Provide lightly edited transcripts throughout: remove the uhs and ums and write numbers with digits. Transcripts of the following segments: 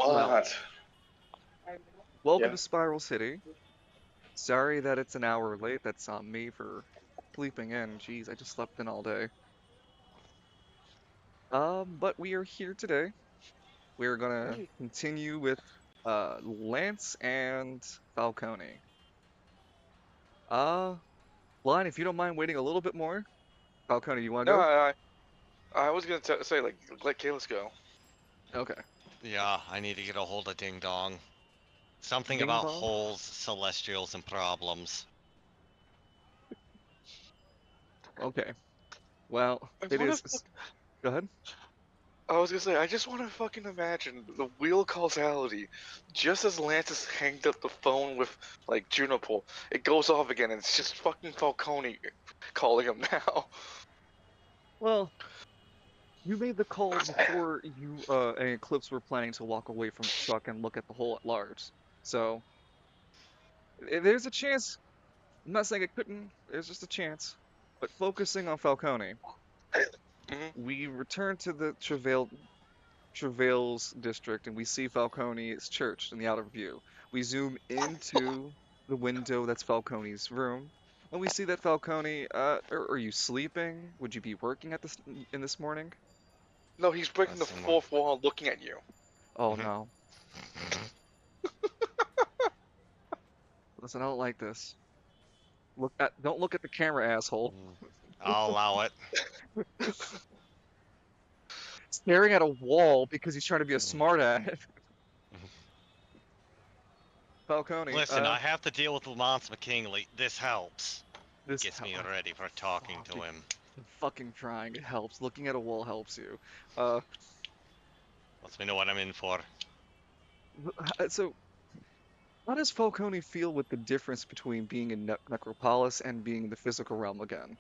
saw Well, that. welcome Yeah. to Spiral City. Sorry that it's an hour late. That's on me for sleeping in. Jeez, I just slept in all day. But we are here today. We're gonna continue with Lance and Falcone. Uh, Blind, if you don't mind waiting a little bit more. Falcone, you wanna No, go? I was gonna say like let Kalis go. Okay. Yeah, I need to get a hold of Ding Dong. Something Ding about dong. holes, celestials, and problems. Okay. Well, I it wanna is. fuck. Go ahead. I was gonna say I just want to fucking imagine the wheel causality. Just as Lance has hanged up the phone with like Juniper, it goes off again, and it's just fucking Falcone calling him now. Well, you made the call before you and Eclipse were planning to walk away from the truck and look at the hole at large. So there's a chance. I'm not saying it couldn't. There's just a chance. But focusing on Falcone, hmm we return to the Travails district and we see Falcone's church in the outer view. We zoom into the window that's Falcone's room, and we see that Falcone. Are you sleeping? Would you be working at this in this morning? No, he's breaking the That's someone. fourth wall, looking at you. Oh no. Listen, I don't like this. Don't look at the camera, asshole. I'll allow it. Staring at a wall because he's trying to be a smartass. Falcone, Listen, I have to deal with Lamont McKinley. This helps. this Gets me hel- ready for talking to fucking, him. fucking trying. It helps. Looking at a wall helps you. Lets me know what I'm in for. So how does Falcone feel with the difference between being in Necropolis and being in the physical realm again?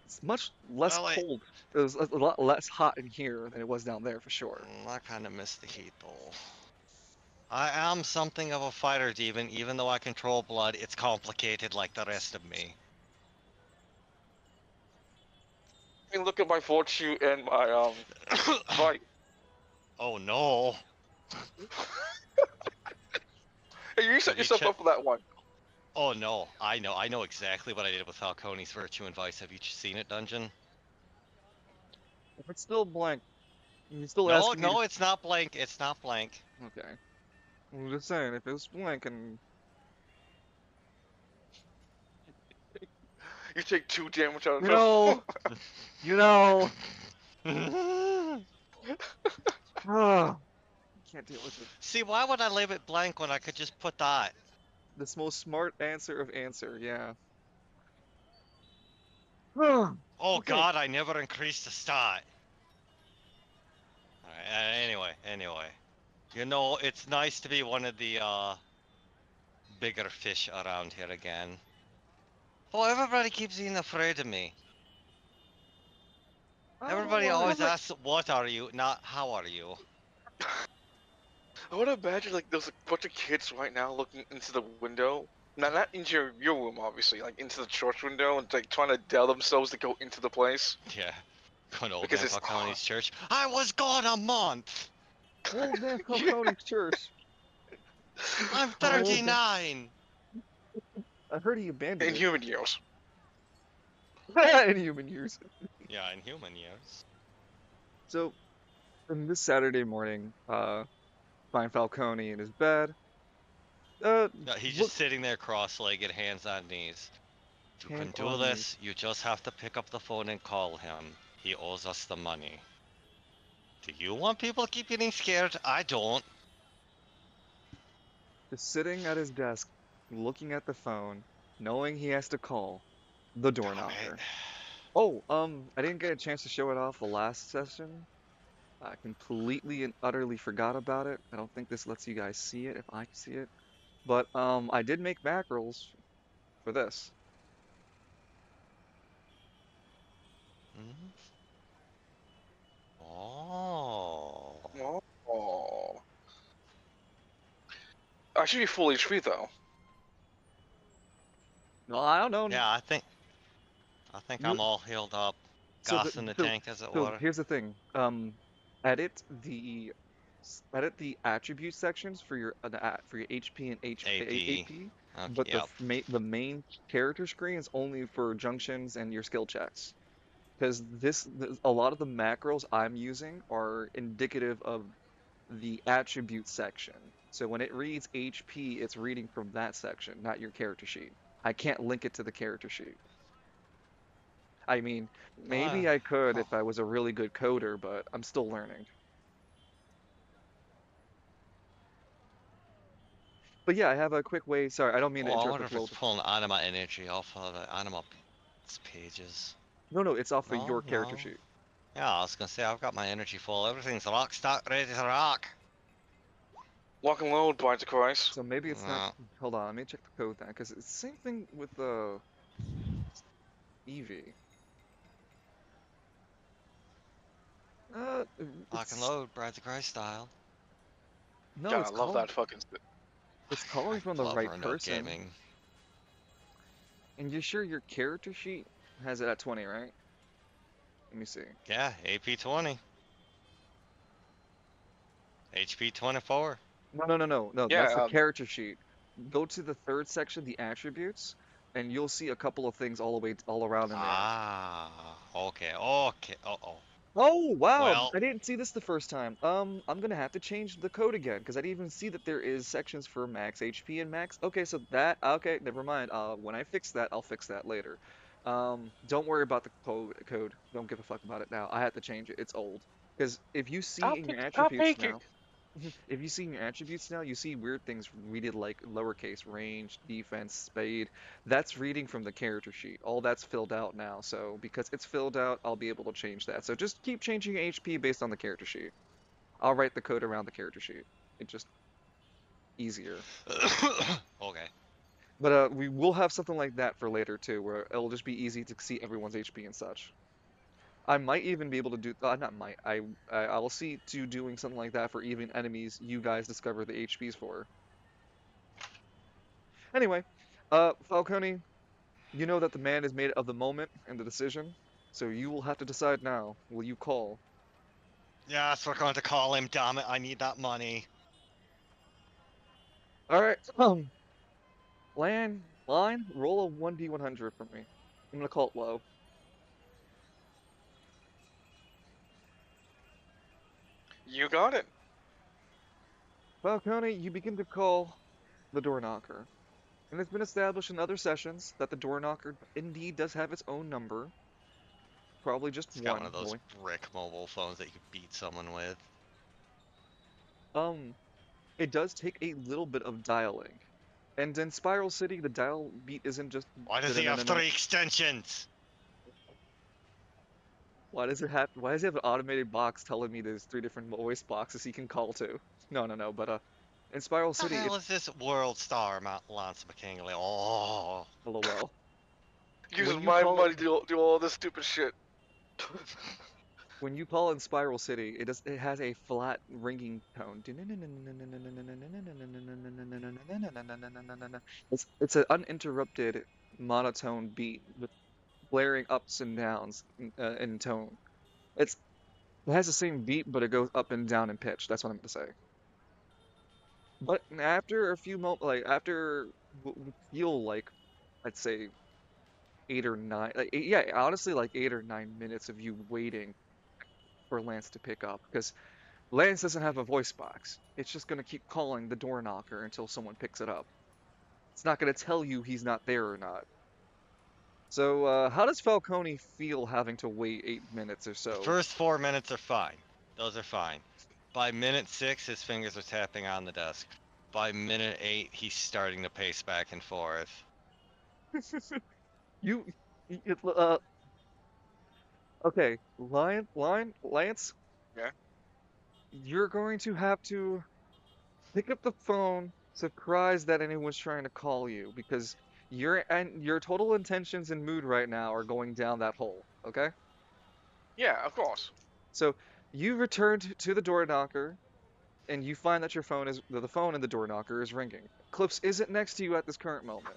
It's much less Well, cold. It was a lot less hot in here than it was down there for sure. I kind of miss the heat though. I am something of a fighter demon, even though I control blood. It's complicated like the rest of me. I mean, look at my fortune and my fight. Oh no! Hey, you set Have you yourself up for that one. Oh no! I know exactly what I did with Falcone's Virtue and Vice. Have you seen it, Dungeon? If it's still blank, you're still No, asking me to. no, it's not blank. It's not blank. Okay. I'm just saying, if it was blank and You take 2 damage out of you him. know, you know, ah, can't deal with it. See, why would I leave it blank when I could just put that? This most smart answer of answer, yeah. Ah, Oh okay. God, I never increased the stat. Alright, anyway. You know, it's nice to be one of the bigger fish around here again. Oh, everybody keeps being afraid of me. I don't know Everybody why. always asks, what are you, not how are you? I would imagine like there's a bunch of kids right now looking into the window. Not into your room, obviously, like into the church window and like trying to tell themselves to go into the place. Yeah, going to Old Because Man it's Falcone's church. I was gone a month! Old man Yeah. Falcone's church. I'm How old now? 39! I heard he abandoned in it. human years. In human years. Yeah, in human years. So, from this Saturday morning, find Falcone in his bed. No, he's Look, just sitting there cross-legged, hands on knees. You can hand do on knees. this, you just have to pick up the phone and call him. He owes us the money. Do you want people to keep getting scared? I don't. Just sitting at his desk, looking at the phone, knowing he has to call the door Damn it. knocker. Oh, I didn't get a chance to show it off the last session. I completely and utterly forgot about it. I don't think this lets you guys see it if I can see it. But I did make macros for this. Mhm. Oh. Oh. I should be full HP though. No, I don't know. Yeah, I think You, I'm all healed up. so Gas in the so tank, as it so were. here's the thing. Edit the edit the attribute sections for for your HP and AP. AP, Okay, but yep. the main character screen is only for junctions and your skill checks. Because a lot of the macros I'm using are indicative of the attribute section. So when it reads HP, it's reading from that section, not your character sheet. I can't link it to the character sheet. I mean, Uh, maybe I could huh. if I was a really good coder, but I'm still learning. But yeah, I have a quick way. Sorry, I don't mean to Oh, I interrupt the wonder if flow. it's pulling anima energy off of the anima pages. No, no, it's off of No, your character no. sheet. Yeah, I was gonna say I've got my energy full. Everything's rock stock ready to rock. Lock and load, by the Christ. So maybe it's not. No. Hold on, let me check the code then, because it's the same thing with the Eevee. Lock and It's load, Bride the Christ style. no, God, I love that fucking. it's calling from I the love right remote person. gaming. And you're sure your character sheet has it at 20, right? Let me see. Yeah, AP 20. HP 24. No. That's the Yeah, character sheet. Go to the third section, the attributes, and you'll see a couple of things all around in there. Ah, okay, okay. Uh-oh. Oh, wow. Well, I didn't see this the first time. I'm gonna have to change the code again because I didn't even see that there is sections for max HP and max. Okay, so okay, never mind. When I fix that, I'll fix that later. Don't worry about the code. Don't give a fuck about it now. I had to change it. It's old. Because if you see in your I'll attributes take it. now, if you see in your attributes now, you see weird things readed like lowercase range, defense, spade. That's reading from the character sheet. All that's filled out now. So because it's filled out, I'll be able to change that. So just keep changing your HP based on the character sheet. I'll write the code around the character sheet. It's just easier. okay. But we will have something like that for later too, where it'll just be easy to see everyone's HP and such. I might even be able to do, not might, I'll see to doing something like that for even enemies you guys discover the HPs for. Anyway, Falcone, you know that the man is made of the moment and the decision, so you will have to decide now. Will you call? Yes, we're going to call him, damn it. I need that money. All right, line, roll a 1d100 for me. I'm gonna call it low. You got it. Falcone, you begin to call the door knocker. And it's been established in other sessions that the door knocker indeed does have its own number. Probably just It's got one one. of those brick mobile phones that you could beat someone with. Um, it does take a little bit of dialing. And in Spiral City, the dial beat isn't just Why does he have da-da-na-na-na. 3 extensions? Why does he have an automated box telling me there's three different voice boxes he can call to? No, but in Spiral The City, hell it's is this world star, Lance McKinley? Oh. LOL. When Using you my call money to do all this stupid shit. when you call in Spiral City, it has a flat ringing tone. It's an uninterrupted monotone beat with blaring ups and downs in tone. It has the same beat, but it goes up and down in pitch. That's what I'm going to say. But after a few moments, like after what would feel like, I'd say 8 or 9, yeah, honestly, like 8 or 9 minutes of you waiting for Lance to pick up, because Lance doesn't have a voice box. It's just going to keep calling the door knocker until someone picks it up. It's not going to tell you he's not there or not. So, how does Falcone feel having to wait 8 minutes or The so? first 4 minutes are fine. Those are fine. By minute 6, his fingers are tapping on the desk. By minute 8, he's starting to pace back and forth. You, okay, Lance, Yeah. you're going to have to pick up the phone, surprised that anyone's trying to call you, because your total intentions and mood right now are going down that hole, okay? Yeah, of course. So you returned to the door knocker, and you find that the phone in the door knocker is ringing. Clips isn't next to you at this current moment.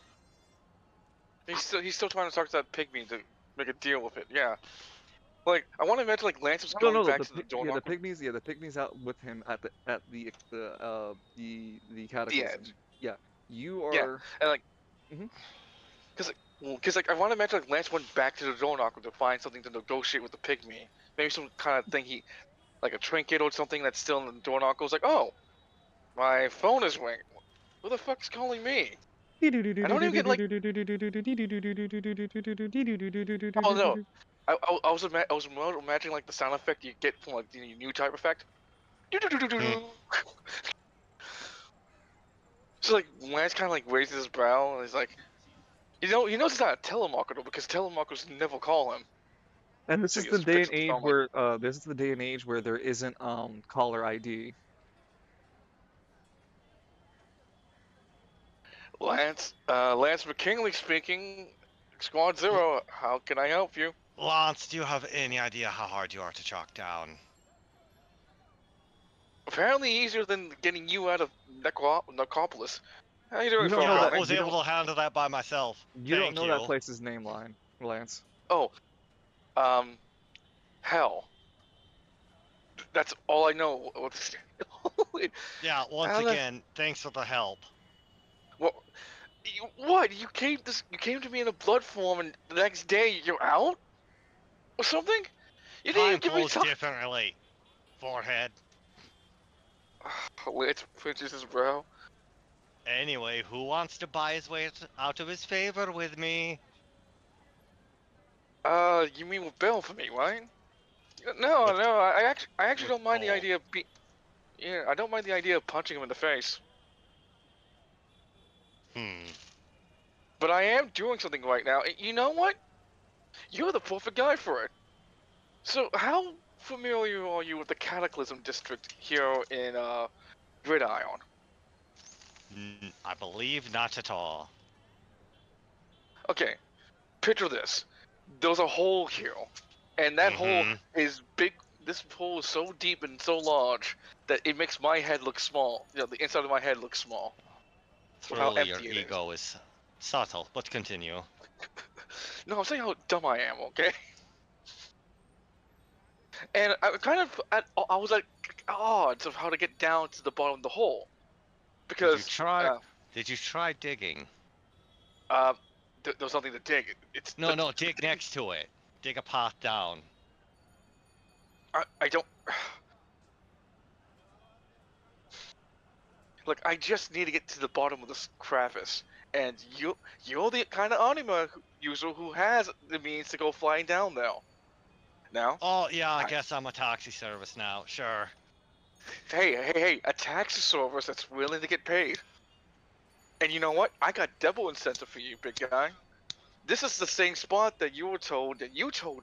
He's still trying to talk to that pygmy to make a deal with it. Yeah. Like, I want to imagine like Lance was No, going no, no. back to the door knocker The pygmies out with him at the the cataclysm. end. Yeah, you Yeah, are. and like, Mhm. because like I want to imagine like Lance went back to the door knocker to find something to negotiate with the pygmy. Maybe some kind of thing like a trinket or something that's still in the door knocker. Was like, oh, my phone is ringing. Who the fuck's calling me? I don't even get like. Oh no, I was more imagining like the sound effect you get from like the new type effect. Hmm. So like Lance kind of like raises his brow and he's like, he knows it's not a telemarketer because telemarketers never call him. And So he just picks up the phone like, this is the day and age where there isn't caller ID. Lance McKinley speaking. Squad Zero, how can I help you? Lance, do you have any idea how hard you are to track down? Apparently easier than getting you out of Necropolis. How you You doing, don't know Yeah, that. I Falcone? was able to handle that by myself. You don't Thank know that you. place's name line, Lance. Oh, um, hell. That's all I know. Yeah, once How the again, thanks for the help. what? What? You came to me in a blood form, and the next day you're out or something? You didn't Time even give me flows time. differently. Forehead. Lance pinches his brow. Anyway, who wants to buy his way out of his favor with me? You mean with Bill for me, right? No, With no. I actually with don't mind the gold. idea of yeah, I don't mind the idea of punching him in the face. Hmm. But I am doing something right now. You know what? You're the perfect guy for it. So, how familiar are you with the Cataclysm District here in Gridiron? I believe not at all. Okay, picture this. There's a hole here, and that hole Mm-hmm. is big. This hole is so deep and so large that it makes my head look small. You know, the inside of my head looks small with how Truly, your empty it is. ego is subtle, but continue. No, I'm saying how dumb I am, okay? And I was at odds of how to get down to the bottom of the hole Did you because try? Did you try digging? uh, there's nothing to dig. It's No, no, dig next to it. Dig a path down. I don't look. I just need to get to the bottom of this crevice, and you're the kind of anima user who has the means to go flying down there. Now, Oh, yeah, I I, guess I'm a taxi service now. Sure. hey, a taxi service that's willing to get paid. And you know what? I got double incentive for you, big guy. This is the same spot that you told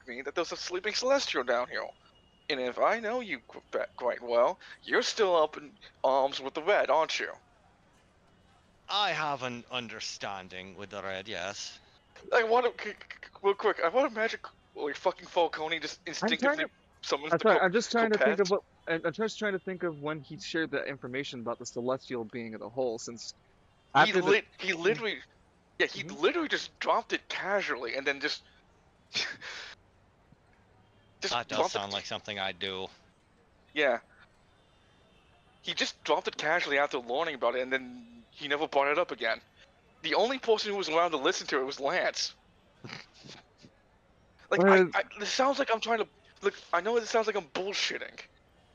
me that there's a sleeping celestial down here. And if I know you quite well, you're still up in arms with the red, aren't you? I have an understanding with the red, yes. I want to, real quick, I want to imagine like fucking Falcone just I'm trying instinctively to. summons I'm the sorry. I'm just trying to think of Copets. what. I'm just trying to think of when he shared that information about the celestial being in the hole. Since after the. He literally, yeah, he Mhm. literally just dropped it casually and then just, just That does dropped sound it. like something I'd do. Yeah, he just dropped it casually after learning about it, and then he never brought it up again. The only person who was allowed to listen to it was Lance. Like, Uh, this sounds like I'm trying to look. I know this sounds like I'm bullshitting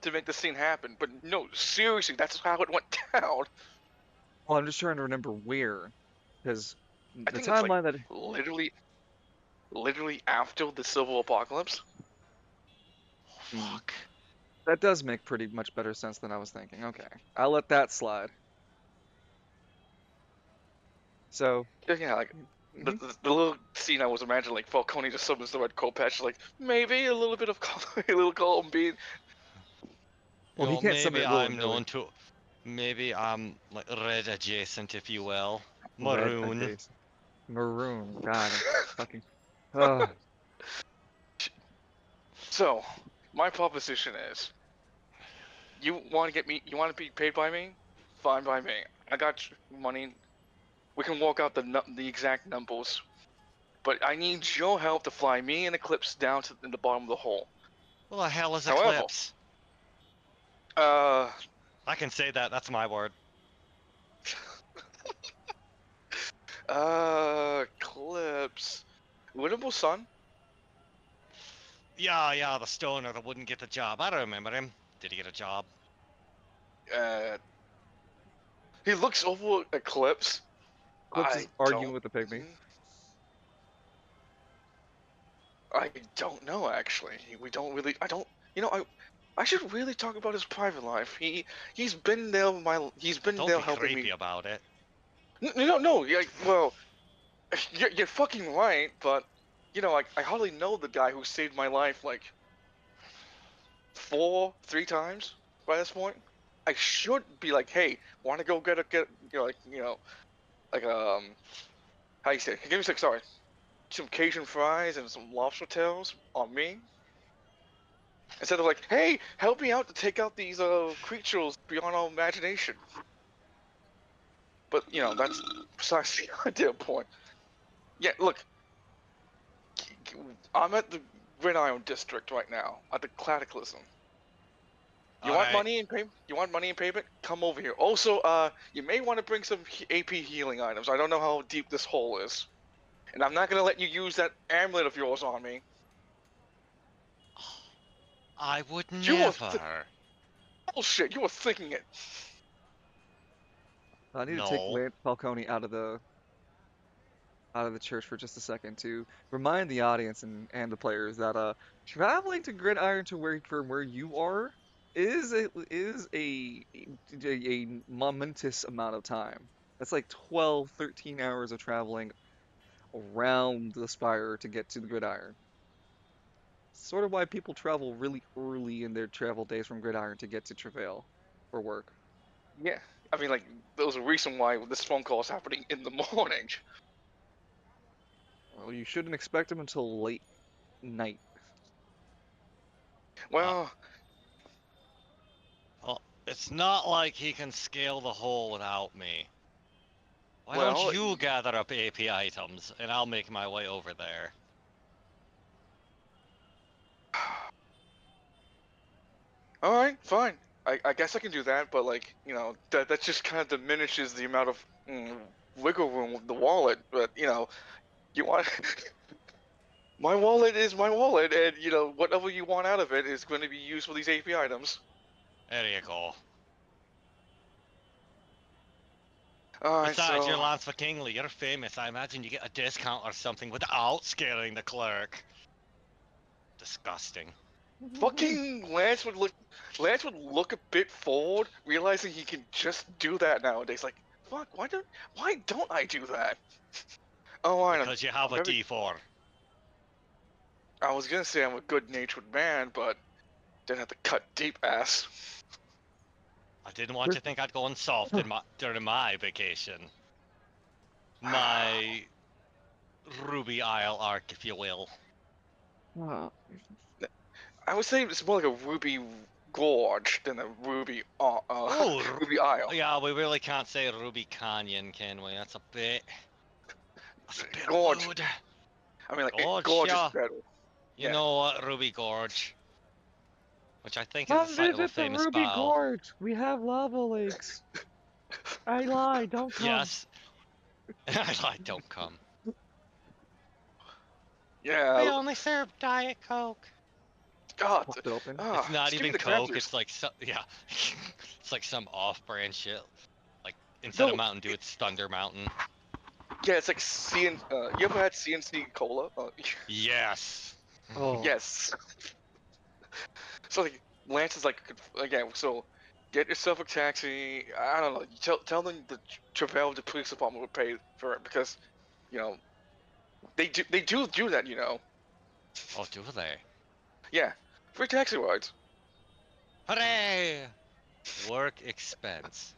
to make the scene happen, but no, seriously, that's how it went down. well, I'm just trying to remember where, because I the think it's like timeline that. literally, literally after the civil apocalypse. Oh, Hmm, fuck. that does make pretty much better sense than I was thinking. Okay, I'll let that slide. So. Yeah, like Mhm. the little scene I was imagining, like Falcone just summons the red coal patch, like maybe a little bit of a little column bean. Well, he Well, can't summon maybe it I'm willy-nilly. known to. Maybe I'm like red adjacent, if you will. Red Maroon. adjacent. Maroon. God, I'm fucking. Ugh. So, my proposition is, you want to be paid by me? Fine by me. I got money. We can work out the exact numbers. but I need your help to fly me and Eclipse down to the bottom of the hole. What the hell is However, Eclipse? uh, I can say that. That's my word. Eclipse, Winnable Sun. Yeah, the stoner that wouldn't get the job. I remember him. Did he get a job? He looks over Eclipse. Clips I is arguing don't. with the pygmy. I don't know actually. We don't really. I don't. You know, I should really talk about his private life. He's been there. He's been Don't there be helping creepy me. about it. No. Yeah, well, you're fucking right, but you know, I hardly know the guy who saved my life like 3 times by this point. I should be like, hey, want to go get like how you say? Give me a sec. Sorry, some Cajun fries and some lobster tails on me. Instead of like, hey, help me out to take out these creatures beyond our imagination. But you know, that's precisely the idea point. Yeah, look, I'm at the Gridiron District right now at the Cataclysm. You All want right. money and payment? You want money and payment? Come over here. Also, you may want to bring some AP healing items. I don't know how deep this hole is, and I'm not gonna let you use that amulet of yours on me. I would You were never. bullshit. You were thinking it. I need to take No. Lance Falcone out of the church for just a second to remind the audience and the players that traveling to Gridiron to where from where you are is a momentous amount of time. That's like 12, 13 hours of traveling around the spire to get to the Gridiron. Sort of why people travel really early in their travel days from Gridiron to get to Travail for work. Yeah, I mean, like, there was a reason why this phone call is happening in the morning. Well, you shouldn't expect them until late night. Uh, Well, well, it's not like he can scale the hole without me. Why don't well, you gather up AP items and I'll make my way over there? all right, fine. I guess I can do that, but like, you know, that just kind of diminishes the amount of wiggle room with the wallet. But you know, you want my wallet is my wallet, and you know, whatever you want out of it is going to be used for these AP items. There you go. All right, Besides, you're so Lance Kingley. You're famous. I imagine you get a discount or something without scaring the clerk. Disgusting. fucking Lance would look a bit forward, realizing he can just do that nowadays. Like, fuck, why don't I do that? Oh, Because you have I'm a very D4. I was gonna say I'm a good-natured man, but didn't have to cut deep ass. I didn't want you to think I'd go soft during my vacation. My Ruby Isle arc, if you will. Ah, I would say it's more like a Ruby Gorge than a Ruby Oh, Ruby Isle. yeah, we really can't say Ruby Canyon, can we? That's a bit Gorge. rude. I mean, like Gorge, Gorge is yeah. better. You Yeah. know what, Ruby Gorge. Which I think is a come site of a visit the famous Ruby battle. Gorge. We have lava lakes. I lie. Don't come. Yes. I don't come. We Yeah. only serve Diet Coke. God. Popped it open. It's not Just give me even the crab Coke, juice. it's like yeah. It's like some off-brand shit. Like instead of No. Mountain Dew, it's Thunder Mountain. Yeah, it's like you ever had CNC cola? Yes. Oh, Yes. So like Lance is like, again, so get yourself a taxi. I don't know. You tell them the Travail the police department would pay for it because, you know, they do that. You know. Oh, do they? Yeah, free taxi rides. Hooray! Work expense.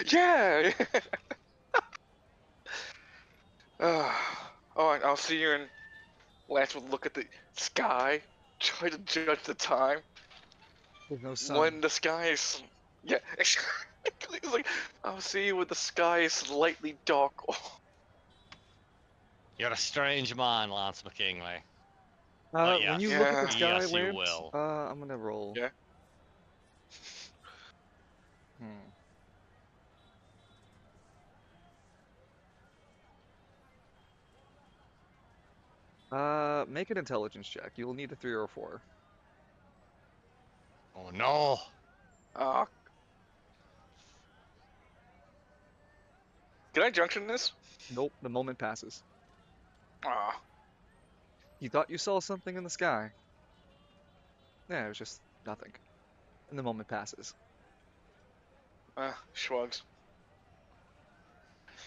Yeah. All right, I'll see you. And Lance would look at the sky, try to judge the time there's no sun. when the sky is. Yeah. He's like, I'll see you when the sky is slightly dark. You're a strange man, Lance McKinley. But When you yes, look at Yeah. the sky, yes, you Lance, will. I'm gonna roll. Yeah. Hmm. Make an intelligence check. You'll need a 3 or a 4. Oh no. Uh, can I junction this? Nope, the moment passes. Ah, You thought you saw something in the sky. Yeah, it was just nothing. And the moment passes. shrugs.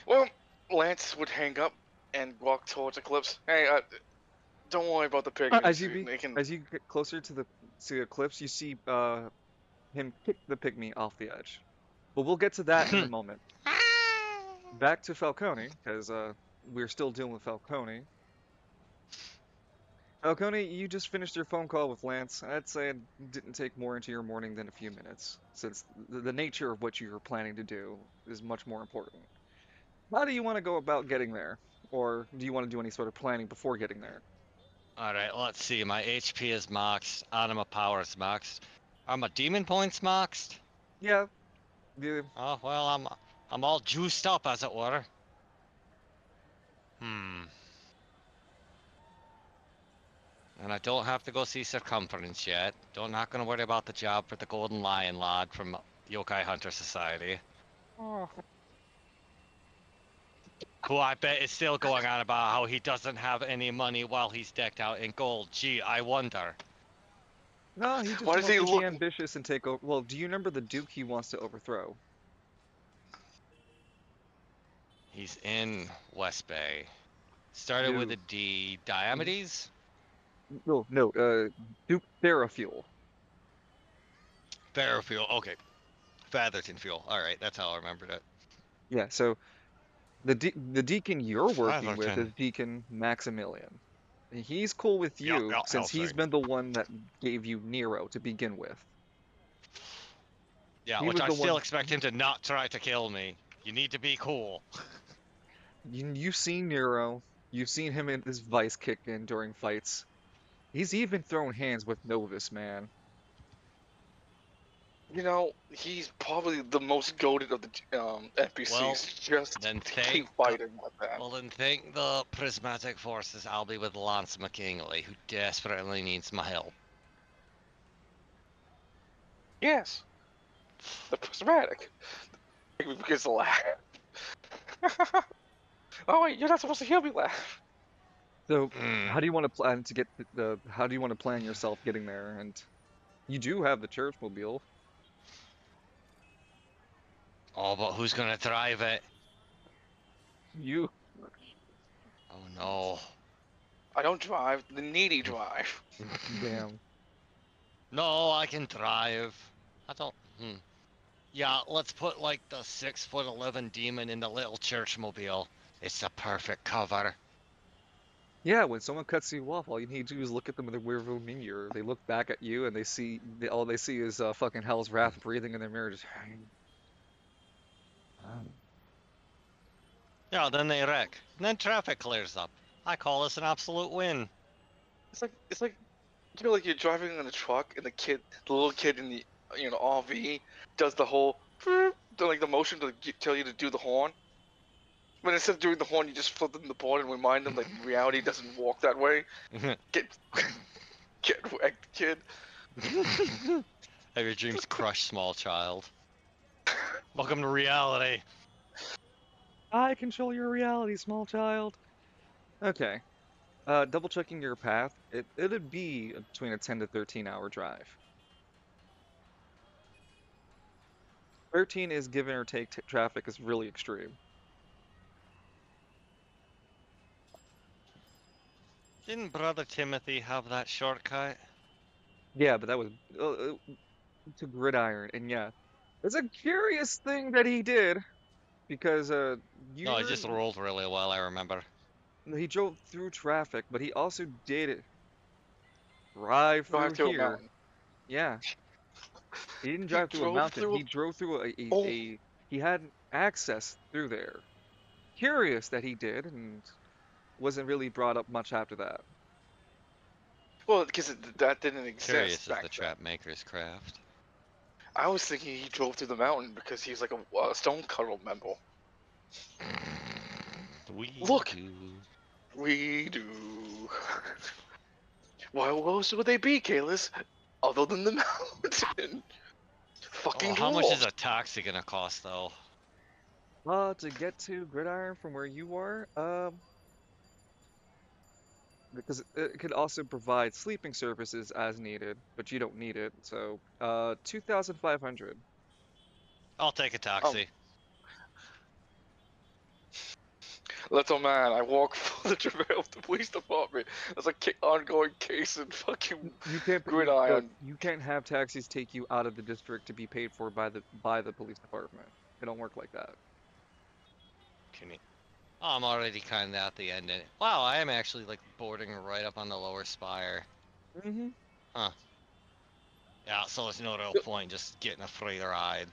Well, Lance would hang up and walk towards Eclipse. Hey, don't worry about the As pygmies. you be They can. as you get closer to the eclipse, you see him kick the pygmy off the edge. But we'll get to that in a moment. Back to Falcone, because we're still dealing with Falcone. Falcone, you just finished your phone call with Lance. I'd say it didn't take more into your morning than a few minutes, since the nature of what you're planning to do is much more important. How do you want to go about getting there? Or do you want to do any sort of planning before getting there? Alright, let's see. My HP is maxed. Anima power is maxed. Are my demon points maxed? Yeah, the Oh well, I'm all juiced up, as it were. Hmm. And I don't have to go see Circumference yet. Not gonna worry about the job for the Golden Lion lad from Yokai Hunter Society. Oh. Who I bet is still going on about how he doesn't have any money while he's decked out in gold. Gee, I wonder. No, he just Why does wants he to be look? ambitious and take over. Well, do you remember the Duke he wants to overthrow? He's in West Bay. Started with Duke. a D. Mhm. Diomedes? No, no, Duke Therafuel. Fairfield. Okay. Featherton Fuel. Alright, that's how I remembered it. Yeah, so the deacon you're working with Featherton. is Deacon Maximilian. He's cool with Yeah, you yeah, since he's Helsing. been the one that gave you Nero to begin with. Yeah, He which was I the still one. expect him to not try to kill me. You need to be cool. You've seen Nero. You've seen him in his vice kick in during fights. He's even thrown hands with Novus, man. You know, he's probably the most goaded of the Well, NPCs. Just then to keep thank fighting like that. well then thank the prismatic forces I'll be with Lance McKinley, who desperately needs my help. Yes, the prismatic. Because the laugh. Oh wait, you're not supposed to hear me laugh. So, Hmm. how do you want to plan to get how do you want to plan yourself getting there? And you do have the church mobile. Oh, but who's gonna drive it? You, Oh no. I don't drive. The needy drive. damn. No, I can drive. I don't. Hmm. Yeah, let's put like the 6'11" demon in the little church mobile. It's the perfect cover. Yeah, when someone cuts you off, all you need to do is look at them in the rearview mirror. They look back at you and all they see is fucking Hell's Wrath breathing in their mirror. Just, Yeah, then they wreck. And then traffic clears up. I call this an absolute win. It's like you know, like you're driving in a truck and the little kid in the RV does the whole like the motion to tell you to do the horn. But instead of doing the horn, you just flip them the board and remind them that reality doesn't walk that way. Get get wrecked, kid. Have your dreams crushed, small child. Welcome to reality. I control your reality, small child. Okay. Double checking your path. It'd be between a 10 to 13 hour drive. 13 is give or take traffic is really extreme. Didn't Brother Timothy have that shortcut? Yeah, but that was to gridiron, and yeah, it's a curious thing that he did because No, I you're just rolled really well, I remember. he drove through traffic, but he also did drive through Drive through a here. mountain. Yeah, he didn't He drive through a drove mountain. through. He drove through Oh, he had access through there. Curious that he did, and wasn't really brought up much after that. Well, because that didn't Curious exist is back the then. trap maker's craft. I was thinking he drove through the mountain because he's like a stone cuddle member. We Look. do. We do. Why else would they be, Kalis? Other than the mountain. Fucking Oh, how much is dwarves. a taxi gonna cost though? To get to Gridiron from where you are, because it could also provide sleeping services as needed, but you don't need it. So, 2,500. I'll take a Um, taxi. little man, I walk for the travail of the police department as a ongoing case in fucking You can't, Gridiron. you can't have taxis take you out of the district to be paid for by the police department. It don't work like that. Can you? Oh, I'm already kind of at the end. Wow, I am actually like boarding right up on the lower spire. Hmm. Huh. Yeah, so there's no real point just getting a free ride.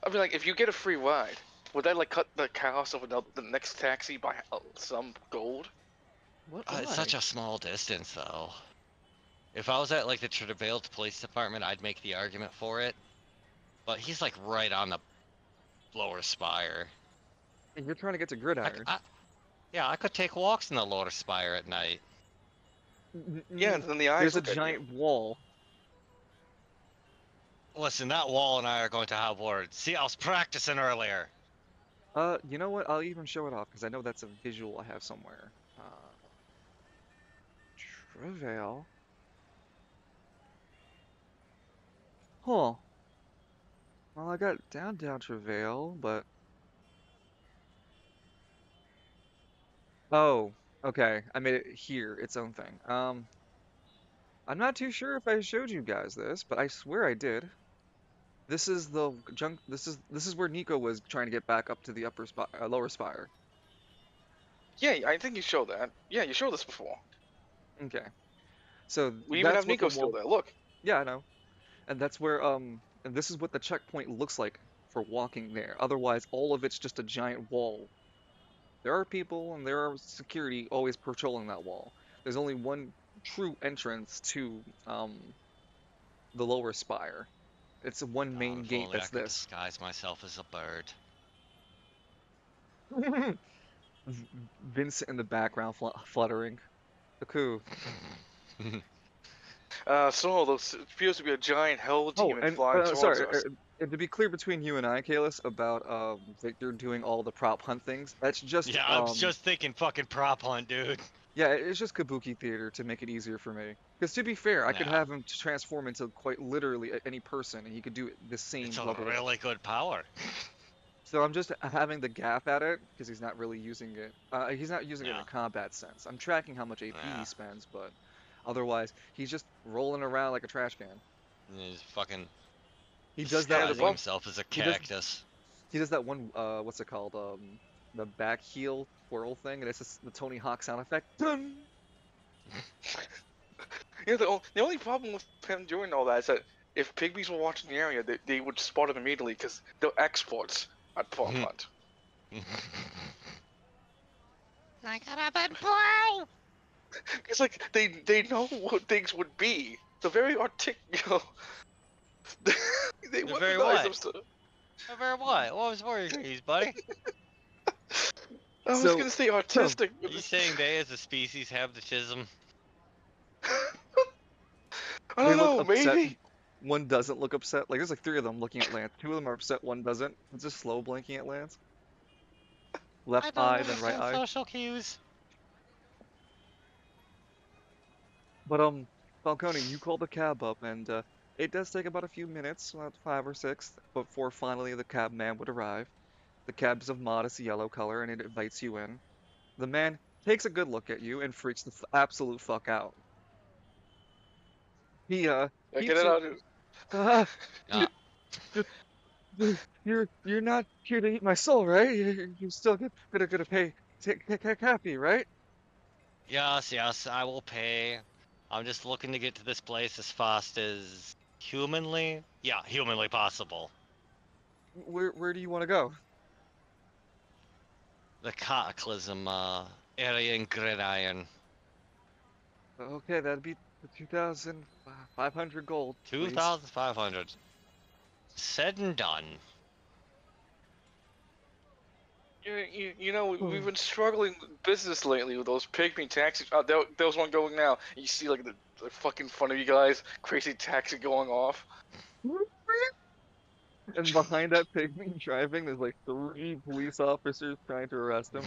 I mean, like, if you get a free ride, would that like cut the cost of the next taxi by some gold? What? It's Why? such a small distance though. If I was at like the Travailed Police Department, I'd make the argument for it. But he's like right on the lower spire. And you're trying to get to I, c- Gridiron. I- yeah, I could take walks in the lower spire at night. Yeah, then the eyes There's a look at you. giant wall. Listen, that wall and I are going to have words. See, I was practicing earlier. You know what? I'll even show it off because I know that's a visual I have somewhere. Travail. Huh. Well, I got down Travail, but oh, okay. I made it here, its own thing. I'm not too sure if I showed you guys this, but I swear I did. This is the junk. This is where Nico was trying to get back up to the lower spire. Yeah, I think you showed that. Yeah, you showed this before. Okay. So We even that's have what the Nico still wall. there. Look. Yeah, I know. And that's where and this is what the checkpoint looks like for walking there. Otherwise, all of it's just a giant wall. There are people and there are security always patrolling that wall. There's only one true entrance to the lower spire. It's one Oh, main if gate only I that's could this. disguise myself as a bird. Vincent in the background fluttering. Cuckoo. So there appears to be a giant hell Oh, demon and flying towards sorry, us. and to be clear between you and I, Kalis, about Victor doing all the prop hunt things, that's just Yeah, I was just thinking fucking prop hunt, dude. yeah, it's just kabuki theater to make it easier for me. Because to be fair, I could Nah, have him transform into quite literally any person, and he could do it the it's same a level. really good power. So I'm just having the gap at it because he's not really using it. He's not using it in Yeah, a combat sense. I'm tracking how much AP he yeah. spends, but otherwise, he's just rolling around like a trash can. And he's fucking He does that Yeah, the disguising one. bump. himself as a He does. cactus. He does that one. What's it called? The back heel twirl thing, and it's just the Tony Hawk sound effect. Dun! You know, the only problem with him doing all that is that if pygmies were watching the area, they would spot him immediately because they're exports at prop hunt. I got a bad blow. It's like they know what things would be. They're very articulate. they They're very weaponize what? themselves. Over what? What was worries, buddy? I was So, gonna say artistic. Are you saying they as a species have the chism? I they don't look know. upset. Maybe. One doesn't look upset. Like there's like three of them looking at Lance. Two of them are upset. One doesn't. It's just slow blinking at Lance. Left I don't eye, then right understand eye. social cues. But Falcone, you called the cab up, and it does take about a few minutes, about 5 or 6, before finally the cab man would arrive. The cab's of modest yellow color, and it invites you in. The man takes a good look at you and freaks the absolute fuck out. He I get peeps it you. out. Ah, Yeah. you, you're not here to eat my soul, right? You're still gonna pay Cappy, right? Yes, yes, I will pay. I'm just looking to get to this place as fast as humanly possible. Where do you want to go? The cataclysm area in Gridiron. Okay, that'd be the 2,500 gold, please. 2,500. Said and done. You know, we've been struggling with business lately with those pygmy taxis. There was one going now. You see, like, the fucking front of you guys, crazy taxi going off. And behind that pygmy driving, there's like 3 police officers trying to arrest him.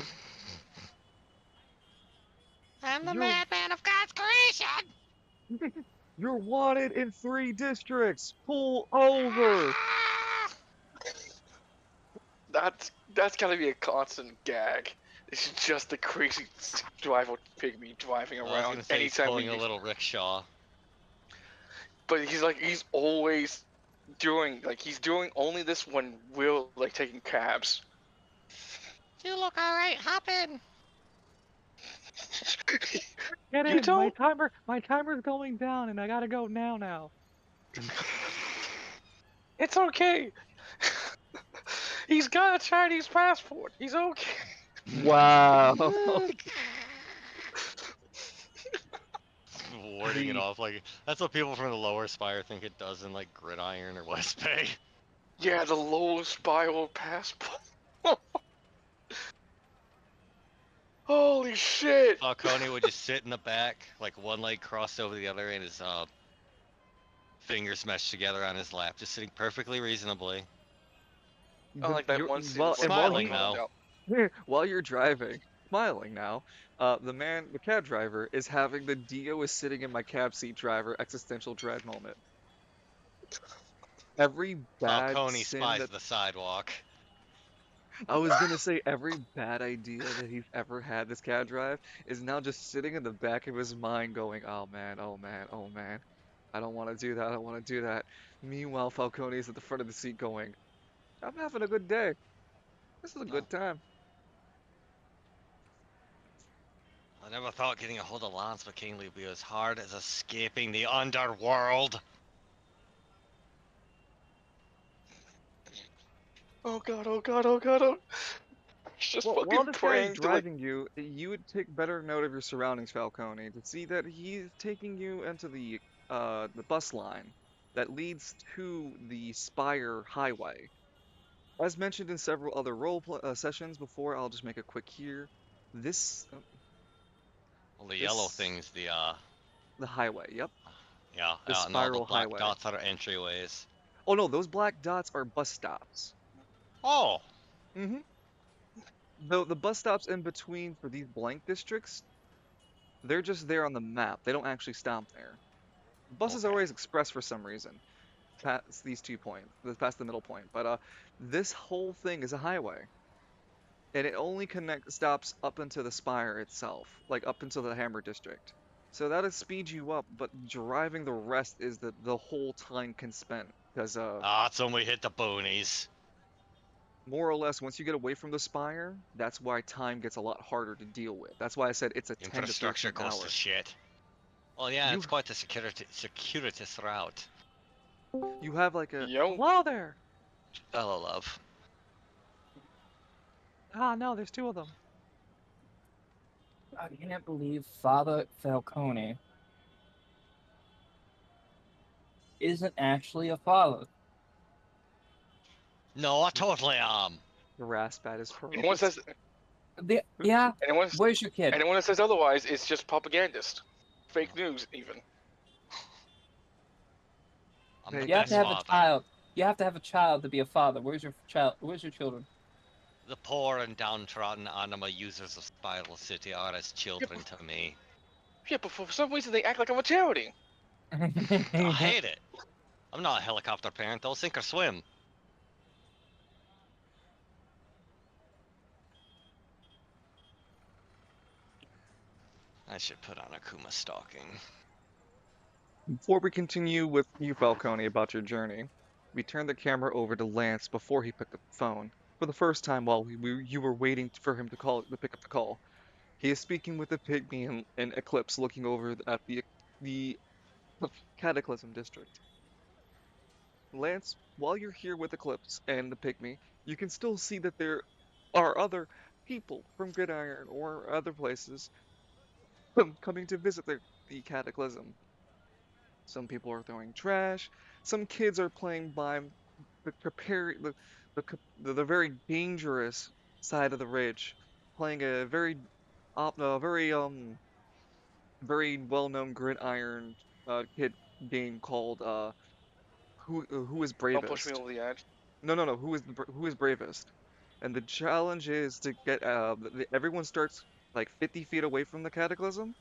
I'm the You're madman of God's creation! you're wanted in 3 districts. Pull over. That's gotta be a constant gag. It's just the crazy driver pygmy driving I was around gonna say he's anytime pulling a little rickshaw. But he's always he's doing only this when we're like taking cabs. You look alright, hop in! Get You in. don't. My timer's going down, and I gotta go now. It's okay. He's got a Chinese passport. He's okay. Wow. Warding it The off like that's what people from the lower spire think it does in like Gridiron or West Bay. Yeah, the low spiral passport. Holy shit! Falcone would just sit in the back, like one leg crossed over the other, and his fingers meshed together on his lap, just sitting perfectly reasonably. I like that you're, one scene. well, Where and while Smiling he now. while you're driving, smiling now, the cab driver, is having the Dio is sitting in my cab seat driver existential dread moment. Every bad Falcone sin spies that the sidewalk. I was gonna say every bad idea that he's ever had this cab drive is now just sitting in the back of his mind going, oh man, oh man, oh man. I don't want to do that. I don't want to do that. Meanwhile, Falcone is at the front of the seat going, I'm having a good day. This is a No, good time. I never thought getting a hold of Lance McKinley would be as hard as escaping the underworld. oh god, oh god, oh god, oh. He's just Well, while fucking this guy is praying to like. driving you, you would take better note of your surroundings, Falcone, to see that he's taking you into the bus line that leads to the Spire Highway. As mentioned in several other sessions before, I'll just make a quick here. This Well, the yellow this thing's the highway. Yep, yeah, the and all the Spiral black Highway. dots are entryways. Oh no, those black dots are bus stops. Oh, Mm-hmm. The bus stops in between for these blank districts, they're just there on the map. They don't actually stop there. Buses okay. always express for some reason past these 2 points, past the middle point. But this whole thing is a highway, and it only stops up into the Spire itself, like up into the Hammer District. So that'll speed you up, but driving the rest is the whole time can spend because Ah, it's when we hit the boonies. more or less once you get away from the Spire, that's why time gets a lot harder to deal with. That's why I said it's a 10 to Infrastructure 13 goes to hours. shit. Well, yeah, You it's quite the circuitous route. you have like a Yo. hello there. Hello, love. Ah no, there's 2 of them. I can't believe Father Falcone isn't actually a father. No, I totally am. The rasp at his Anyone pearls. says Yeah, anyone where's your kid? anyone that says otherwise is just propagandist. Fake news, even. I'm the Hey, You have best to have a father. child. You have to have a child to be a father. Where's your child? Where's your children? The poor and downtrodden anima users of Spiral City are as children to me. Yeah, but for some reason they act like I'm a charity. I hate it. I'm not a helicopter parent, though. Sink or swim. I should put on Akuma stocking. Before we continue with you, Falcone, about your journey, we turn the camera over to Lance before he picked up the phone. For the first time while you were waiting for him to pick up the call. He is speaking with the pygmy in Eclipse looking over at the Cataclysm District. Lance, while you're here with Eclipse and the pygmy, you can still see that there are other people from Gridiron or other places coming to visit the Cataclysm. Some people are throwing trash. Some kids are playing by the very dangerous side of the ridge, playing a very well-known gridiron kid game called who is Don't push me bravest. over the edge. No, who is bravest? And the challenge is to get everyone starts like 50 feet away from the Cataclysm,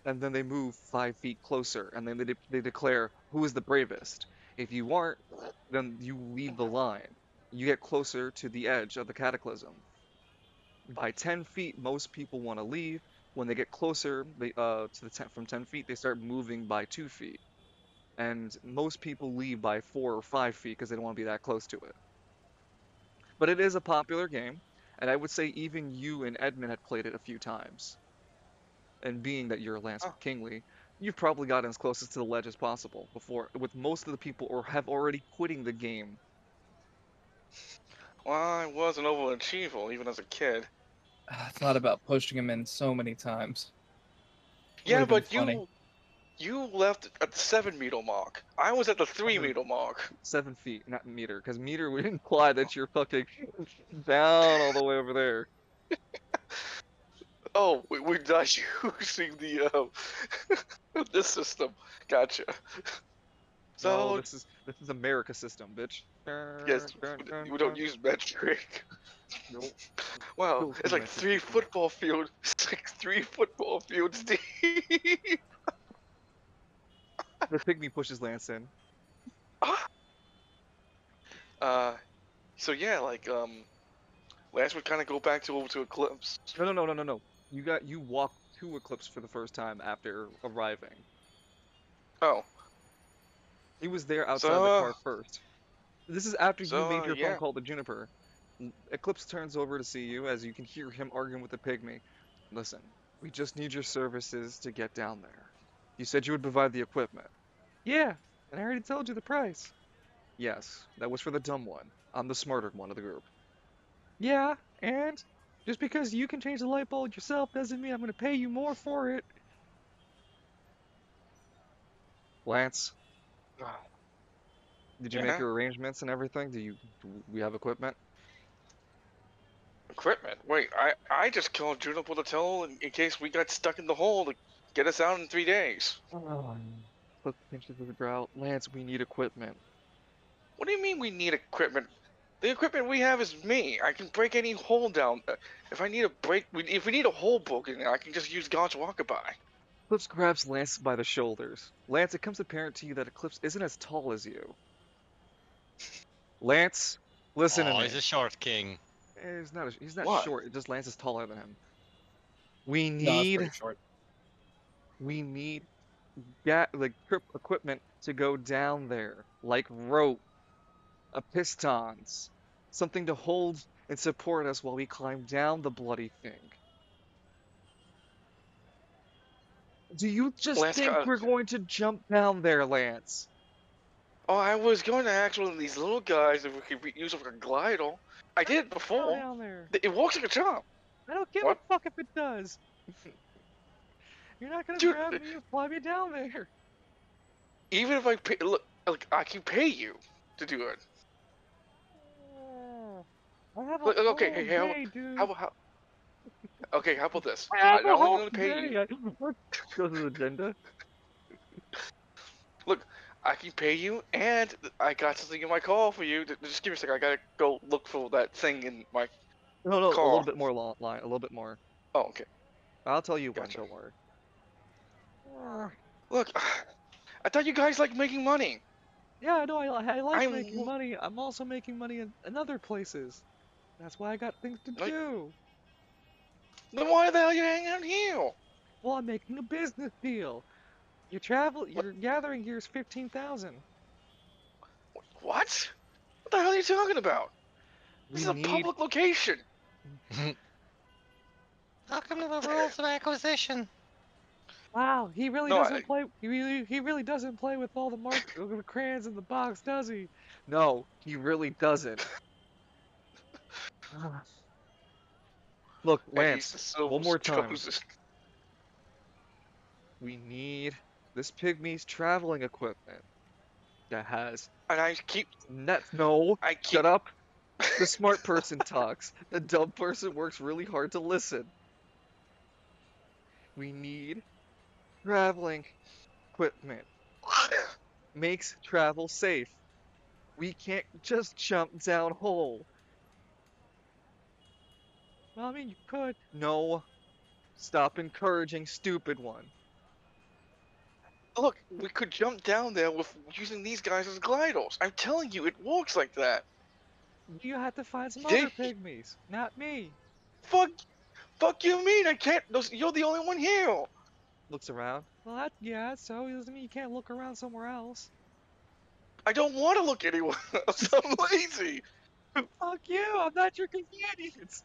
and then they move 5 feet closer, and then they declare who is the bravest. If you aren't, then you leave the line. You get closer to the edge of the Cataclysm. By 10 feet, most people want to leave. When they get closer, from 10 feet, they start moving by 2 feet. And most people leave by 4 or 5 feet because they don't want to be that close to it. But it is a popular game, and I would say even you and Edmund had played it a few times. And being that you're Lance Oh. Kingsley, you've probably gotten as close to the ledge as possible before, with most of the people or have already quitting the game. Well, I was an overachiever even as a kid. I thought about pushing him in so many times. Yeah, Would've been but funny. you left at the 7 meter mark. I was at the 3 meter mark. 7 feet, not meter, because meter would imply that you're fucking down all the way over there. Oh, we're not using the this system. Gotcha. No, So this is America system, bitch. yes, we don't use metric. Nope. Wow, Filthy it's like metric three system. football fields. It's like 3 football fields deep. The pygmy pushes Lance in. Ah! So yeah, like Lance would kind of go back to over to Eclipse. No. You walked to Eclipse for the first time after arriving. Oh, He was there outside the so car first. This is after you made your phone yeah. call to Juniper. Eclipse turns over to see you as you can hear him arguing with the pygmy. Listen, we just need your services to get down there. You said you would provide the equipment. Yeah, and I already told you the price. Yes, that was for the dumb one. I'm the smarter one of the group. Yeah, and just because you can change the light bulb yourself doesn't mean I'm going to pay you more for it. Lance, did you make Yeah. your arrangements and everything? Do we have equipment? Equipment. Wait, I just called Juniper to tell in case we got stuck in the hole to get us out in 3 days. Let's pinches with the growl. Lance, we need equipment. What do you mean we need equipment? The equipment we have is me. I can break any hole down. If I need a break, if we need a hole broken, I can just use God's walkabout. Eclipse grabs Lance by the shoulders. Lance, it comes apparent to you that Eclipse isn't as tall as you. Lance, listen to Oh, me. he's a short king. He's not What? short. It just Lance is taller than him. We No, it's need pretty short. equipment to go down there, like rope, pistons, something to hold and support us while we climb down the bloody thing. Do you just Lance think got. we're going to jump down there, Lance? Oh, I was going to ask one of these little guys if we could use it for a glider. I did it Go before. down there. It works like a jump. I don't give What? a fuck if it does. You're not gonna Dude, grab me and fly me down there. Even if I pay, look, I can pay you to do it. I have a Look, whole okay, hey, day, dude. Okay, how about this? I have I a only whole gonna pay you. What goes to the agenda? Look, I can pay you, and I got something in my car for you. Just give me a second. I gotta go look for that thing in my No, a car. little bit more line, a little bit more. Oh, okay. I'll tell you when, Gotcha. don't worry. Look, I thought you guys like making money. Yeah, I know, I like I'm making money. I'm also making money in other places. That's why I got things to Like- do. Then why the hell are you hanging out here? Well, I'm making a business deal. Your gathering gear is 15,000. What? What the hell are you talking about? This is a We public location. Welcome to the rules of acquisition. Wow, he really No, doesn't play. He really doesn't play with all the crayons in the box, does he? No, he really doesn't. Look, And he's Lance, the one more time. chosen. We need this pygmy's traveling equipment that has And I keep, no, I keep. shut up. The smart person talks. The dumb person works really hard to listen. We need traveling equipment. Makes travel safe. We can't just jump down hole. Well, I mean, you could. No. Stop encouraging stupid one. Look, we could jump down there with using these guys as gliders. I'm telling you, it works like that. You have to find some They- other pygmies, not me. Fuck you mean? I can't. You're the only one here. Looks around. Well, yeah, so it doesn't mean you can't look around somewhere else. I don't want to look anywhere else. I'm lazy. Fuck you, I'm not your companions.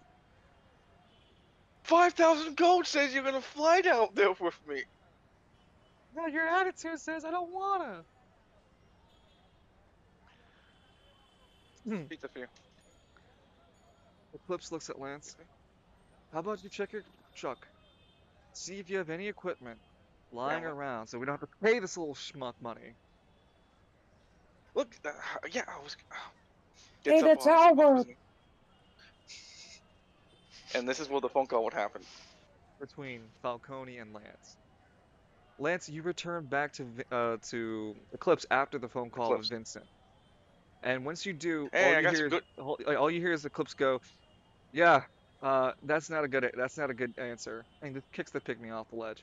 5,000 gold says you're gonna fly down there with me. No, your attitude says I don't wanna. Pizza for you. Eclipse looks at Lance. How about you check your truck? See if you have any equipment lying Yeah. around so we don't have to pay this little schmuck money. Look, yeah, I was. Hey, Gets up that's on his- Albert. And this is where the phone call would happen. Between Falcone and Lance. Lance, you return back to Eclipse after the phone call with Eclipse. Vincent. And once you do, Hey, I all you got hear some is good. all you hear is Eclipse go, "Yeah, that's not a good answer." And just kicks the pygmy off the ledge.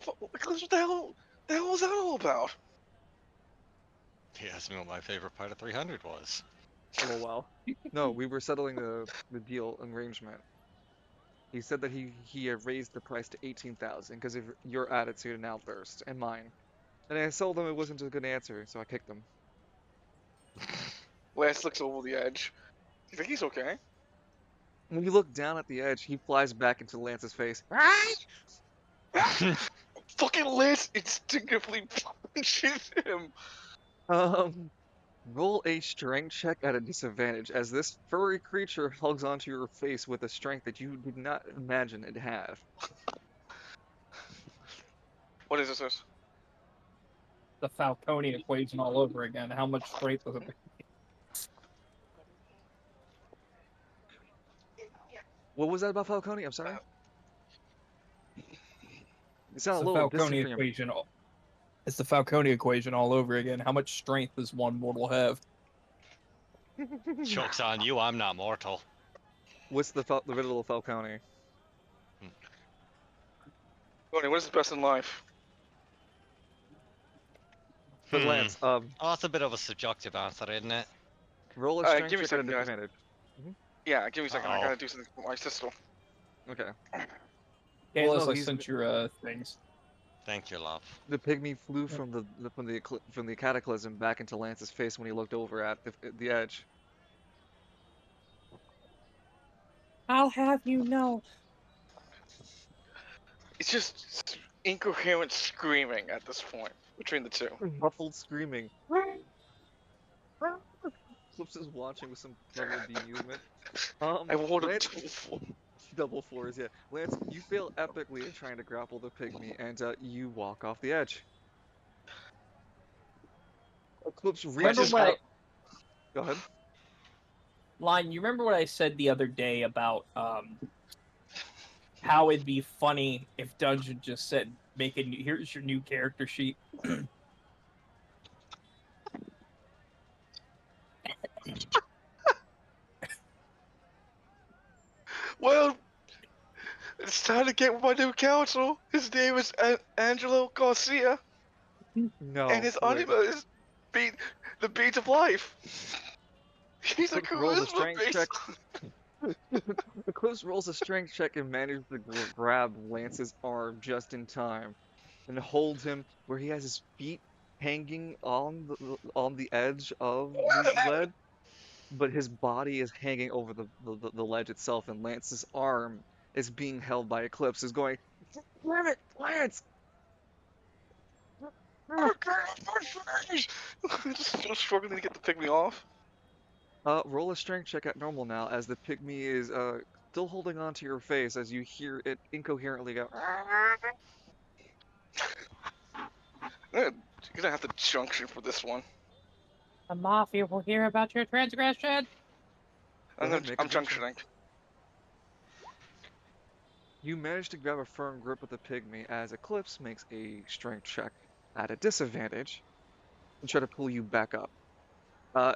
What the hell was that all about? He asked me what my favorite part of 300 was. Oh well. No, we were settling the deal arrangement. He said that he had raised the price to 18,000 because of your attitude and outburst and mine. And I told him it wasn't a good answer, so I kicked him. Lance looks over the edge. You think he's okay? When you look down at the edge, he flies back into Lance's face. Fucking Lance instinctively punches him. Roll a strength check at a disadvantage as this furry creature hugs onto your face with a strength that you did not imagine it have. What is this? The Falcone equation all over again. How much strength does it take? What was that about Falcone? I'm sorry? You It's sound a the little Falcone distant from your... equation. It's the Falcone equation all over again. How much strength does one mortal have? Joke's on you, I'm not mortal. What's the riddle of Falcone? Tony, what is the best in life? For Lance, Oh, that's a bit of a subjective answer, isn't it? roll a Alright, strength give me a check at a second, guys. disadvantage. Yeah, give me a second. I Uh-oh. gotta do something with my sister. Okay. Okay, Well, let's no, I he's- sent your things. Thank you, love. The pygmy flew from the cataclysm back into Lance's face when he looked over at the edge. I'll have you know. It's just incoherent screaming at this point between the two. Muffled screaming. Flips is watching with some level of bemusement. I want him Lance, to. double fours, yeah. Lance, you fail epically at trying to grapple the pygmy, and you walk off the edge. Eclipse reaches just- what up. Go ahead. Line, you remember what I said the other day about how it'd be funny if Dungeon just said, here's your new character sheet. Well, it's time to get with my new counsel. His name is Angelo Garcia, No. and his wait. anima is the beat of life. He's a Roll the charisma strength based. check. Eclipse rolls a strength check and manages to grab Lance's arm just in time, and holds him where he has his feet hanging on the edge of the ledge, but his body is hanging over the ledge itself, and Lance's arm is being held by Eclipse, is going, "Damn it, Lance!" Just still struggling to get the pygmy off. Roll a strength check at normal now, as the pygmy is still holding on to your face as you hear it incoherently go. You're gonna have to junction for this one. The mafia will hear about your transgression. Go ahead, make a I'm junction. junctioning. You manage to grab a firm grip with the pygmy as Eclipse makes a strength check at a disadvantage and try to pull you back up.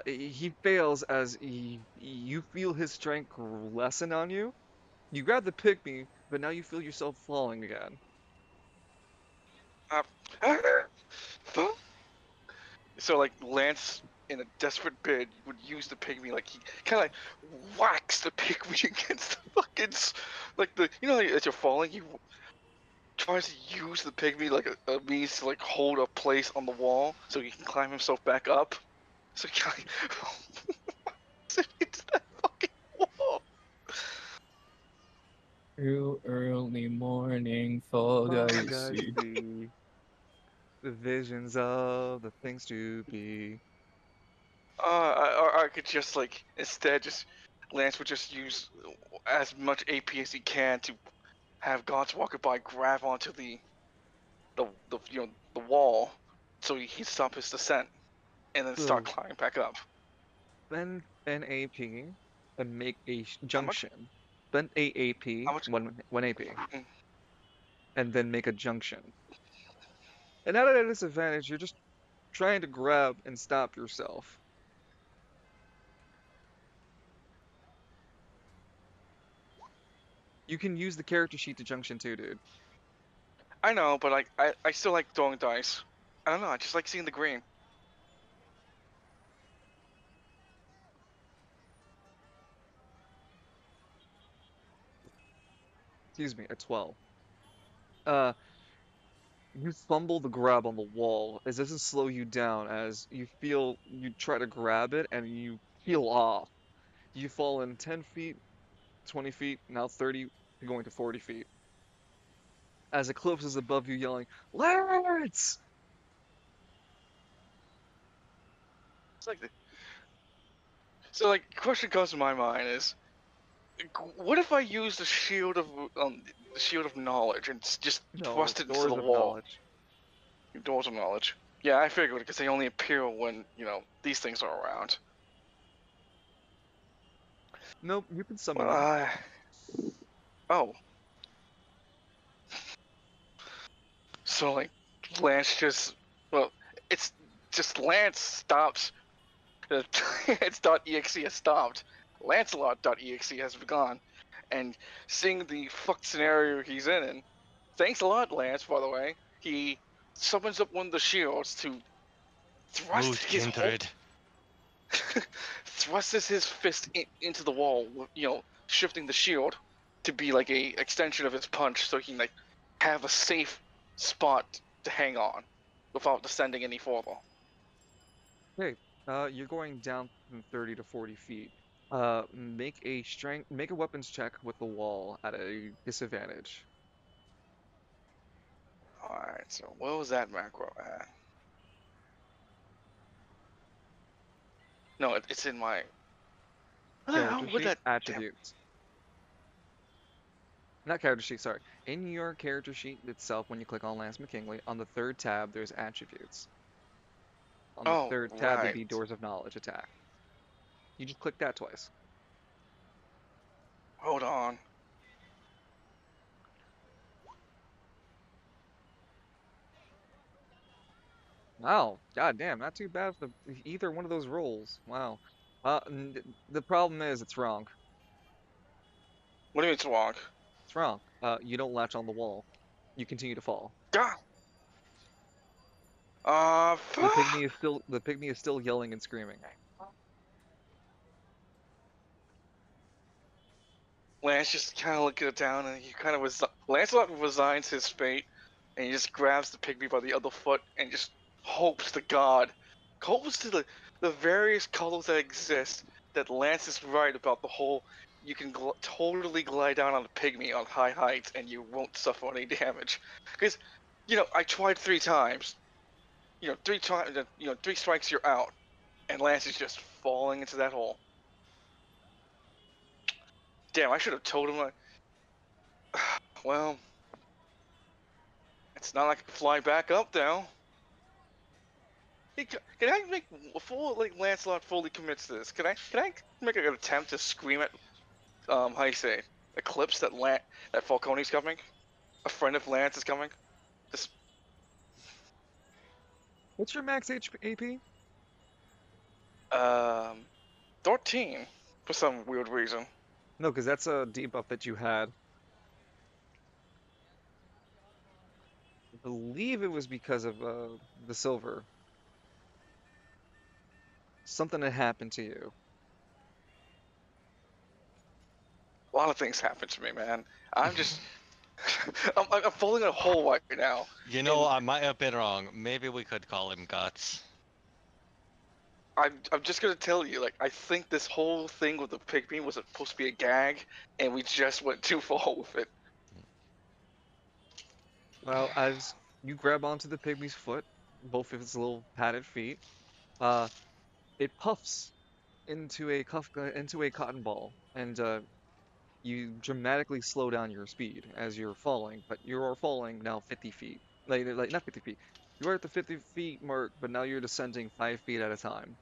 He fails as you feel his strength lessen on you. You grab the pygmy, but now you feel yourself falling again. Uh, so like Lance, in a desperate bid, would use the pygmy, like he kind of like whacks the pygmy against the fucking like the like, as you're falling, he tries to use the pygmy like a means to like hold a place on the wall so he can climb himself back up. So he kind of into that fucking wall. Through early morning fog I Fog I see. see the visions of the things to be. I could just like instead just Lance would just use as much AP as he can to have God's Walker by grab onto the the wall so he'd stop his descent and then start So climbing back up. spend an AP and make a How much? junction. Spend a AP, How much? one AP, Mm. and then make a junction. And at a disadvantage, you're just trying to grab and stop yourself. You can use the character sheet to junction too, dude. I know, but like I still like throwing dice. I don't know. I just like seeing the green. Excuse me, a 12. Uh, you fumble the grab on the wall as this doesn't slow you down as you feel you try to grab it and you peel off. You fall in 10 feet, 20 feet, now 30, going to 40 feet. As Eclipse is above you yelling, Lance! It's like so like question comes to my mind is what if I use the shield of knowledge and just No, thrust it into doors the of wall? knowledge. Doors of knowledge. Yeah, I figured because they only appear when these things are around. Nope, you can summon Well, them. oh, so like Lance just it's just Lance stops. It's .exe has stopped. Lancelot.exe has begun, and seeing the fucked scenario he's in. Thanks a lot, Lance. By the way, he summons up one of the shields to thrust Mood his whole kindred. thrusts his fist into the wall, shifting the shield to be like a extension of his punch, so he can like have a safe spot to hang on without descending any further. Okay, you're going down from 30 to 40 feet. Make a weapons check with the wall at a disadvantage. All right, so what was that macro at? No, it's in my. What the hell Character would sheet, that? Damn. attributes. Not character sheet, sorry. In your character sheet itself, when you click on Lance McKinley, on the third tab, there's attributes. On the Oh, third tab, there'd right. be Doors of Knowledge attack. You just click that twice. Hold on. Wow, god damn, not too bad for either one of those rolls. Wow. The problem is it's wrong. What do you mean it's wrong? It's wrong. You don't latch on the wall. You continue to fall. God. The pygmy is still yelling and screaming. Lance just kind of looking it down, and he kind of was. Lancelot resigns his fate, and he just grabs the pygmy by the other foot and just hopes to God, hopes to the various colors that exist that Lance is right about the whole. You can totally glide down on a pygmy on high heights, and you won't suffer any damage. Because, I tried 3 times. 3 times. 3 strikes, you're out, and Lance is just falling into that hole. Damn, I should have told him. Like, well, it's not like I can fly back up now. Hey, can I make before like Lancelot fully commits to this? Can I make an attempt to scream at how you say Eclipse that Falcone's coming? A friend of Lance is coming. Just What's your max AP? 13 for some weird reason. No, because that's a debuff that you had. I believe it was because of the silver. Something had happened to you. A lot of things happen to me, man. I'm just I'm falling in a hole right now. You know, And I might have been wrong. Maybe we could call him Guts. I'm just gonna tell you, like, I think this whole thing with the pygmy was supposed to be a gag, and we just went too far with it. Well, as you grab onto the pygmy's foot, both of its little padded feet, it puffs into a cotton ball, and you dramatically slow down your speed as you're falling, but you are falling now 50 feet. Like not 50 feet. You are at the 50 feet mark, but now you're descending 5 feet at a time.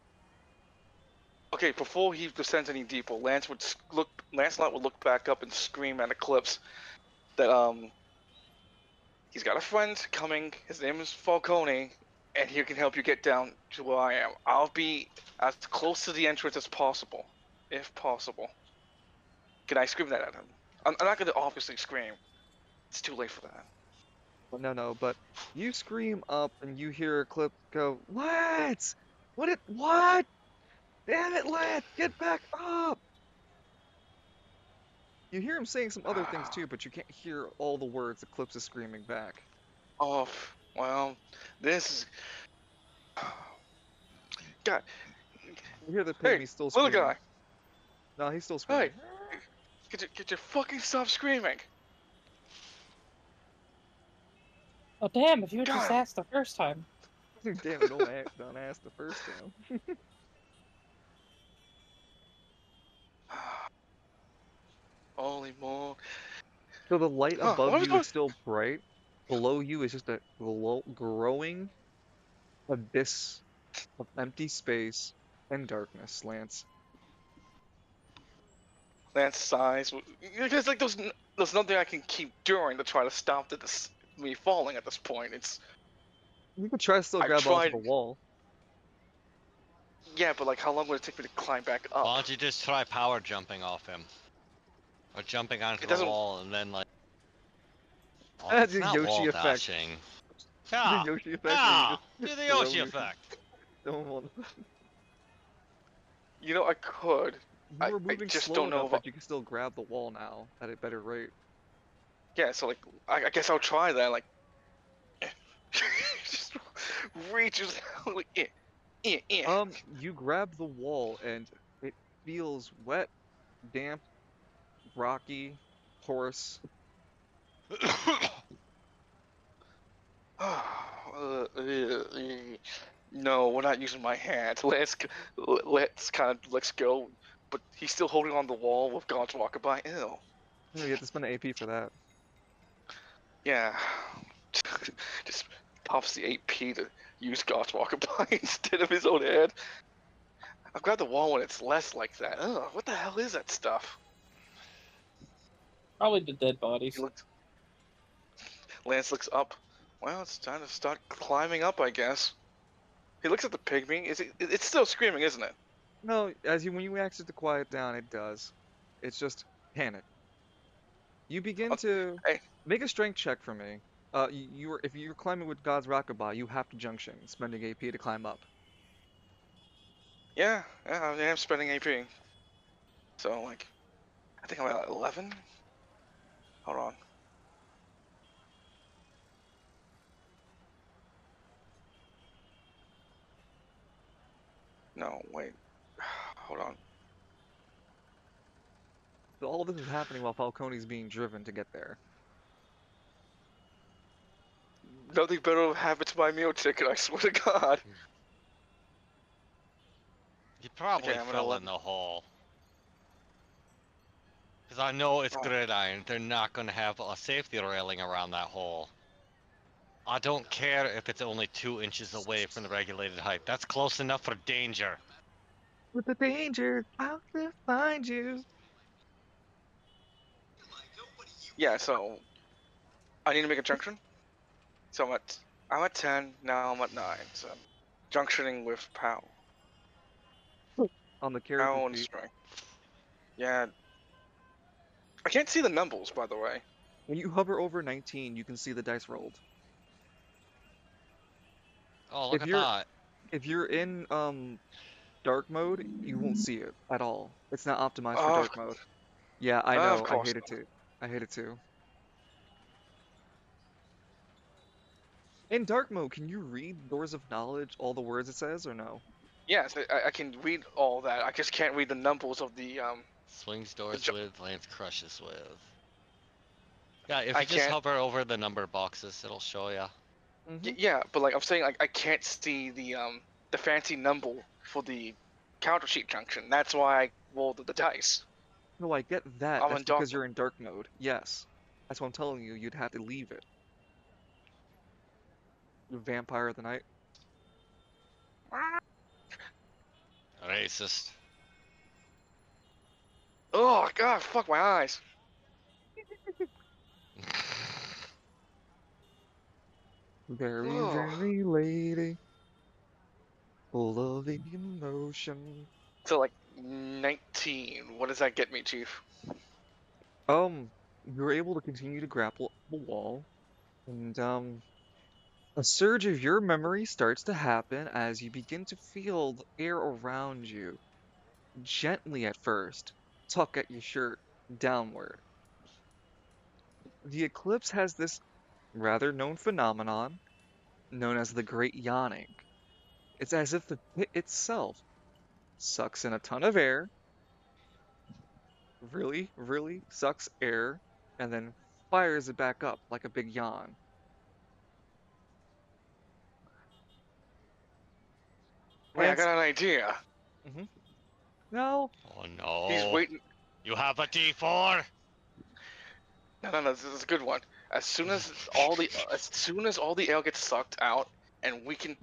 Okay, before he descends any deeper, Lancelot would look back up and scream at Eclipse that he's got a friend coming. His name is Falcone, and he can help you get down to where I am. I'll be as close to the entrance as possible, if possible. Can I scream that at him? I'm not gonna obviously scream. It's too late for that. Well, no, but you scream up and you hear Eclipse go, "Lance! What? Damn it, Lance! Get back up!" You hear him saying some other things too, but you can't hear all the words Eclipse is screaming back. Oh, well, this is. God, You hear the hey, pygmy still little screaming. guy, No, he's still hey, screaming. could you fucking stop screaming? Oh, damn, if you had just God. asked the first time. Damn it, don't ask the first time. Holy moly. So the light Huh, what above was you going? is still bright. Below you is just a growing abyss of empty space and darkness, Lance. Lance sighs. Because like there's nothing I can keep doing to try to stop me falling at this point. You could try to still I've grab onto tried. the wall. Yeah, but like how long would it take me to climb back Why up? don't you just try power jumping off him? Or jumping onto It the doesn't. wall and then like... Oh, Ah, it's the not Yoshi wall effect. dashing. The Yeah! Yoshi effect where you Yeah! just Do the throw Yoshi your effect! stone. You know, I could. You were I moving just slow don't know enough if. that you can still grab the wall now at a better rate. Yeah, so like I guess I'll try that. Like, just reaches out like You grab the wall and it feels wet, damp, rocky, porous. No, we're not using my hands. Let's kind of let's go. But he's still holding on the wall with God's Walkabout. Ew. You have to spend an AP for that. Yeah. Just pops the 8p to use God's Walkabout instead of his own head. I've got the wall when it's less like that. Ugh, what the hell is that stuff? Probably the dead bodies. Lance looks up. Well, it's time to start climbing up, I guess. He looks at the pygmy. It's still screaming, isn't it? No, when you ask it to quiet down, it does. It's just panic. You begin to Hey, make a strength check for me. If you're climbing with God's Rockabye, you have to junction, spending AP to climb up. yeah, I am spending AP. So, like, I think I'm at 11? Hold on. No, wait. Hold on. So all this is happening while Falcone's being driven to get there. Nothing better will happen to my meal ticket, I swear to God. You probably Okay, I'm at fell 11. in the hole. Because I know it's Oh. gridiron. They're not going to have a safety railing around that hole. I don't care if it's only 2 inches away from the regulated height. That's close enough for danger. With the danger, I'll find you. Yeah, so I need to make a junction. So I'm at 10, now I'm at 9, so I'm junctioning with POW. On the character POW and sheet. strength. Yeah. I can't see the numbers, by the way. When you hover over 19, you can see the dice rolled. Oh, look If at you're that. if you're in dark mode, you won't see it at all. It's not optimized for Of, dark mode. Yeah, I of know. I course hate it not. too. I hate it too. In dark mode, can you read Doors of Knowledge, all the words it says, or no? Yes, I can read all that. I just can't read the numbers of the Swings doors ju- with, lands crushes with. Yeah, if I you just can't. hover over the number boxes, it'll show you. Mm-hmm. Yeah, but like I'm saying, like I can't see the fancy number for the counter sheet junction. That's why I rolled the dice. No, I get that. I'm That's in dark because you're in dark mode. Yes. That's what I'm telling you. You'd have to leave it. You Vampire of the Night. mode. Racist. Oh God, fuck my eyes. Very, Ugh. very lady. Full of emotion. So like 19. What does that get me, Chief? You're able to continue to grapple the wall, and a surge of your memory starts to happen as you begin to feel the air around you, gently at first, tuck at your shirt downward. The eclipse has this rather known phenomenon known as the Great Yawning. It's as if the pit itself sucks in a ton of air, really, really sucks air, and then fires it back up like a big yawn. Wait, I Lance, got an idea. no, Oh He's no. waiting. You have a D4? No, this is a good one. As soon as all the air gets sucked out, and we can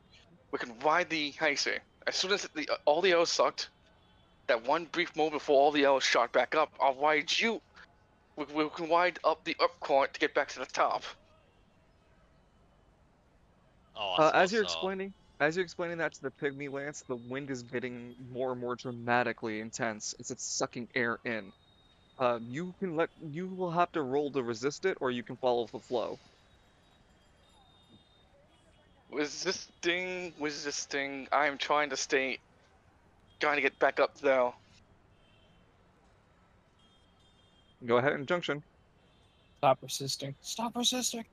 ride the how you say. As soon as all the air is sucked, that one brief moment before all the air is shot back up, I'll ride you. We can ride up the up current to get back to the top. Oh, I as suppose you're so. explaining that to the pygmy Lance, the wind is getting more and more dramatically intense as it's sucking air in. You will have to roll to resist it, or you can follow the flow. Resisting. I'm trying to get back up though. Go ahead and junction. Stop resisting. Stop resisting.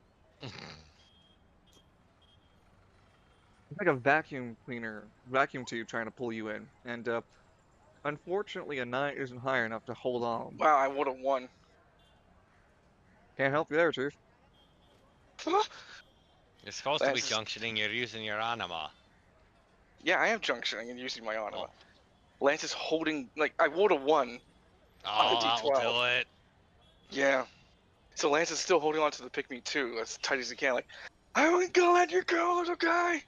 It's like a vacuum tube trying to pull you in, and unfortunately, a 9 isn't high enough to hold on. Wow, I would have won. Can't help you there, Chief. You're supposed to be Lance is- junctioning, you're using your anima. Yeah, I am junctioning and using my anima. Oh, Lance is holding like I would have won on the oh that'll D12. do it. Yeah. So Lance is still holding on to the pick me too, as tight as he can. Like, I ain't gonna let you go, little guy.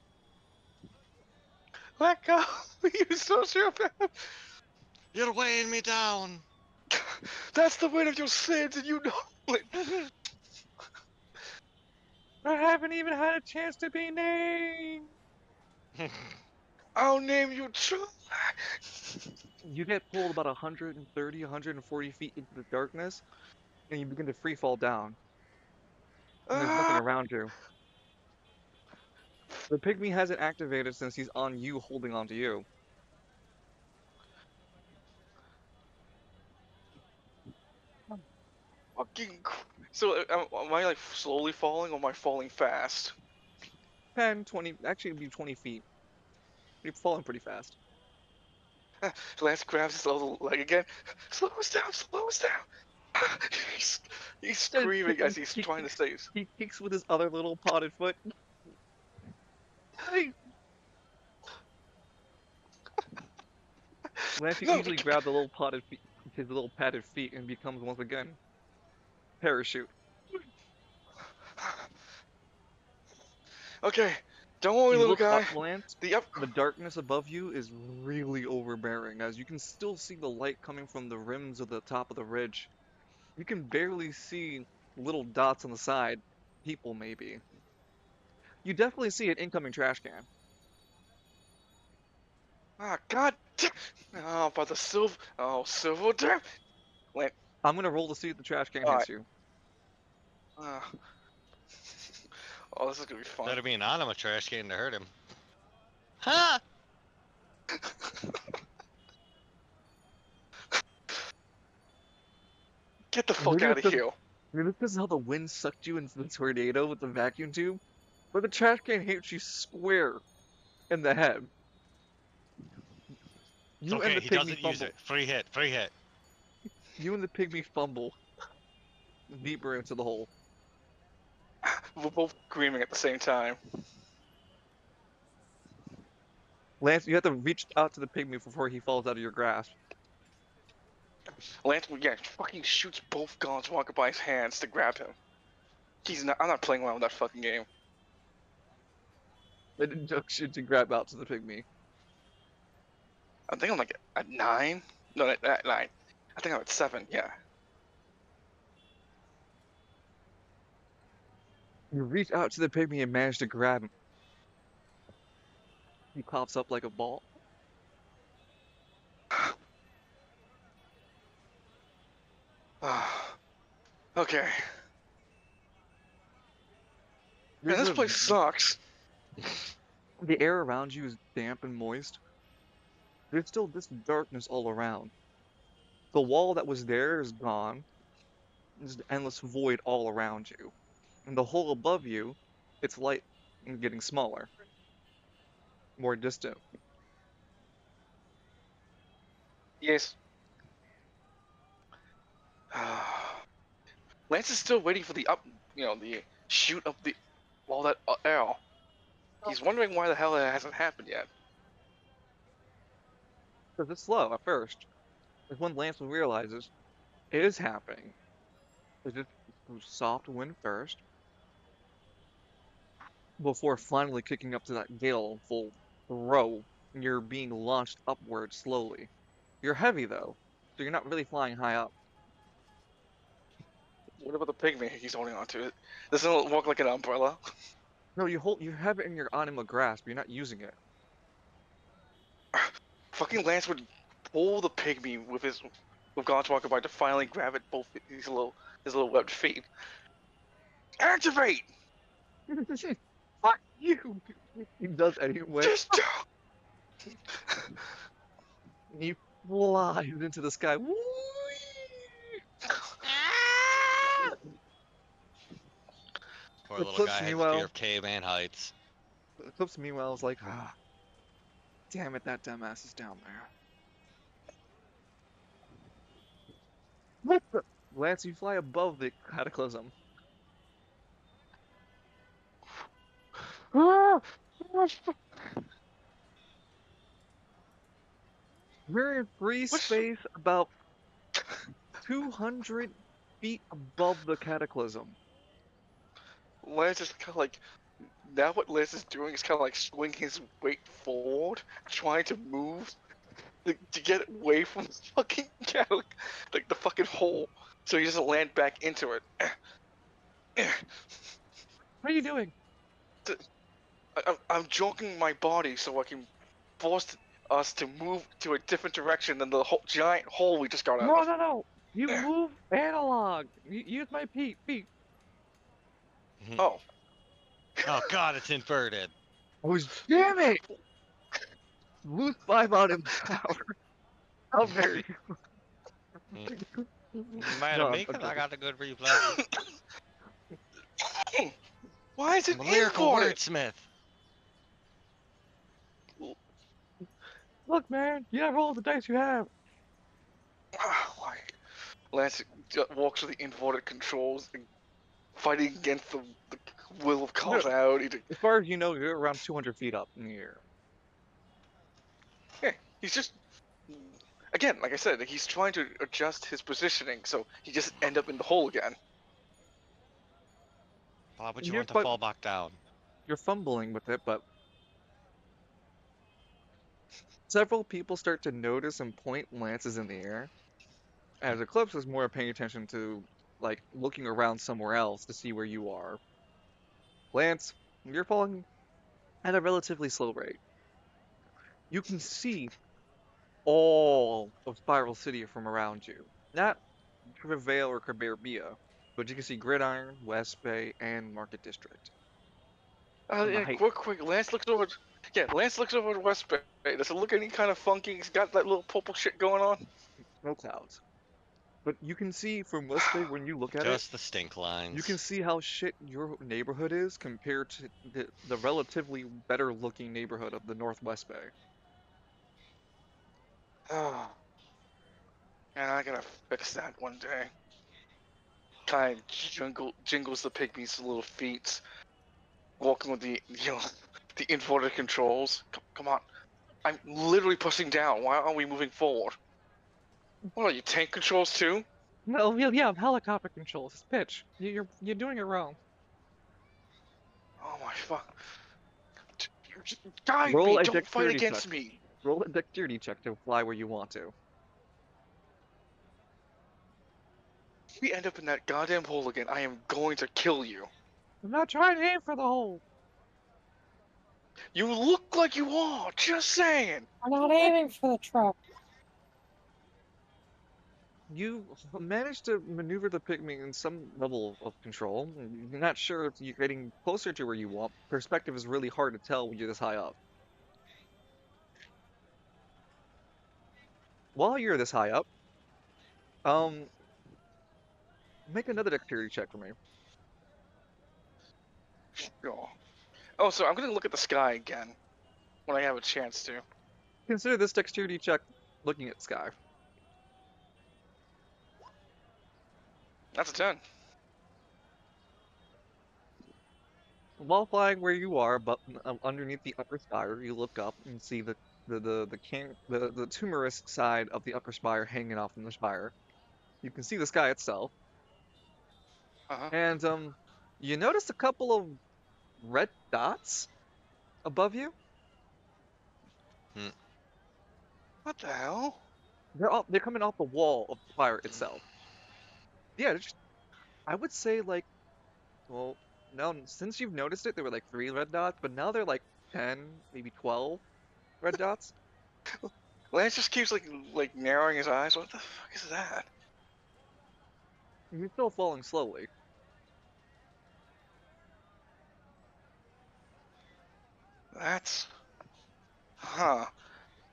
Let go, you sociopath. You're weighing me down. That's the weight of your sins, and you know it. I haven't even had a chance to be named. I'll name you True. You get pulled about 130, 140 feet into the darkness, and you begin to free fall down. And there's nothing around you. The pygmy hasn't activated since he's on you, holding onto you. So am I like slowly falling, or am I falling fast? 10, 20, actually it'd be 20 feet. You're falling pretty fast. Lance grabs his little leg again. Slow us down, slow us down. he's screaming as he's trying to save. He kicks with his other little potted foot. Hey! Lance, you No, easily grab the little potted his little padded feet and becomes once again parachute. Okay, don't worry, You little look up, guy. Lance. The up. The darkness above you is really overbearing, as you can still see the light coming from the rims of the top of the ridge. You can barely see little dots on the side. People, maybe. You definitely see an incoming trash can. Ah, God. Oh, by the silver. Oh, silver damn. Wait. I'm gonna roll to see if the trash can Alright. hits you. Uh, oh, this is gonna be fun. That'd be an anima trash can to hurt him. Ha! Get the fuck out of here. Maybe this is how the wind sucked you into the tornado with the vacuum tube, but the trash can hits you square in the head. It's You and okay, the he pygmy doesn't use fumble. it. Free hit, free hit. You and the pygmy fumble deeper into the hole. We're both screaming at the same time. Lance, you have to reach out to the pygmy before he falls out of your grasp. Lance, yeah, fucking shoots both guns walking by his hands to grab him. He's not. I'm not playing around with that fucking game. An injunction to grab out to the pygmy. I think I'm like at 9. No, at 9. I think I'm at 7. Yeah. You reach out to the pygmy and manage to grab him. He pops up like a ball. Okay. Man, There's this a- place sucks. The air around you is damp and moist. There's still this darkness all around. The wall that was there is gone. There's an endless void all around you. And the hole above you, it's light and getting smaller. More distant. Yes. Lance is still waiting for the the shoot of the all that air. He's wondering why the hell it hasn't happened yet. Because it's slow at first. It's when Lance realizes it is happening. It's just soft wind first. Before finally kicking up to that gale full throw, and you're being launched upward slowly. You're heavy though, so you're not really flying high up. What about the pygmy he's holding on to? Doesn't it work like an umbrella? No, you have it in your anima grasp, you're not using it. Fucking Lance would pull the pygmy with God's walker by to finally grab it both his little webbed feet. Activate! Fuck you! He does anyway. Just He flies into the sky. Whee! Poor The little clips guy has meanwhile- fear of caveman heights. Eclipse meanwhile is like, ah, damn it, that dumbass is down there. What the? Lance, you fly above the cataclysm. We're in free What's- space about 200 feet above the cataclysm. Lance is kind of like, now what Lance is doing is kind of like swinging his weight forward, trying to move to get away from the fucking like the fucking hole, so he doesn't land back into it. What are you doing? I'm joking my body so I can force us to move to a different direction than the giant hole we just got out No, of. no, no! You move analog! Use my feet! Oh, Oh god, it's inverted. Oh, damn it! Lose 5 out of power. How dare you? Mad No, at me I'm because I joking. got the good replay. why is it I'm a lyrical imported? wordsmith. Look, man, you gotta roll the dice you have. Like, Lance walks with the inverted controls and fighting against the will of causality. As far as you know, you're around 200 feet up in the air. Yeah, he's just again, like I said, he's trying to adjust his positioning, so he just end up in the hole again. Why would And you you're want to fu- fall back down? You're fumbling with it, but several people start to notice and point lances in the air, as Eclipse is more paying attention to, like, looking around somewhere else to see where you are. Lance, you're falling at a relatively slow rate. You can see all of Spiral City from around you. Not Travail or Caberbia, but you can see Gridiron, West Bay, and Market District. From the Yeah, height, quick. Lance looks over. Yeah, Lance looks over at West Bay. Does it look any kind of funky? He's got that little purple shit going on. no clouds. But you can see from West Bay when you look at it, Just the stink you can lines. see how shit your neighborhood is compared to the relatively better looking neighborhood of the Northwest Bay. Oh, and I gotta fix that one day. Kind of jingles the pygmy's little feet, walking with the the inverted controls. Come on, I'm literally pushing down. Why aren't we moving forward? What are you, tank controls too? No, yeah, helicopter controls. It's pitch. You're doing it wrong. Oh my fuck! Guide Roll me! a Don't fight dexterity check. against me! Roll a dexterity check to fly where you want to. If we end up in that goddamn hole again, I am going to kill you. I'm not trying to aim for the hole. You look like you are. Just saying. I'm not aiming for the truck. You managed to maneuver the pygmy in some level of control. You're not sure if you're getting closer to where you want. Perspective is really hard to tell when you're this high up. While you're this high up, um, make another dexterity check for me. Sure. Oh, so I'm gonna look at the sky again when I have a chance to. Consider this dexterity check looking at the sky. That's a 10. While flying where you are, but underneath the upper spire, you look up and see the tumorous side of the upper spire hanging off from the spire. You can see the sky itself, Uh-huh. and you notice a couple of red dots above you. What the hell? They're coming off the wall of the spire itself. Yeah, I would say like, well, now since you've noticed it, there were like 3 red dots, but now they're like 10, maybe 12 red dots. Lance just keeps like narrowing his eyes. What the fuck is that? You're still falling slowly. That's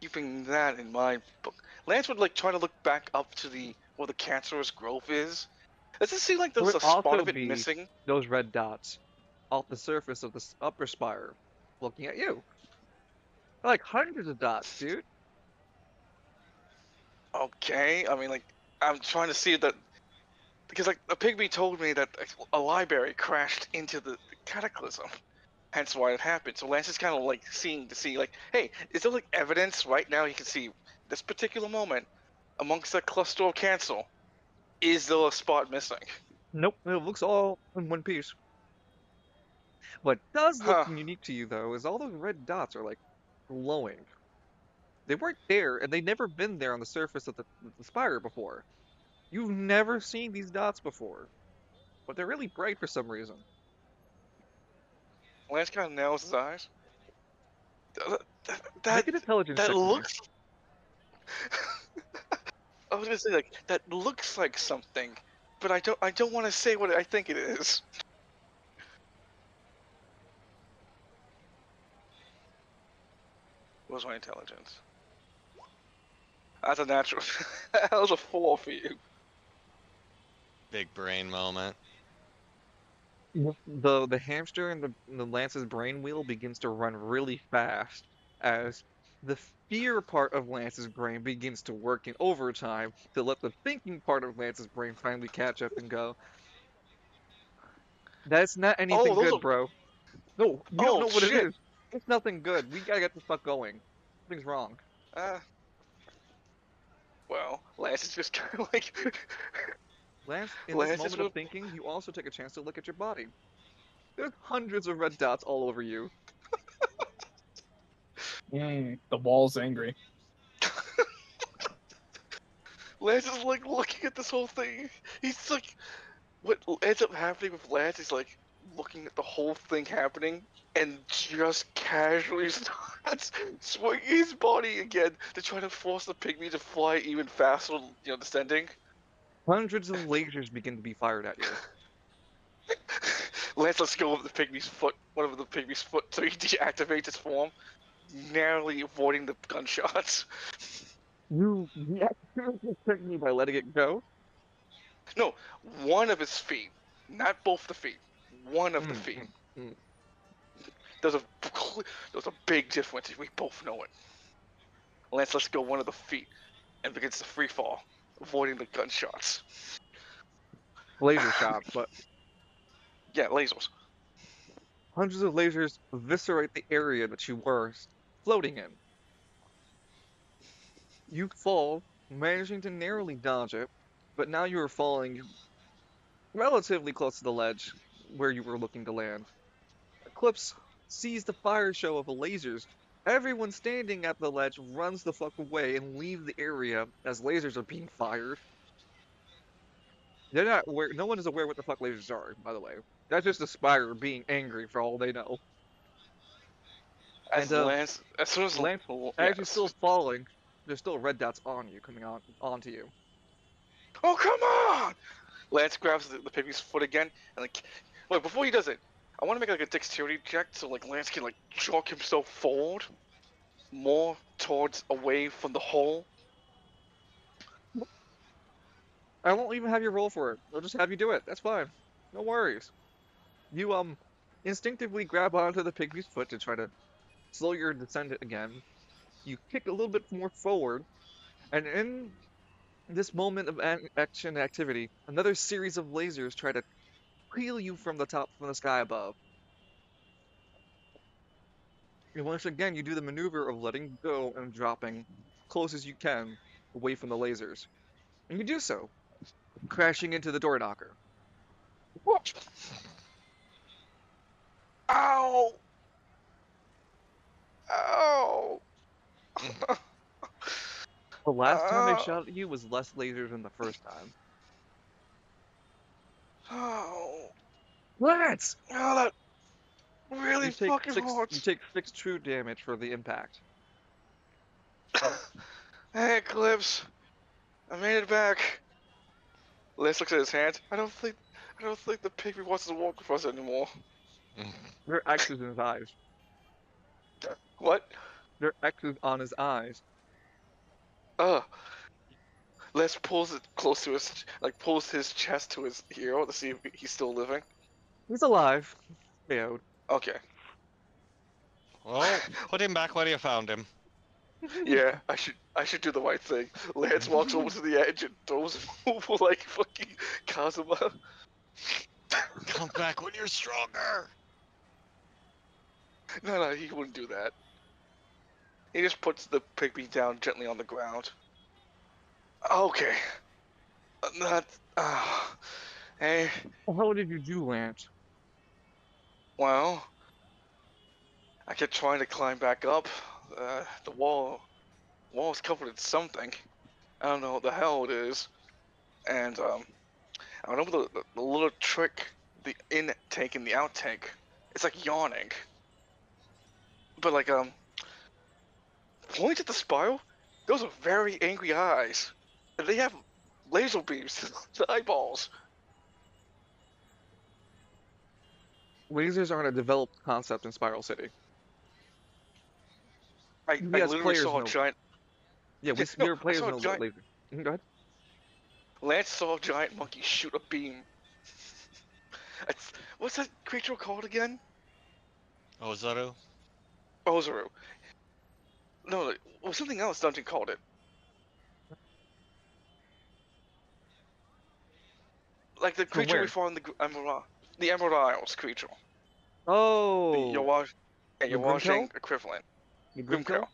keeping that in mind. But Lance would like try to look back up to the where the cancerous growth is. Does it seem like There there's would a spot also of it be missing? those red dots off the surface of the upper spire looking at you. Like hundreds of dots, dude. Okay, I mean like I'm trying to see that because like a pygmy told me that a library crashed into the cataclysm. Hence why it happened. So Lance is kind of like seeing to see like, hey, is there like evidence right now he can see this particular moment amongst that cluster of cancel? Is there a spot missing? Nope, it looks all in one piece. What does look Huh. unique to you though is all those red dots are like glowing. They weren't there, and they've never been there on the surface of the spire before. You've never seen these dots before, but they're really bright for some reason. Lance kind of narrows his eyes. Make That an intelligence that check for me. looks. I was gonna say like that looks like something, but I don't want to say what I think it is. What was my intelligence? That's a natural. That was a 4 for you. Big brain moment. The hamster in the Lance's brain wheel begins to run really fast as the fear part of Lance's brain begins to work in overtime to let the thinking part of Lance's brain finally catch up and go, that's not anything Oh, those good, are. bro. No, you don't Oh know what it shit. is. It's nothing good. We gotta get this fuck going. Something's wrong. Uh, Lance is just kind of like. Lance, in this Lance is moment with- of thinking, you also take a chance to look at your body. There's hundreds of red dots all over you. The wall's angry. Lance is like looking at this whole thing. He's like, what ends up happening with Lance is like looking at the whole thing happening and just casually starts swinging his body again to try to force the pygmy to fly even faster, descending. Hundreds of lasers begin to be fired at you. Lance lets go of the pygmy's foot, one of the pygmy's foot, so he deactivates his form, narrowly avoiding the gunshots. You deactivate the pygmy by letting it go? No, one of his feet, not both the feet. One of the feet. mm. There's a big difference. We both know it. Lance lets go one of the feet and begins to free fall, avoiding the gunshots. Laser shots, but Yeah, lasers. hundreds of lasers eviscerate the area that you were floating in. You fall, managing to narrowly dodge it, but now you are falling relatively close to the ledge where you were looking to land. Eclipse sees the fire show of the lasers. Everyone standing at the ledge runs the fuck away and leaves the area as lasers are being fired. They're not aware. No one is aware what the fuck lasers are, by the way. That's just the Spire being angry for all they know. As And, Lance, as soon as Lance, yeah, as you're still falling, there's still red dots on you, coming onto you. oh come on! Lance grabs the pygmy's foot again and like, wait, before he does it, I want to make like a dexterity check so like Lance can like jerk himself forward, more towards away from the hole. I won't even have you roll for it. I'll just have you do it. That's fine. No worries. You instinctively grab onto the pygmy's foot to try to slow your descent again. You kick a little bit more forward, and in this moment of action activity, another series of lasers try to peel you from the sky above. And once again, you do the maneuver of letting go and dropping close as you can away from the lasers. And you do so, crashing into the door knocker. What? Ow! Ow! The last time they Ow! shot at you was less lasers than the first time. Ow! Lance! Oh, that really You take fucking six. hurts. You take 6 true damage for the impact. Hey, Eclipse, I made it back. Lance looks at his hands. I don't think the pygmy wants to walk with us anymore. There are X's in his eyes. What? There are X's on his eyes. Les pulls it close to pulls his chest to his ear to see if he's still living. He's alive. KO'd. Okay. Well, put him back where you found him. Yeah, I should do the right thing. Lance walks over to the edge and throws him over like fucking Kazuma. Come back when you're stronger. No, he wouldn't do that. He just puts the pygmy down gently on the ground. Okay. That. Hey. How did you do, Lance? Well, I kept trying to climb back up. The wall is covered in something. I don't know what the hell it is. And I remember the little trick, the intake and the outtake. It's like yawning. But like point at the spiral. Those are very angry eyes. And they have laser beams to eyeballs. Lasers aren't a developed concept in Spiral City. I Yes, literally players saw a know. giant. Yeah, Yeah, no, your I players saw a know what giant- laser. Go ahead. Lance saw a giant monkey shoot a beam. What's that creature called again? Ozaru? Ozaru. No, it was something else Dungeon called it. Like the From creature we where? fought in the Emerald Isles creature. Oh, The Yawashing Grimkel? equivalent. the Grimkel.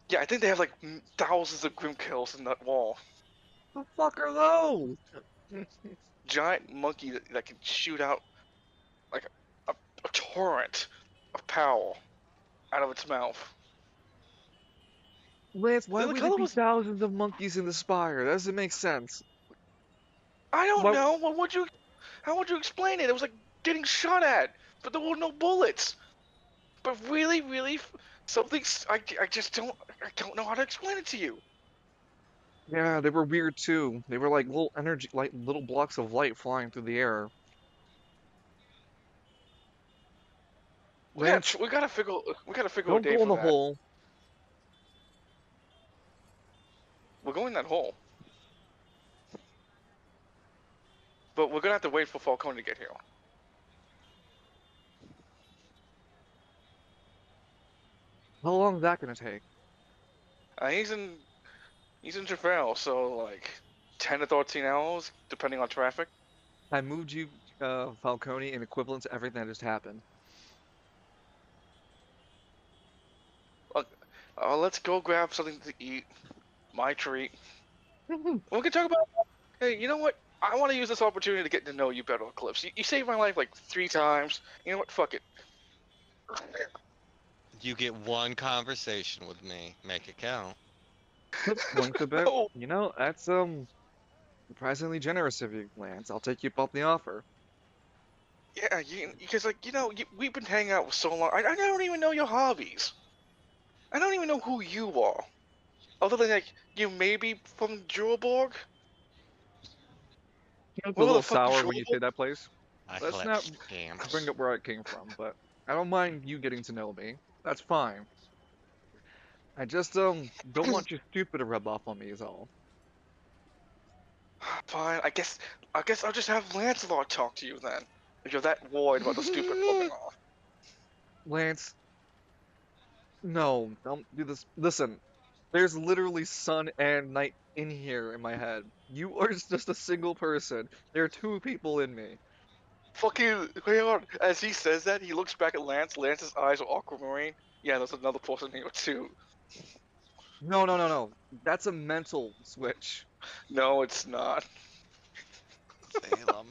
Yeah, I think they have like thousands of Grimkills in that wall. The fuck are those? Giant monkey that can shoot out like a torrent of power out of its mouth. Lance, why The would there color be was. thousands of monkeys in the spire? That doesn't make sense. I don't What? know. How would you explain it? It was like getting shot at, but there were no bullets. But really, something's. I just don't. I don't know how to explain it to you. Yeah, they were weird too. They were like little energy, like little blocks of light flying through the air. Lance, We gotta figure. We gotta figure a don't day go in for the that. hole. We're going that hole, but we're gonna have to wait for Falcone to get here. How long is that gonna take? He's in Javale, so like 10 to 13 hours, depending on traffic. I moved you, Falcone, in equivalent to everything that just happened. Let's go grab something to eat. My treat. We can talk about. Hey, you know what? I want to use this opportunity to get to know you better, Eclipse. You saved my life like 3 times. You know what? Fuck it. You get one conversation with me. Make it count. Blink a bit. No. You know, that's surprisingly generous of you, Lance. I'll take you up on the offer. Yeah, because like we've been hanging out for so long. I don't even know your hobbies. I don't even know who you are. Other than like you may be from Juraborg. It's a Where the little fuck is sour when you say Juraborg? that place. I Let's collect not bring stamps. up where I came from, but I don't mind you getting to know me. That's fine. I just don't want your stupid to rub off on me is all. Fine. I guess I'll just have Lancelot talk to you then. If you're that worried about the stupid rubbing off. Lance, no, don't do this. Listen, there's literally sun and night in here in my head. You are just a single person. There are two people in me. Fucking hang on. As he says that, he looks back at Lance. Lance's eyes are aquamarine. Yeah, there's another person here too. No, no, no, no. That's a mental switch. No, it's not. Salem.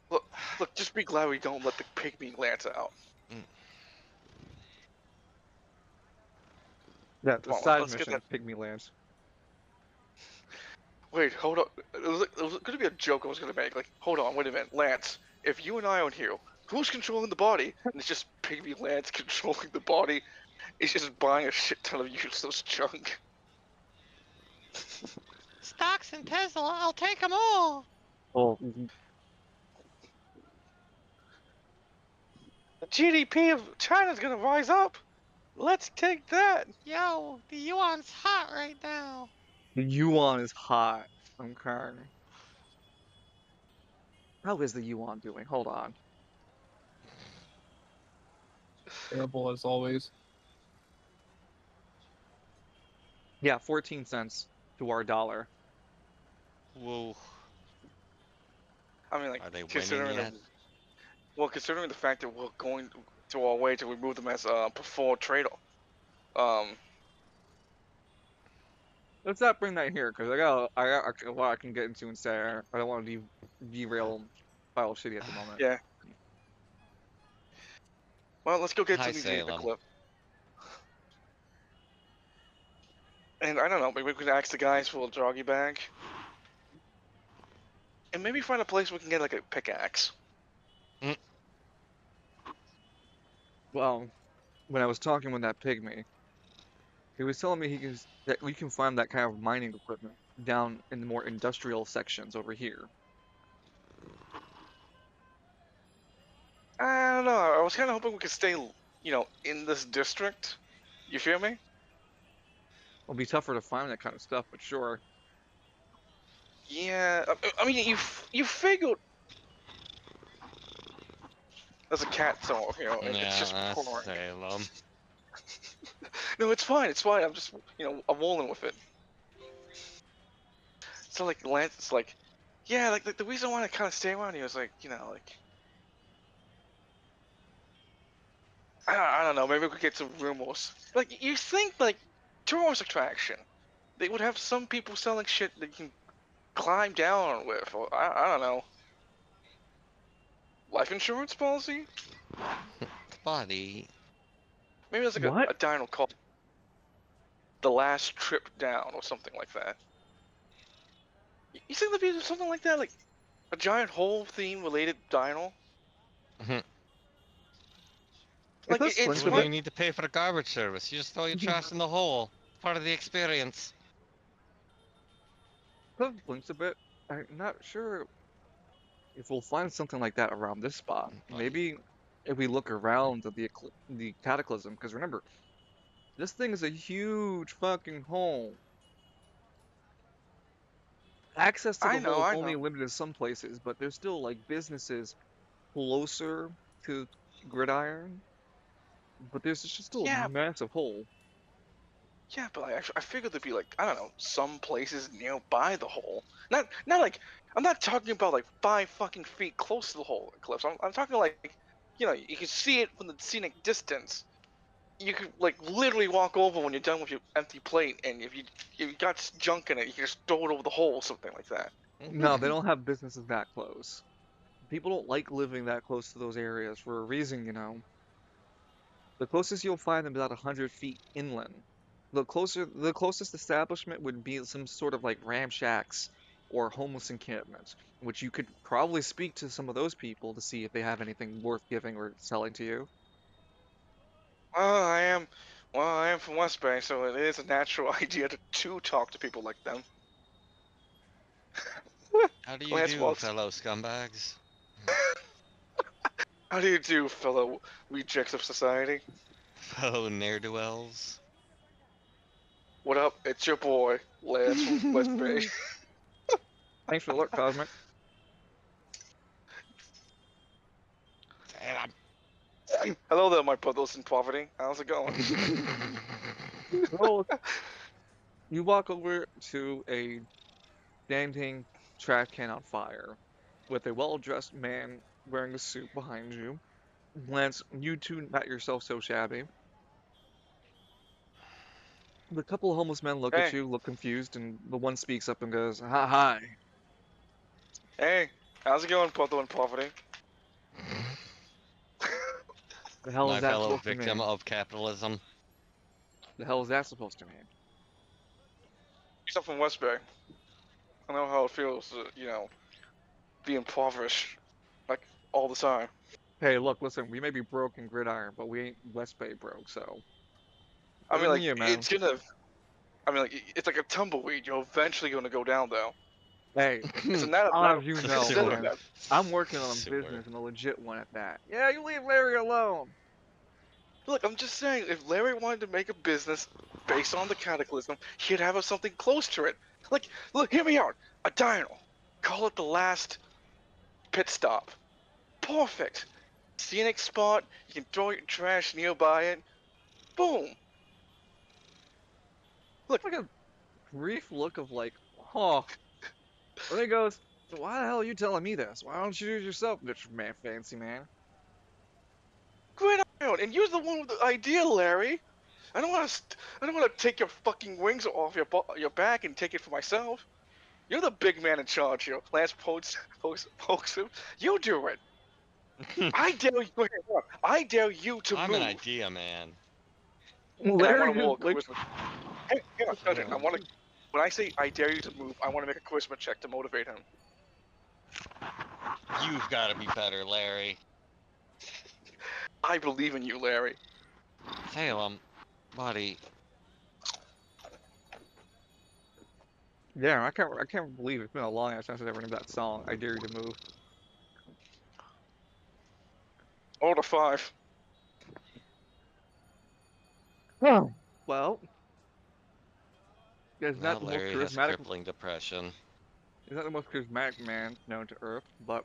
Look, look. Just be glad we don't let the pygmy Lance out. Yeah, the Come on, side let's get mission that. is Pygmy Lance. Wait, hold up. It was gonna be a joke I was gonna make. Like, hold on, wait a minute, Lance. If you and I aren't here, who's controlling the body? And it's just pygmy Lance controlling the body. He's just buying a shit ton of useless junk. Stocks in Tesla, I'll take them all. Well, The GDP of China's gonna rise up. Let's take that. Yo, the yuan's hot right now. the yuan is hot. Okay. How is the yuan doing? Hold on. Terrible as always. Yeah, 14 cents to our dollar. Whoa. I mean, like, Are they winning considering yet? considering the fact that we're going to our way to remove them as a preferred trader. Let's not bring that here, because I got a lot I can get into and say. I don't want to derail File Shitty at the moment. Yeah. Well, let's go get Hi, to the Salem. clip. And I don't know, maybe we can ask the guys for a doggy bag. And maybe find a place we can get like a pickaxe. Well, when I was talking with that pygmy, he was telling me that we can find that kind of mining equipment down in the more industrial sections over here. I don't know. I was kind of hoping we could stay, in this district. You feel me? It'll be tougher to find that kind of stuff, but sure. Yeah. I mean, you figured. There's a cat somewhere, and it's just Yeah, that's pouring. Salem. No, it's fine. It's fine. I'm just, I'm rolling with it. So like Lance, it's like, yeah, like the reason why I kind of stay around here is like, like I don't know. Maybe we could get some rumors. Like you think like tourist attraction, they would have some people selling shit that you can climb down with, or I don't know. Life insurance policy? Buddy. Maybe there's like What? a dino called The Last Trip Down or something like that. You think there'd be something like that, like a giant hole theme related dino? If Like those it's What do fun. you need to pay for the garbage service? You just throw your trash in the hole. It's part of the experience. Blinks a bit. I'm not sure if we'll find something like that around this spot. Buddy. Maybe if we look around the cataclysm, because remember, this thing is a huge fucking hole. Access to the hole is I only know. limited in some places, but there's still like businesses closer to Gridiron. But there's just still a Yeah, massive hole. yeah, but I figured there'd be like I don't know some places nearby the hole. Not like I'm not talking about like 5 fucking feet close to the hole, Eclipse. I'm talking like you can see it from the scenic distance. You could like literally walk over when you're done with your empty plate, and if you got junk in it, you can just throw it over the hole or something like that. No, they don't have businesses that close. People don't like living that close to those areas for a reason, you know. The closest you'll find them is about 100 feet inland. The closest establishment would be some sort of like ramshacks or homeless encampments, which you could probably speak to some of those people to see if they have anything worth giving or selling to you. Well, I am, well, I am from West Bay, so it is a natural idea to talk to people like them. How do you Lance do, Waltz. fellow scumbags? How do you do, fellow rejects of society? Fellow ne'er-do-wells? What up? It's your boy, Lance from West Bay. Thanks for the look, Cosmic. Hello there, my brothers in poverty. How's it going? Well, you walk over to a standing trash can on fire with a well-dressed man wearing a suit behind you. Lance, you two not yourself so shabby. The couple of homeless men look at Hey, you, look confused, and the one speaks up and goes, "Hi, hi." hey, how's it going, brother in poverty? The hell My is that fellow supposed to victim mean? of capitalism. The hell is that supposed to mean? I'm from West Bay. I know how it feels to, be impoverished, like, all the time. Hey, look, listen, we may be broke in Gridiron, but we ain't West Bay broke, so. I Better mean, than like, you, man. it's gonna, I mean, like, it's like a tumbleweed. You're eventually gonna go down, though. Hey, It's I'll not have you a know, sin of Sewer. man. that. I'm working on a Sewer. business and a legit one at that. Yeah, you leave Larry alone. Look, I'm just saying, if Larry wanted to make a business based on the cataclysm, he'd have something close to it. Like, look, hear me out. A dino. Call it the last pit stop. Perfect. Scenic spot. You can throw your trash nearby it. Boom. Look, Like a brief look of like, huh. And then he goes, why the hell are you telling me this? Why don't you do it yourself, Mr. Man, fancy man? gridiron, and you're the one with the idea, Larry. I don't want to take your fucking wings off your back and take it for myself. You're the big man in charge here. Lance pokes him. You do it. I dare you. Wait, hold on. I dare you to I'm move. an idea man. And I Larry want to roll just a looks. charisma. Hey, hang on, Sergeant. I want to. When I say I dare you to move, I want to make a charisma check to motivate him. You've got to be better, Larry. I believe in you, Larry. Salem, buddy. Yeah, I can't believe it's been a long ass time since I ever heard that song. I dare you to move. Order 5. Oh. Well, is Now not the most Larry has charismatic. crippling depression. Is not the most charismatic man known to Earth, but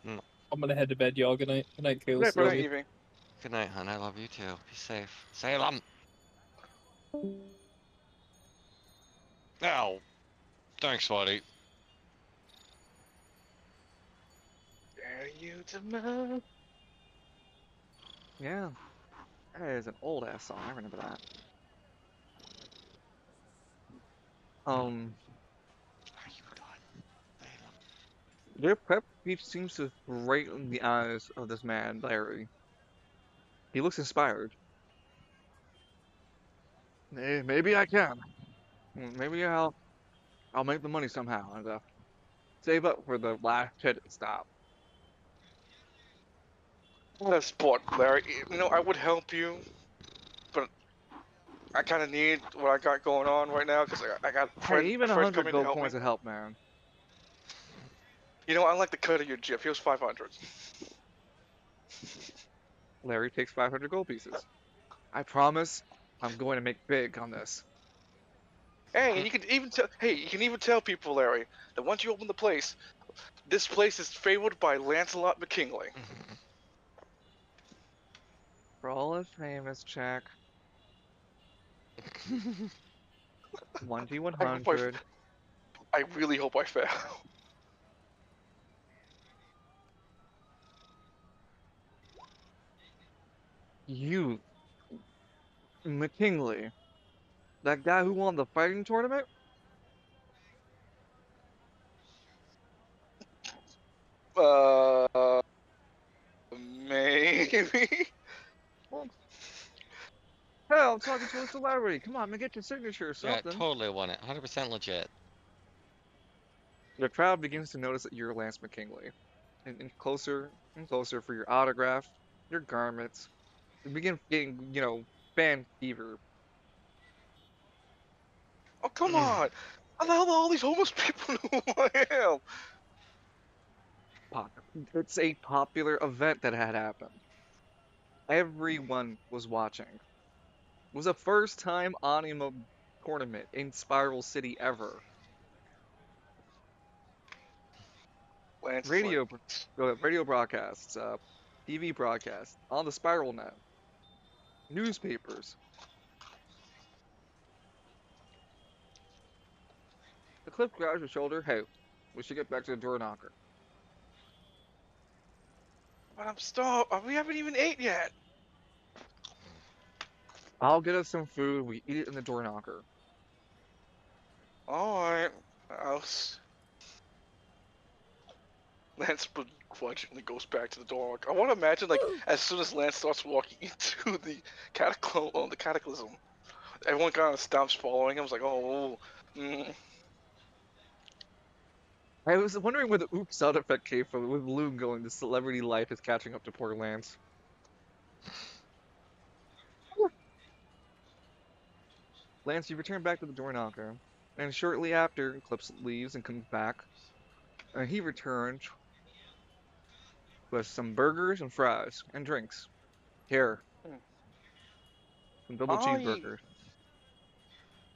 I'm gonna head to bed, y'all. Good night. Good night, Yeah, Kayla. but Good Love night, you. Evie. Good night, hon. I love you too. Be safe. Salem! Ow! Thanks, buddy. Dare you to move. yeah. That is an old ass song. I remember that. Are you done? Their prep speech seems to brighten the eyes of this man, Larry. He looks inspired. Maybe I can. Maybe I'll make the money somehow and save up for the last pit stop. What a sport, Larry. You know, I would help you, but I kind of need what I got going on right now because I got Hey, even Fred 100 coming to gold help me. coins would help, man. You know, I like the cut of your jib. Here's 500. Larry takes 500 gold pieces. I promise I'm going to make big on this. Hey, and you can even tell. Hey, you can even tell people, Larry, that once you open the place, this place is favored by Lancelot McKinley. For all his famous check. 1d100. I really hope I fail. You, McKinley, that guy who won the fighting tournament? Maybe. Well, hell, I'm talking to a celebrity. Come on, man, get your signature or Yeah, something. totally won it. 100% legit. The crowd begins to notice that you're Lance McKinley. And closer and closer for your autograph, your garments. They begin getting, fan fever. Oh, come on. How the hell do all these homeless people know who I am? It's a popular event that had happened. Everyone was watching. It was the first time anime tournament in Spiral City ever. Lance is like, Radio, radio broadcasts, TV broadcasts, on the Spiral Net, newspapers. The Cliff grabs your shoulder. Hey, we should get back to the door knocker. but I'm starved. We haven't even ate yet. I'll get us some food. We eat it in the door knocker. Alright. Lance begrudgingly goes back to the door. I want to imagine, like, as soon as Lance starts walking into the cataclysm, everyone kind of stops following him. It's like, oh, I was wondering where the oops sound effect came from, with Loon going, the celebrity life is catching up to poor Lance. Lance, you return back to the door knocker, and shortly after, Eclipse leaves and comes back, and he returns with some burgers and fries and drinks. Here, some double oh yeah, cheeseburgers.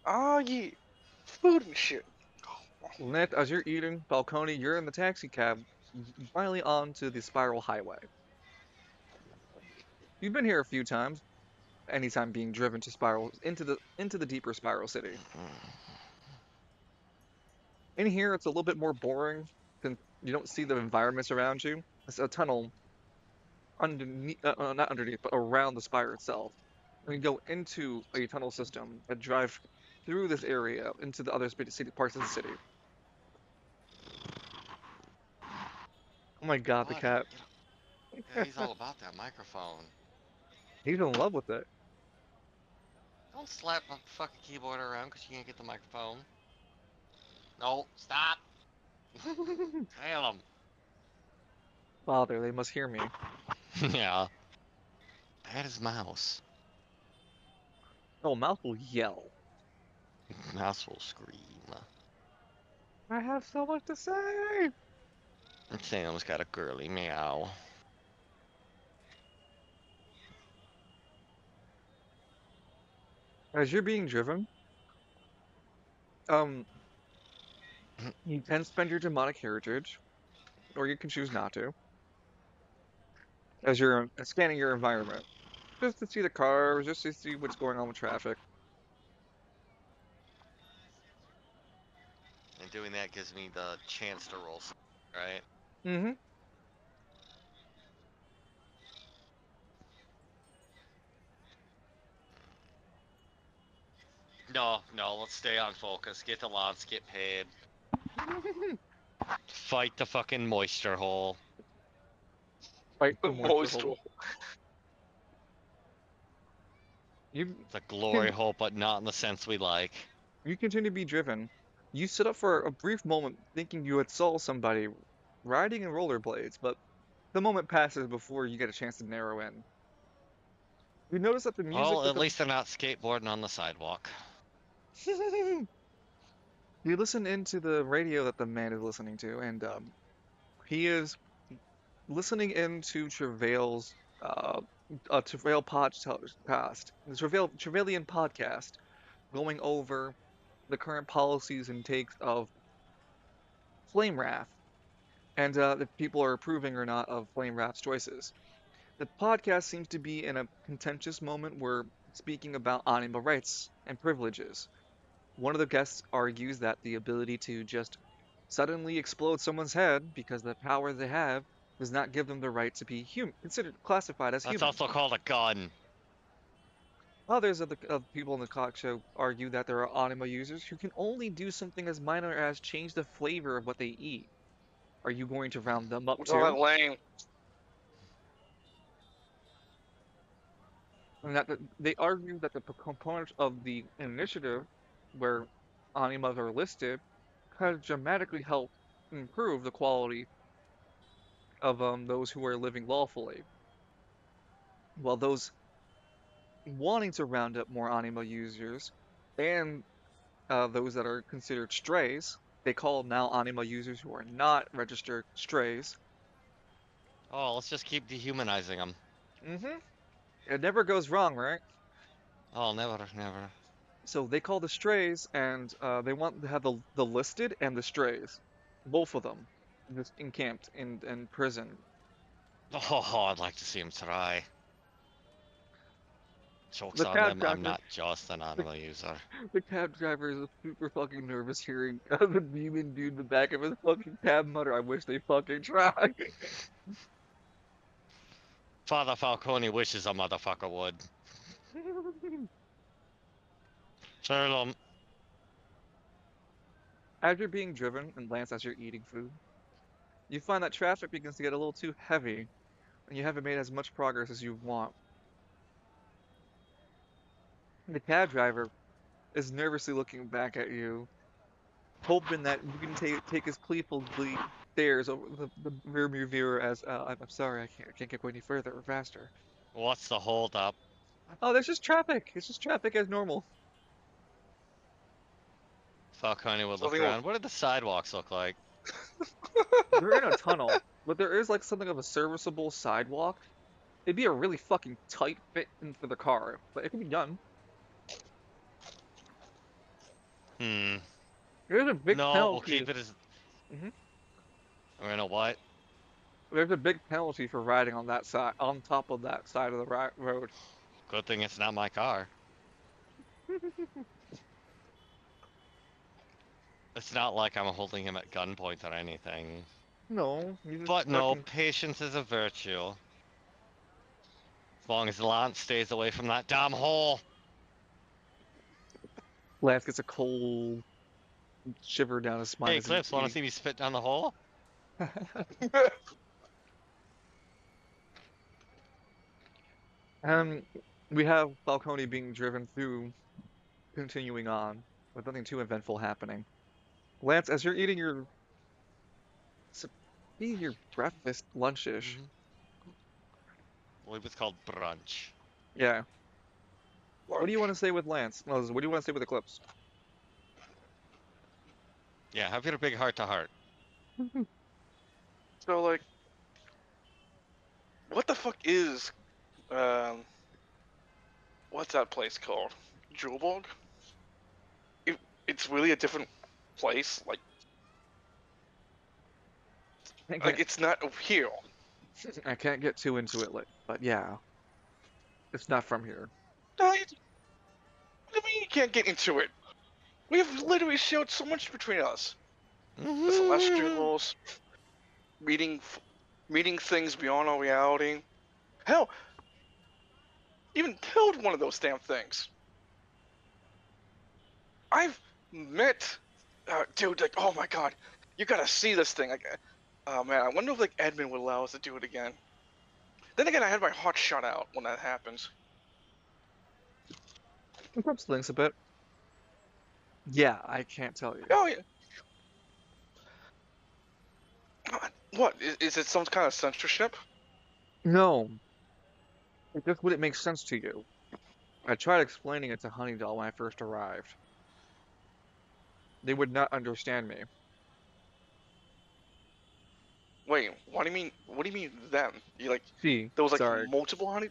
oh yeah, food and shit. Lynette, as you're eating, Falcone, you're in the taxi cab, finally onto the Spiral Highway. You've been here a few times, anytime being driven to Spiral into the deeper Spiral City. In here, it's a little bit more boring since you don't see the environments around you. It's a tunnel underneath, not underneath, but around the spire itself. And you go into a tunnel system that drive through this area into the other city parts of the city. Oh my God, the Buddy, cat. yeah, he's all about that microphone. He's in love with it. Don't slap my fucking keyboard around because you can't get the microphone. No, stop. Tell him. Father, they must hear me. Yeah. That is Mouse. Oh, Mouse will yell. Mouse will scream. I have so much to say. And Sam's got a girly meow. As you're being driven, um, you can spend your demonic heritage, or you can choose not to, as you're scanning your environment, just to see the cars, just to see what's going on with traffic. And doing that gives me the chance to roll, right? Mm-hmm. No, let's stay on focus. Get the Lance, get paid. Fight the fucking moisture hole. Fight The for moisture moist hole. You It's a glory hole, but not in the sense we like. you continue to be driven. You sit up for a brief moment thinking you had saw somebody riding in rollerblades, but the moment passes before you get a chance to narrow in. You notice that the music Well, that at least they're not skateboarding on the sidewalk. you listen into the radio that the man is listening to, and he is listening into Travail's Travail podcast, the Trevelyan podcast, going over the current policies and takes of Flame Wrath, and if people are approving or not of Flame Wrath's choices. The podcast seems to be in a contentious moment where it's speaking about animal rights and privileges. One of the guests argues that the ability to just suddenly explode someone's head because the power they have does not give them the right to be considered classified as That's human. also called a gun. Others of people in the talk show argue that there are anima users who can only do something as minor as change the flavor of what they eat. Are you going to round them up Oh, that too? lame. And that they argue that the components of the initiative, where animas are listed, has dramatically helped improve the quality of those who are living lawfully, while those wanting to round up more anima users and those that are considered strays, they call now anima users who are not registered strays. Oh, let's just keep dehumanizing them. hmm It never goes wrong, right? Oh, never. So they call the strays, and they want to have the listed and the strays, both of them, just encamped in prison. Oh, I'd like to see him try. Joke's The on cab them, I'm driver, not just an the, animal user. the cab driver is super fucking nervous hearing the demon dude in the back of his fucking cab mutter. I wish they fucking tried. Father Falcone wishes a motherfucker would. Sure, As you're being driven, and Lance, as you're eating food, you find that traffic begins to get a little too heavy, and you haven't made as much progress as you want. The cab driver is nervously looking back at you, hoping that you can take his gleefully stares over the rearview mirror as, I'm sorry, I can't get any further or faster. what's the hold up? Oh, there's just traffic. It's just traffic as normal. Falcone would look Something around. What did the sidewalks look like? We're in a tunnel, but there is like something of a serviceable sidewalk. It'd be a really fucking tight fit in for the car, but it can be done. Hmm. There's a big No, we'll penalty. keep it as. Mhm. We're in a what? There's a big penalty for riding on that side, on top of that side of the road. Good thing it's not my car. It's not like I'm holding him at gunpoint or anything. No, you just But no, fucking. patience is a virtue. As long as Lance stays away from that damn hole. Lance gets a cold shiver down his spine Hey, as he's Clips, wanna eating. see me spit down the hole? And we have Falcone being driven through, continuing on, with nothing too eventful happening. Lance, as you're eating your breakfast, lunchish, I believe it's called brunch. yeah. What do you want to say with Lance? No, what do you want to say with Eclipse? Yeah, have your big heart to heart. So, like, what the fuck is, what's that place called? Julborg? It's really a different place. Like it's not here. I can't get too into it, but yeah, it's not from here. No, what do you mean you can't get into it? We have literally shared so much between us. The Celestials, meeting things beyond our reality. Hell, even killed one of those damn things. I've met, dude. Like, oh my god, you gotta see this thing. Like, oh man, I wonder if like Edmund would allow us to do it again. Then again, I had my heart shut out when that happens. It perhaps links a bit. Yeah, I can't tell you. Oh yeah. What is it? Some kind of censorship? No, it just wouldn't make sense to you. I tried explaining it to Honeydoll when I first arrived. They would not understand me. Wait, what do you mean? What do you mean them? You like She, there was like sorry, multiple honey?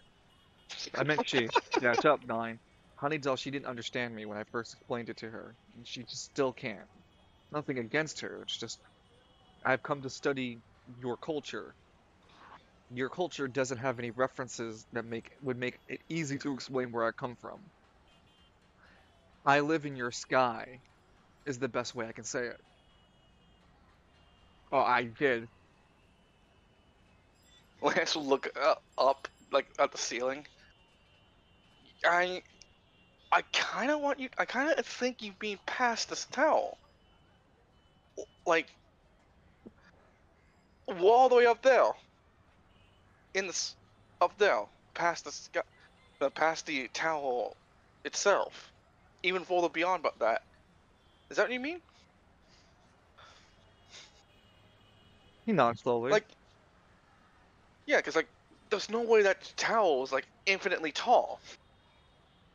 I meant she. Yeah, shut up, Nine. Honeydoll, she didn't understand me when I first explained it to her, and she just still can't. Nothing against her, it's just I've come to study your culture. Your culture doesn't have any references that would make it easy to explain where I come from. I live in your sky, is the best way I can say it. Oh, I did. Lance will look up like at the ceiling. I I kind of want you. I kind of think you mean past this towel, like all the way up there, up there, past the sky, past the towel itself, even further beyond but that. Is that what you mean? He nods slowly. Like, yeah, because like, there's no way that towel is like infinitely tall,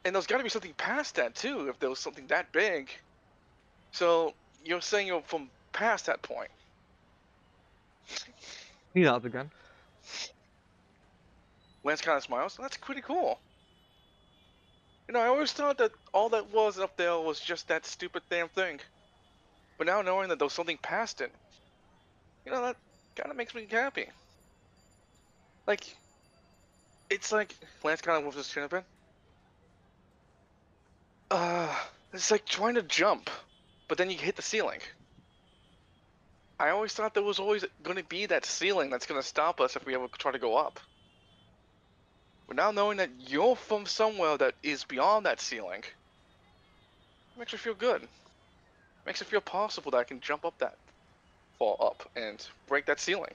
and there's got to be something past that too, if there was something that big. So you're saying you're from past that point. He nods again. Lance kind of smiles. That's pretty cool. You know, I always thought that all that was up there was just that stupid damn thing. But now knowing that there was something past it, you know, that kind of makes me happy. Like, it's like Lance kind of moves his chin a bit. It's like trying to jump, but then you hit the ceiling. I always thought there was always going to be that ceiling that's going to stop us if we ever try to go up. But now knowing that you're from somewhere that is beyond that ceiling, makes me feel good. Makes it feel possible that I can jump up that far up and break that ceiling.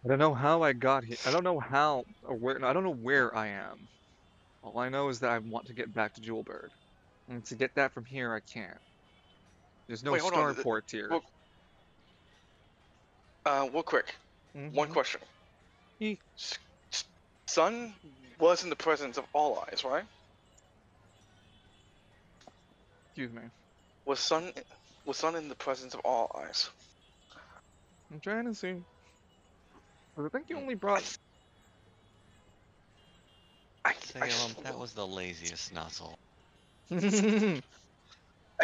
I don't know how I got here. I don't know how or where. No, I don't know where I am. All I know is that I want to get back to Jewelbird. And to get that from here, I can't. There's no Wait, hold on. starport here. Real quick. One Mm-hmm. question. He- Sun was in the presence of all eyes, right? Excuse me. Was Sun in the presence of all eyes? I'm trying to see. But I think you only brought. Salem, that was the laziest nozzle. I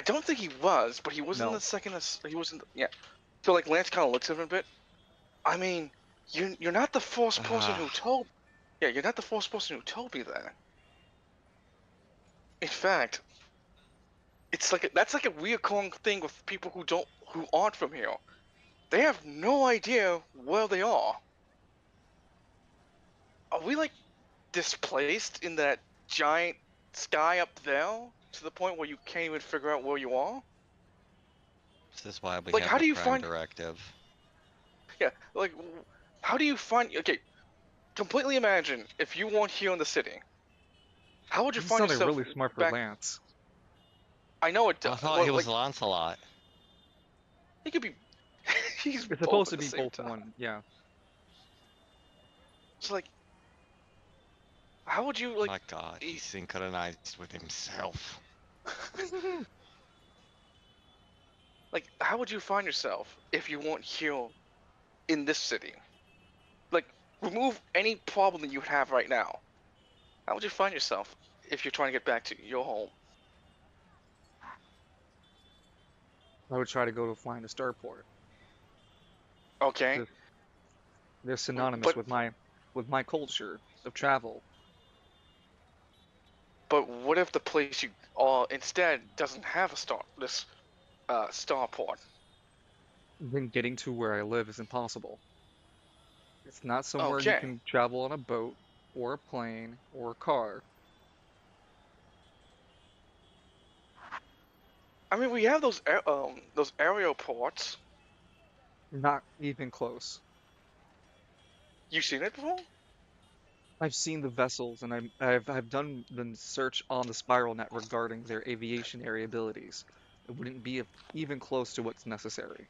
don't think he was, but he was in No. the second. He was in. Yeah. So like Lance kind of looks at him a bit. I mean, you're not the first person who told. Yeah, you're not the first person who told me that. In fact, it's like that's like a recurring thing with people who aren't from here. They have no idea where they are. Are we like displaced in that giant sky up there to the point where you can't even figure out where you are? This is why we Like, have how the do you Prime find- Directive. Yeah, like, how do you find? Okay, completely imagine if you weren't here in the city. How would you You find sounded yourself really smart for back? Lance. I know it I does. thought Well, he was like, Lancelot. he could be. He's It's both supposed at to the be same both time. one. Yeah. It's like, how would you like? My God, he's synchronized with himself. Like, how would you find yourself if you weren't here in this city? Like, remove any problem that you have right now. How would you find yourself if you're trying to get back to your home? I would try to go to find a starport. Okay, They're synonymous but with my culture of travel. but what if the place you are instead doesn't have a starport? Then getting to where I live is impossible. It's not somewhere you Okay. can travel on a boat or a plane or a car. I mean, we have those aerial ports. Not even close. You seen it before? I've seen the vessels, and I've done the search on the spiral net regarding their aviation area abilities. It wouldn't be even close to what's necessary.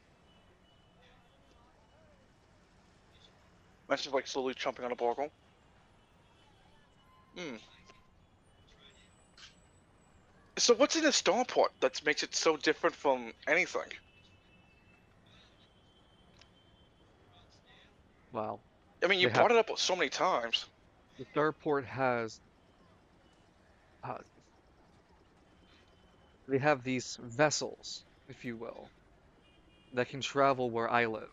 That's just like slowly chomping on a bargle. Hmm. So what's in the starport that makes it so different from anything? Wow. I mean, you They have brought it up so many times. the starport has uh, they have these vessels, if you will, that can travel where I live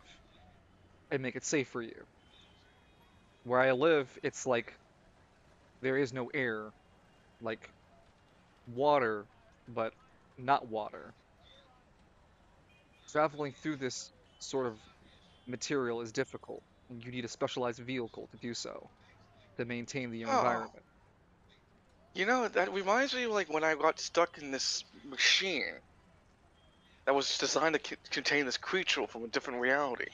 and make it safe for you. Where I live, it's like there is no air, like water, but not water. Traveling through this sort of material is difficult. You need a specialized vehicle to do so, to maintain the Oh, environment. you know, that reminds me of like when I got stuck in this machine that was designed to contain this creature from a different reality.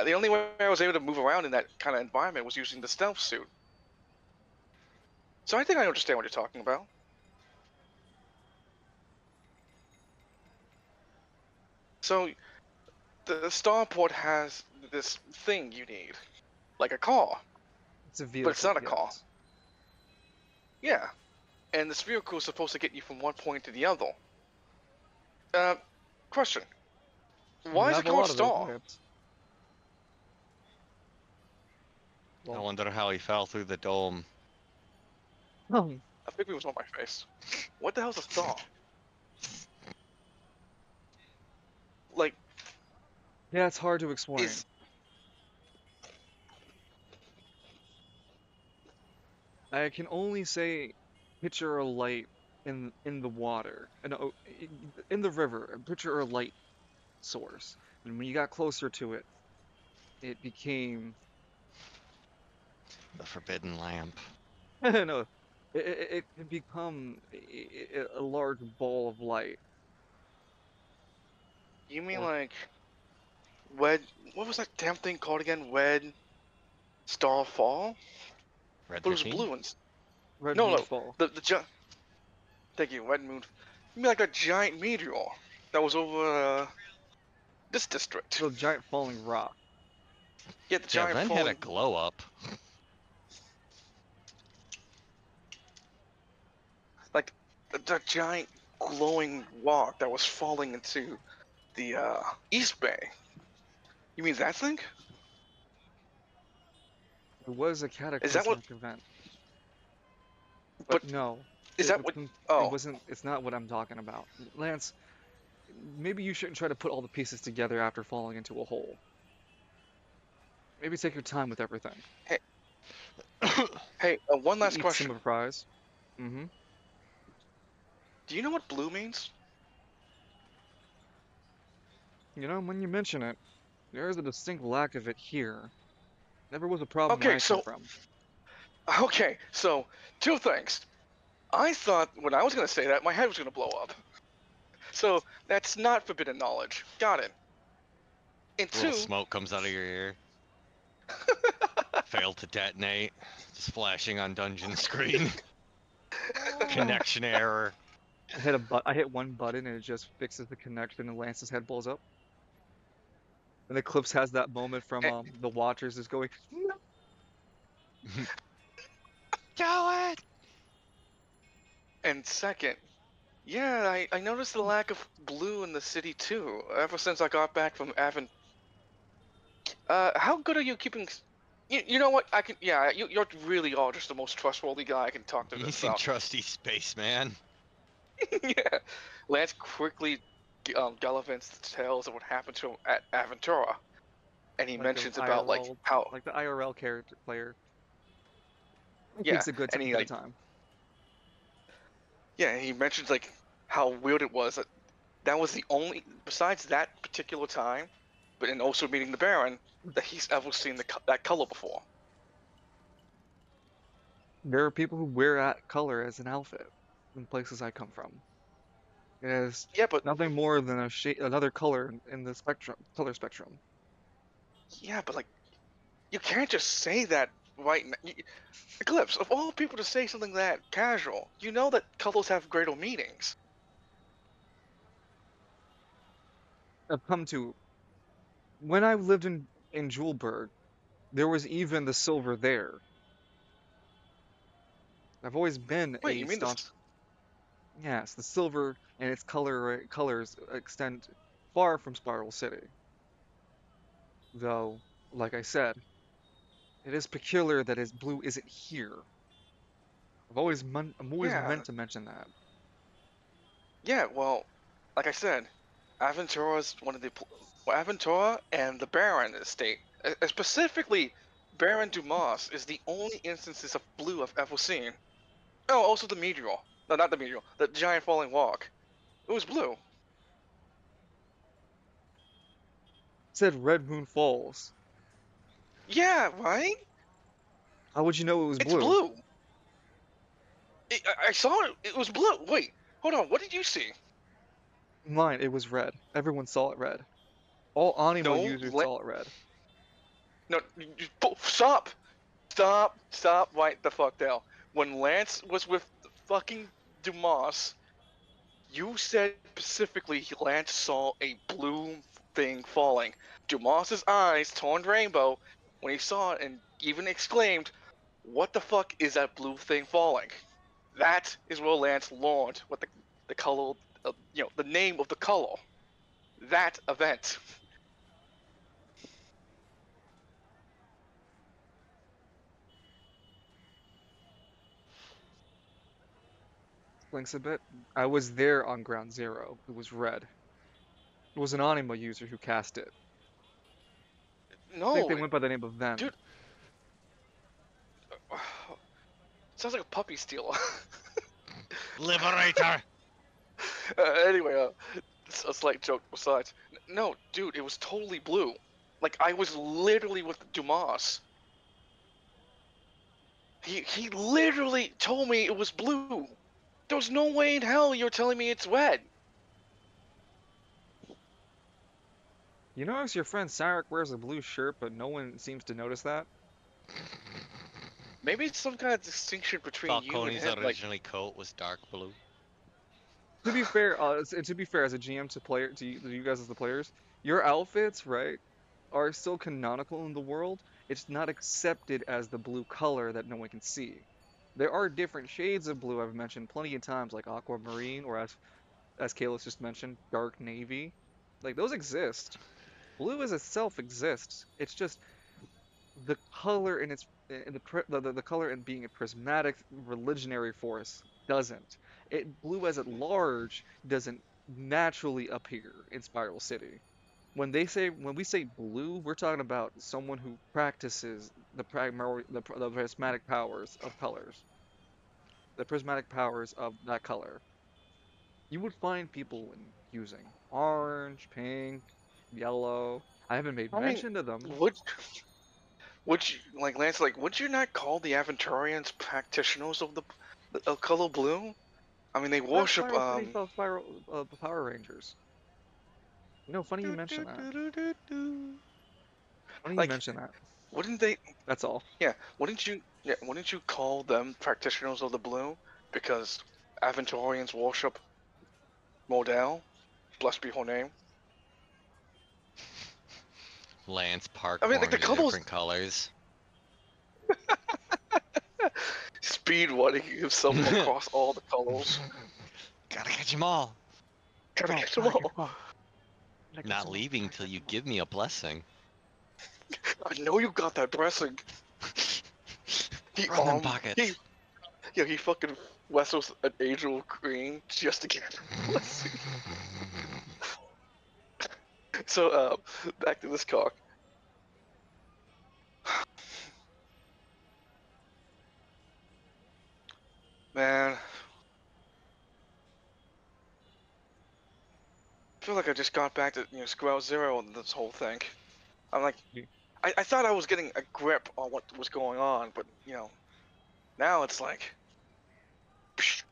The only way I was able to move around in that kind of environment was using the stealth suit. So I think I understand what you're talking about. So the starport has this thing you need, like a car, It's a but it's vehicle, not a car. yes. Yeah, and this vehicle is supposed to get you from one point to the other. Uh, question: You why is it have a called lot of those Star? lamps. I Well, wonder how he fell through the dome. I think it was on my face. What the hell's a star? Like, yeah, it's hard to explain. is I can only say picture a light in the water, in the river, picture a light source. And when you got closer to it, it became The forbidden lamp. no, it can become a large ball of light. you mean Or like Wed? What was that damn thing called again? Wed Starfall? Red But it was 13? blue and red no, moonfall. the giant. Thank you, Red Moon. You mean like a giant meteor that was over this district? The giant falling rock. Yeah, the Yeah, giant then had a falling, glow up. like the giant glowing rock that was falling into the East Bay. You mean that thing? It was a Is that what? cataclysmic event, but But no, is that what? it Oh, wasn't. It's not what I'm talking about. Lance, maybe you shouldn't try to put all the pieces together after falling into a hole. Maybe take your time with everything. hey, hey. One last Eat some question. of the fries. Mm-hmm. Do you know what blue means? You know, when you mention it, there is a distinct lack of it here. Never was a problem where Okay, I come so from. okay, so two things. I thought when I was gonna say that, my head was gonna blow up. So that's not forbidden knowledge. Got it. And A little two, smoke comes out of your ear. Failed to detonate. Just flashing on dungeon screen. Connection error. I hit one button and it just fixes the connection and Lance's head blows up. And Eclipse has that moment from and, the Watchers is going, "No." Do it! and second, yeah, I noticed the lack of blue in the city too. Ever since I got back from Avon. How good are you keeping? You know what? I can. Yeah, you're really all just the most trustworthy guy I can talk to You this can stuff. trusty spaceman. Yeah. Lance quickly gallivants the tales of what happened to him at Aventura, and he like a mentions about like IRL, how like the IRL character player. He yeah, keeps a and he good like time. yeah, he mentions like how weird it was that that was the only besides that particular time, but and also meeting the Baron that he's ever seen that color before. There are people who wear that color as an outfit in places I come from. It is Yeah, but nothing more than a shade, another color in the color spectrum. like, you can't just say that right now. Eclipse, of all people to say something that casual, you know that colors have greater meanings. I've come to when I lived in Julberg, there was even the silver there. I've always been Wait, a you mean staunch. this? Yes, the silver and its colors extend far from Spiral City. Though, like I said, it is peculiar that his blue isn't here. I'm always Yeah, meant to mention that. yeah. Well, like I said, Aventura's one of the Aventura and the Baron estate, specifically Baron Dumas, is the only instances of blue I've ever seen. Oh, also the meteor. No, not the meteor. The giant falling rock. It was blue. It said Red Moon Falls. Yeah, right? How would you know it was It's blue? blue. I saw it. It was blue. Wait, hold on. What did you see? Mine, it was red. Everyone saw it red. All Animo No, users saw it red. no. Stop. Stop right the fuck down. When Lance was with fucking Dumas, you said specifically Lance saw a blue thing falling. Dumas's eyes turned rainbow when he saw it and even exclaimed, "What the fuck is that blue thing falling?" That is where Lance learned what the color, the name of the color. That event. Blinks a bit. I was there on Ground Zero. It was red. It was an Animo user who cast it. I think they No, went by the name of Ven. dude. Sounds like a puppy stealer. Liberator! Anyway, it's a slight joke besides. No, dude, it was totally blue. Like, I was literally with Dumas. He literally told me it was blue. There was no way in hell you're telling me it's red. You notice your friend Sarek wears a blue shirt, but no one seems to notice that? Maybe it's some kind of distinction between you and Falcone's him. Like, originally coat was dark blue. To be fair, as a GM to you guys as the players, your outfits, right, are still canonical in the world. It's not accepted as the blue color that no one can see. There are different shades of blue I've mentioned plenty of times, like aquamarine, or as Kalis just mentioned, dark navy. Like those exist. Blue as itself exists. It's just the color in its in the color in being a prismatic religionary force doesn't. It blue as at large doesn't naturally appear in Spiral City. When we say blue, we're talking about someone who practices the prismatic powers of colors, the prismatic powers of that color. You would find people using orange, pink, yellow. I haven't made I mean, mention of them. would you, like Lance, like, would you not call the Aventurians practitioners of the color blue? I mean, they That's worship Spiral City Power Rangers. Funny you mention that. Funny you like, mention that. wouldn't they? That's all. Yeah, wouldn't you call them practitioners of the blue? Because Aventurians worship Model, blessed be her name. Lance Park I mean, like, the formed in colors, different colors. speed running himself across all the colors. Gotta catch 'em all. Gotta catch them all. Not leaving till you give me a blessing. I know you got that blessing. He Run them pockets. he fucking wrestles an angel green just to get a blessing. So back to this cock. Man, I feel like I just got back to square zero on this whole thing. I'm like, Yeah. I thought I was getting a grip on what was going on, but now it's like, psh,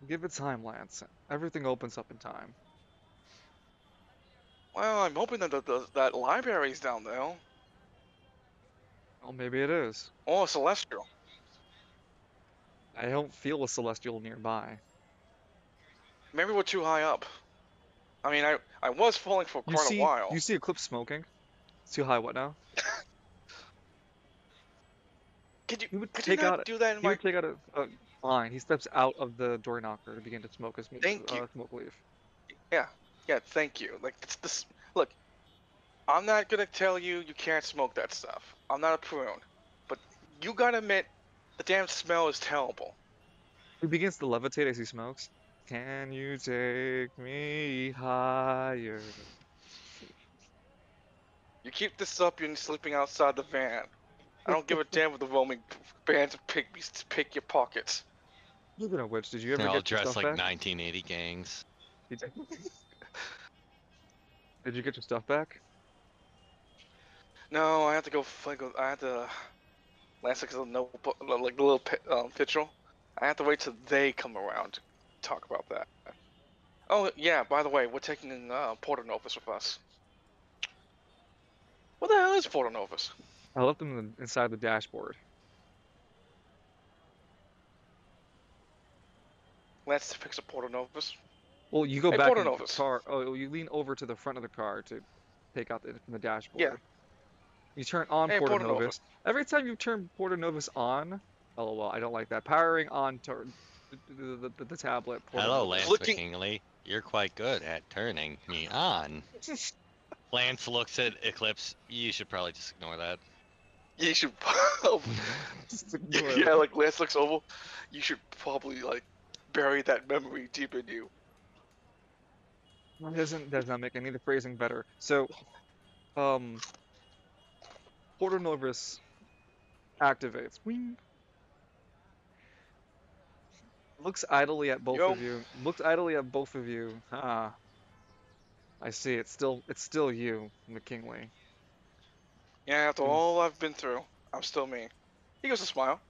Give it time, Lance. Everything opens up in time. Well, I'm hoping that that library's down there. Well, maybe it is. Or Celestial. I don't feel a celestial nearby. Maybe we're too high up. I mean, I was falling for quite a while. You see Eclipse smoking? It's too high. What now? Could you He would could you take not out. do that in He my? would take out a fine. He steps out of the door knocker to begin to smoke a Thank you. smoke leaf. Yeah, thank you. Like it's this. Look, I'm not gonna tell you you can't smoke that stuff. I'm not a prune, but you gotta admit, the damn smell is terrible. He begins to levitate as he smokes. Can you take me higher? You keep this up, you're sleeping outside the van. I don't give a damn if the roaming bands of pygmies to pick your pockets. Speaking of which, did you ever They're all get your dressed stuff like back? 1980 gangs. Did you did you get your stuff back? No, I have to go. I have to. Last because of no, like the little pitchel. I have to wait till they come around to talk about that. Oh yeah, by the way, we're taking Porto Novus with us. What the hell is Porto Novus? I left them inside the dashboard. Let's fix a Porto Novus. Well, you go Hey, back Porto into the Novus. car. Oh, you lean over to the front of the car to take out the dashboard. Yeah. You turn on Hey, Porto Porto Novus. Novus. Every time you turn Porto Novus on, LOL, I don't like that. Powering on the tablet. Porto Hello, Novus. Lance Flicking- McKinley. You're quite good at turning me on. Lance looks at Eclipse. You should probably just ignore that. You should. Just ignore Yeah, it. like Lance looks over. You should probably like bury that memory deep in you. Does not make any of the phrasing better. So, Porto Novus activates. Wing. Looks idly at both Yo. of you. Looks idly at both of you. Ah, I see. It's still you, McKinley. Yeah, after Mm. all I've been through, I'm still me. He gives a smile.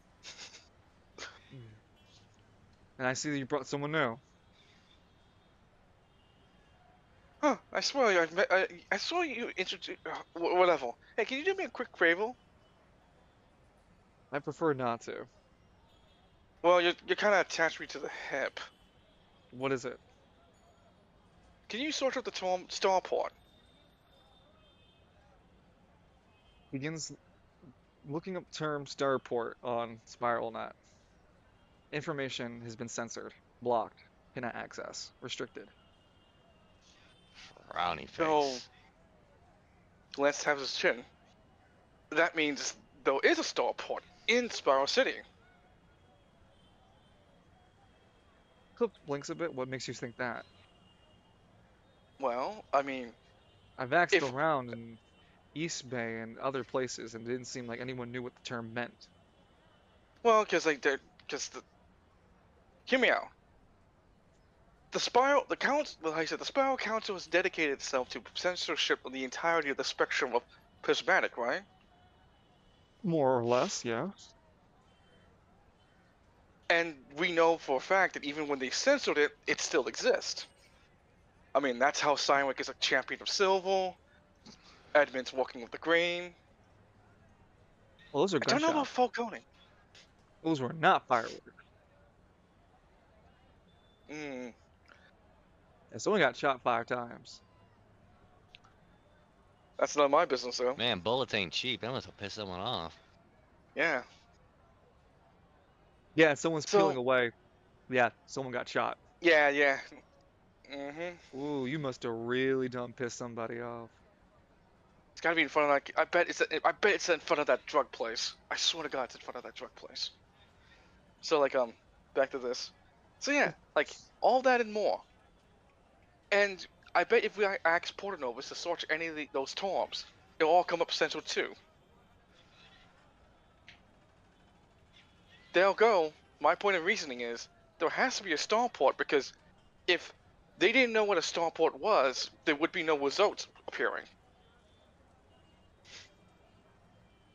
And I see that you brought someone new. Huh, I swear I saw you introduce. Whatever. Hey, can you do me a quick favor? I prefer not to. Well, you're kind of attached me to the hip. What is it? Can you sort out the starport? Begins looking up term starport on SpiralNet. Information has been censored, blocked, cannot access, restricted. Brownie face. No. Lance taps his chin. That means there is a starport in Spiral City. Clip blinks a bit. What makes you think that? Well, I mean, I've asked If- around in East Bay and other places, and it didn't seem like anyone knew what the term meant. well, because hear me out. The Spiral Council has dedicated itself to censorship of the entirety of the spectrum of prismatic, right? More or less, yeah. And we know for a fact that even when they censored it, it still exists. I mean, that's how Cywick is a champion of silver. Edmund's walking with the grain. Well, those are I don't know about gunshots. Falcone. Those were not fireworks. Hmm. And someone got shot 5 times. That's not my business, though. Man, bullets ain't cheap. That must have pissed someone off. Yeah. Yeah, someone's So- peeling away. Yeah, someone got shot. Yeah. Mm-hmm. Ooh, you must have really done pissed somebody off. It's gotta be in front of that. I bet it's in front of that drug place. I swear to God, it's in front of that drug place. So like back to this. So yeah, like all that and more. And I bet if we ask Porto Novus to search any of those tombs, it'll all come up central too. They'll go. My point of reasoning is there has to be a starport because if they didn't know what a starport was, there would be no results appearing.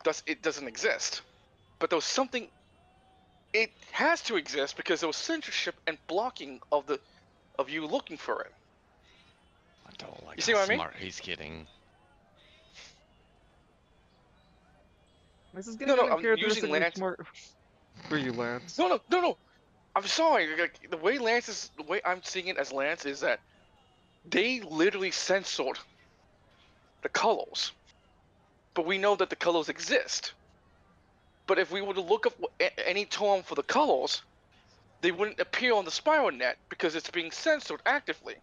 Thus, it doesn't exist. But there was something It has to exist because there was censorship and blocking of you looking for it. I don't like You see how what I mean? smart he's getting. This is No, getting no, I'm using uncharacteristically Lance. smart for you, Lance. No, no, no, no. I'm sorry. Like, the way I'm seeing it as Lance is that they literally censored the colors, but we know that the colors exist. But if we were to look up any term for the colors, they wouldn't appear on the spiral net because it's being censored actively.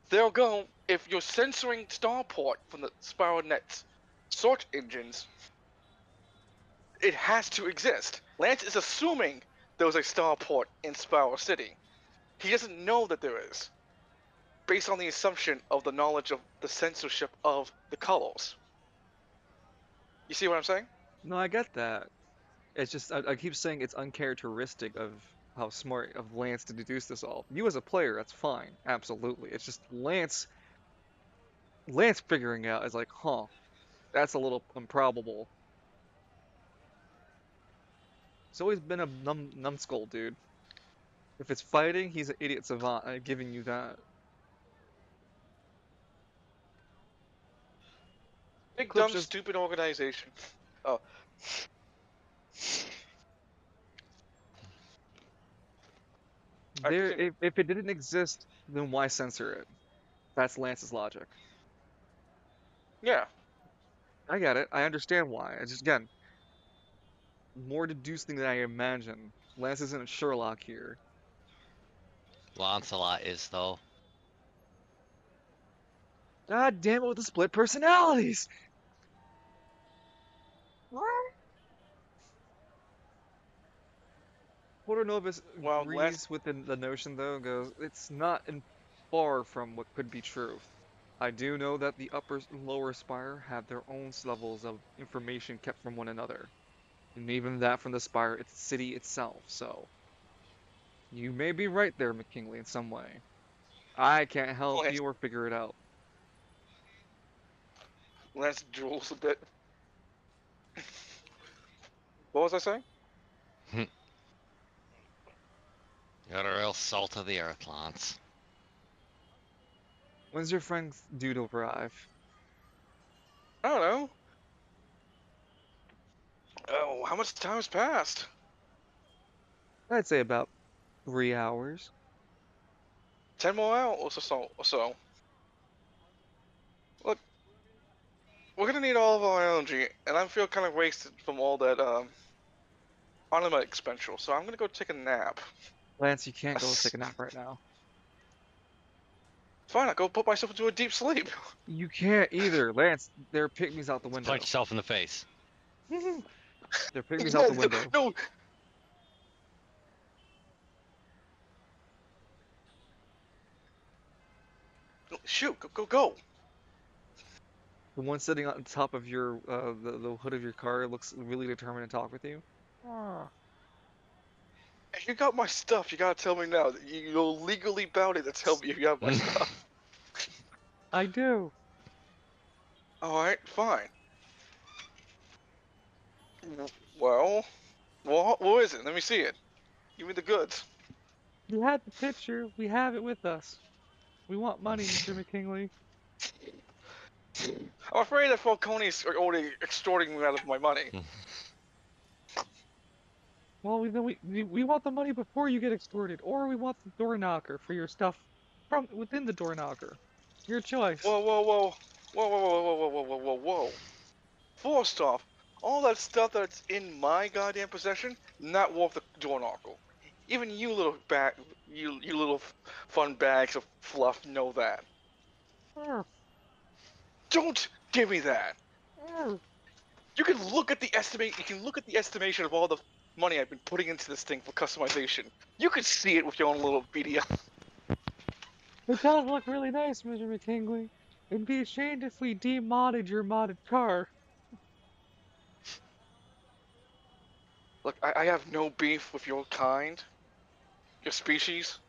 They'll go, if you're censoring Starport from the spiral net's search engines, it has to exist. Lance is assuming there was a Starport in Spiral City. He doesn't know that there is, based on the assumption of the knowledge of the censorship of the colors. You see what I'm saying? No, I get that. It's just I keep saying it's uncharacteristic of how smart of Lance to deduce this all. You as a player, that's fine, absolutely. It's just Lance figuring out is like, huh, that's a little improbable. He's always been a numbskull, dude. If it's fighting, he's an idiot savant. I'm giving you that. Big, Clip's dumb, just stupid organization. Oh. I there. continue. If it didn't exist, then why censor it? That's Lance's logic. Yeah. I get it. I understand why. I just again more deducing than I imagine. Lance isn't Sherlock here. Lancelot is though. God damn it with the split personalities! Portonovus Well, Lance. agrees with the notion, though, goes, it's not far from what could be true. I do know that the upper and lower spire have their own levels of information kept from one another, and even that from the spire, it's the city itself, so you may be right there, McKinley, in some way. I can't help Lance, you or figure it out. Lance drools a bit. What was I saying? You're a real salt of the earth, Lance. When's your friend due to arrive? I don't know. Oh, how much time has passed? I'd say about 3 hours. 10 more hours or so. Look, we're gonna need all of our energy, and I feel kind of wasted from all that ornament expenditure, so I'm gonna go take a nap. Lance, you can't go take a nap right now. Fine, I'll go put myself into a deep sleep. You can't either. Lance, there are pygmies out the window. Punch yourself in the face. There are pygmies out the window. No. Shoot, go. The one sitting on top of your the hood of your car looks really determined to talk with you. If you got my stuff, you gotta tell me now. You're legally bound to tell me if you have my stuff. I do. Alright, fine. Well, what is it? Let me see it. Give me the goods. You had the picture. We have it with us. We want money, Mr. McKinley. I'm afraid that Falcone is already extorting me out of my money. Well, we want the money before you get extorted, or we want the door knocker for your stuff from within the door knocker. Your choice. Whoa. First off, all that stuff that's in my goddamn possession, not worth the door knocker. Even you little you little fun bags of fluff know that. Don't give me that. You can look at the estimate. You can look at the estimation of all the money I've been putting into this thing for customization. You can see it with your own little video. It does look really nice, Mr. McKinley. It'd be ashamed if we demodded your modded car. Look, I have no beef with your kind, your species.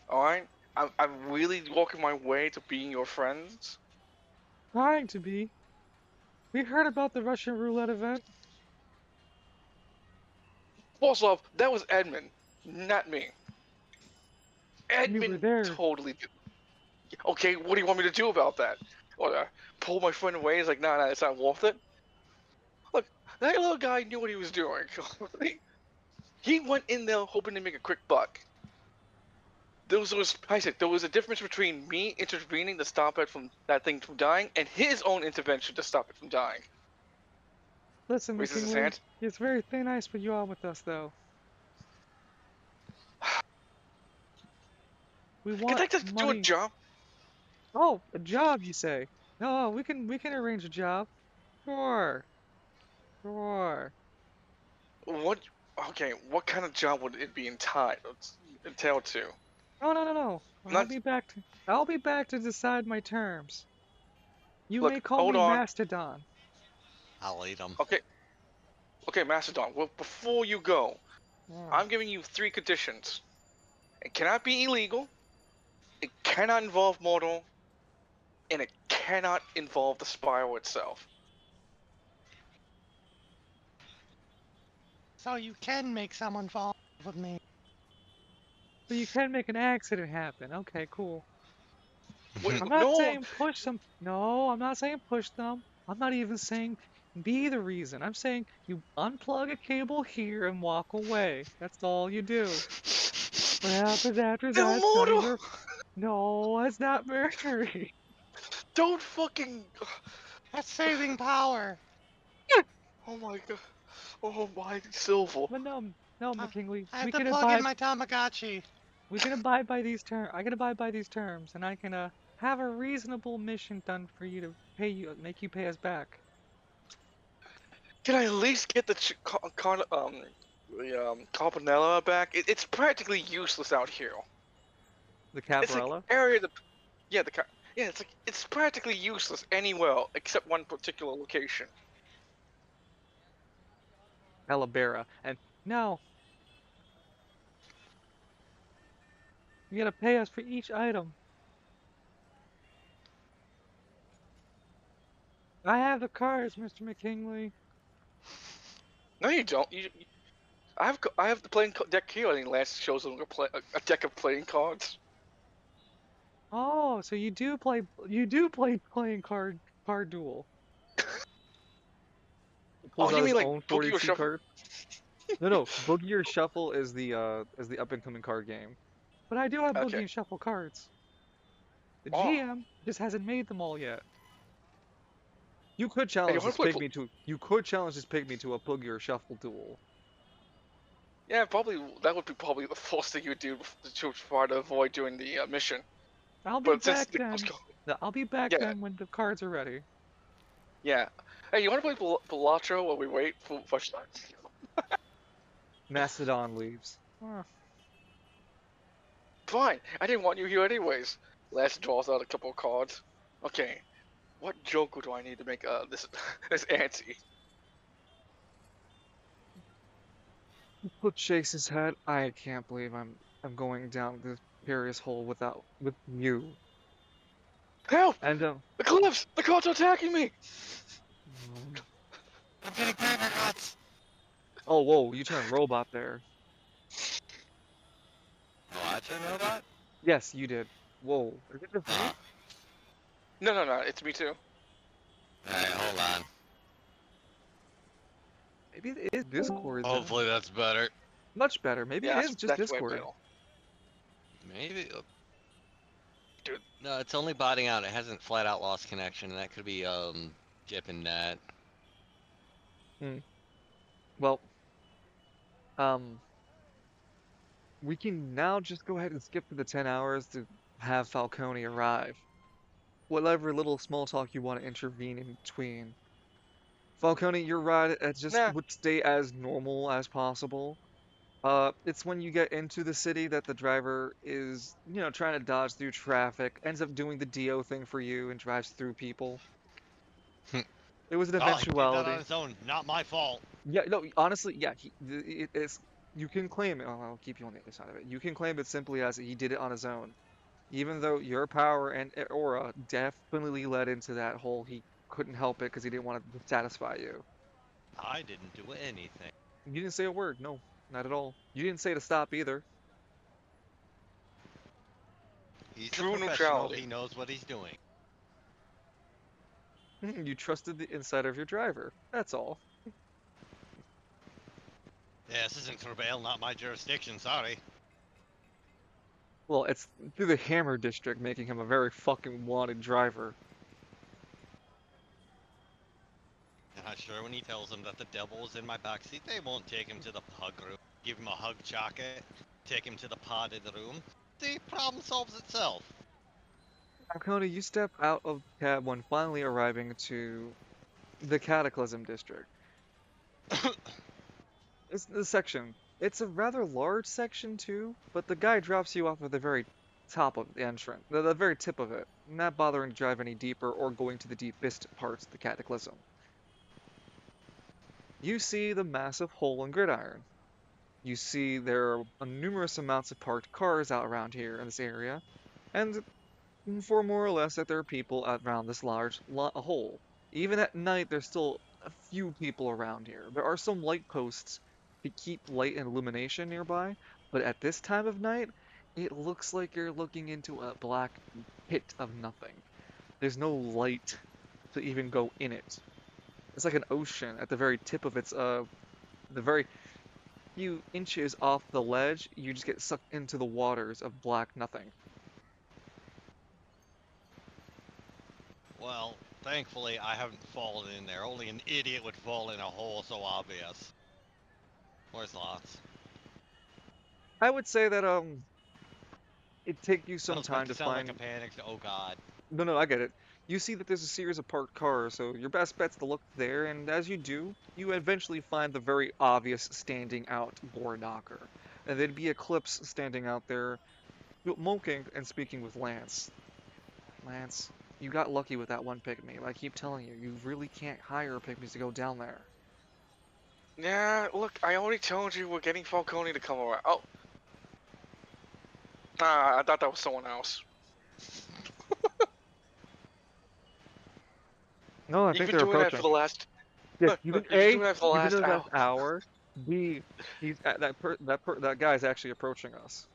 Alright? I'm really walking my way to being your friends. Trying to be. We heard about the Russian roulette event. First off, that was Edmund, not me. You were Edmund there. totally did. Okay, what do you want me to do about that? Or pull my friend away? He's like, nah, it's not worth it. Look, that little guy knew what he was doing. He went in there hoping to make a quick buck. There was a difference between me intervening to stop it from that thing from dying, and his own intervention to stop it from dying. Listen, Raises his McKinley, hand. it's very nice for you all with us, though. We Can want I just do a money. job? Oh, a job, you say? No, we can arrange a job. Sure. Sure. What? Okay, what kind of job would it be entailed to? No. Not I'll be back to decide my terms. You look. may call Hold me on. Mastodon. I'll eat them. Okay, Mastodon. Well, before you go, Oh. I'm giving you 3 conditions. It cannot be illegal. It cannot involve mortal, and it cannot involve the spiral itself. So you can make someone fall in love with me. So you can make an accident happen. Okay, cool. Wait, I'm not no, saying push them. No, I'm not saying push them. I'm not even saying be the reason. I'm saying you unplug a cable here and walk away. That's all you do. What happens after they're that's none of mortal. your... No, it's not Mercury. Don't fucking. That's saving power. Oh my god. Oh my Silver. But no, McKinley. I have We to can plug in abide. my Tamagotchi. We can abide by these terms. I can abide by these terms, and I can have a reasonable mission done for you to make you pay us back. Can I at least get the Campanella back? It's practically useless out here. The It's like Cabrella. area the yeah the yeah it's practically useless anywhere except one particular location. Alabera. And no, you gotta pay us for each item. I have the cards, Mr. McKinley. No, you don't. I have the playing deck here. I think Lance shows them a deck of playing cards. Oh, so you do play playing card duel. Oh, Pulls you out his mean like own Boogie or 42 Shuffle? card. No, Boogie or Shuffle is the up and coming card game. But I do have Boogie Okay. and Shuffle cards. The Oh. GM just hasn't made them all yet. You could Hey, you challenge wanna this play pygmy to a Boogie or Shuffle duel. Yeah, probably that would be probably the first thing you would do to try to avoid doing the mission. I'll be But since back then. I'll be back Yeah. then when the cards are ready. Yeah. Hey, you want to play Pilatro while we wait for Mastodon leaves. Oh, Fine. I didn't want you here anyways. Last draws out a couple of cards. Okay. What Joker do I need to make this this ante? Put shakes his head. I can't believe I'm going down this precarious hole with you. Help! And The cliffs! The cards are attacking me! I'm getting paper cuts. oh whoa, you turned robot there. Watch a robot? Yes, you did. Whoa. Is it just me? Huh. No, it's me too. Alright, hold on. Maybe it is Discord. then. Hopefully that's better. Much better. Maybe Yeah, it is just that's way Discord. better. Maybe. Dude. No, it's only botting out. It hasn't flat out lost connection, and that could be Jip and Nat. Well, we can now just go ahead and skip to the 10 hours to have Falcone arrive. Whatever little small talk you want to intervene in between. Falcone, your ride just Nah. would stay as normal as possible. It's when you get into the city that the driver is, trying to dodge through traffic, ends up doing the Dio thing for you and drives through people. It was an Oh, he did that eventuality. on his own. Not my fault. Yeah, no, honestly, yeah, it's you can claim it. I'll keep you on the other side of it. You can claim it simply as he did it on his own, even though your power and aura definitely led into that hole. He couldn't help it because he didn't want to satisfy you. I didn't do anything. You didn't say a word. No, not at all. You didn't say to stop either. He's True a professional. neutrality. He knows what he's doing. You trusted the inside of your driver. That's all. Yeah, this isn't Travail, not my jurisdiction. Sorry. Well, it's through the Hammer District, making him a very fucking wanted driver. And I'm sure when he tells them that the devil is in my backseat, they won't take him to the hug room, give him a hug jacket, take him to the pod in the room. The problem solves itself. Falcone, you step out of the cab when finally arriving to the Cataclysm District. It's the section. It's a rather large section too, but the guy drops you off at the very top of the entrance, the very tip of it, not bothering to drive any deeper or going to the deepest parts of the Cataclysm. You see the massive hole in Gridiron. You see there are numerous amounts of parked cars out around here in this area, and for more or less that there are people around this large hole. Even at night, there's still a few people around here. There are some light posts to keep light and illumination nearby, but at this time of night, it looks like you're looking into a black pit of nothing. There's no light to even go in it. It's like an ocean at the very tip of its, the very few inches off the ledge, you just get sucked into the waters of black nothing. Well, thankfully, I haven't fallen in there. Only an idiot would fall in a hole so obvious. Where's Lots? I would say that, it'd take you I some was about time to sound find. like a panic. Oh god. No, I get it. You see that there's a series of parked cars, so your best bet's to look there, and as you do, you eventually find the very obvious standing out door knocker. And there'd be Eclipse standing out there, moking and speaking with Lance. Lance, you got lucky with that one pygmy. I keep telling you, you really can't hire pygmies to go down there. Yeah, look, I already told you we're getting Falcone to come around. Oh. Ah, I thought that was someone else. No, I You've think been they're doing that approaching. for the last. Yeah, You've you've been been doing that for the you've been last doing that hour. hour. B, that guy's actually approaching us.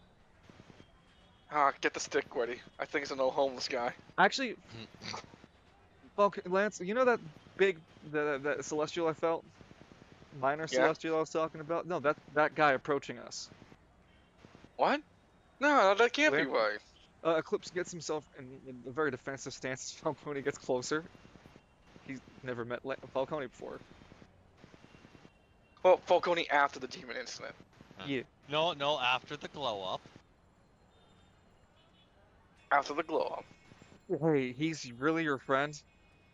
Ah, get the stick ready. I think it's an old homeless guy. Actually, Lance, you know that big that celestial I felt? Minor Yeah. celestial I was talking about? No, that guy approaching us. What? No, that can't be Where? right. Eclipse gets himself in a very defensive stance as Falcone gets closer. He's never met Falcone before. Well, Falcone after the demon incident. Yeah. No, after the glow up. After the glow up. Hey, he's really your friend?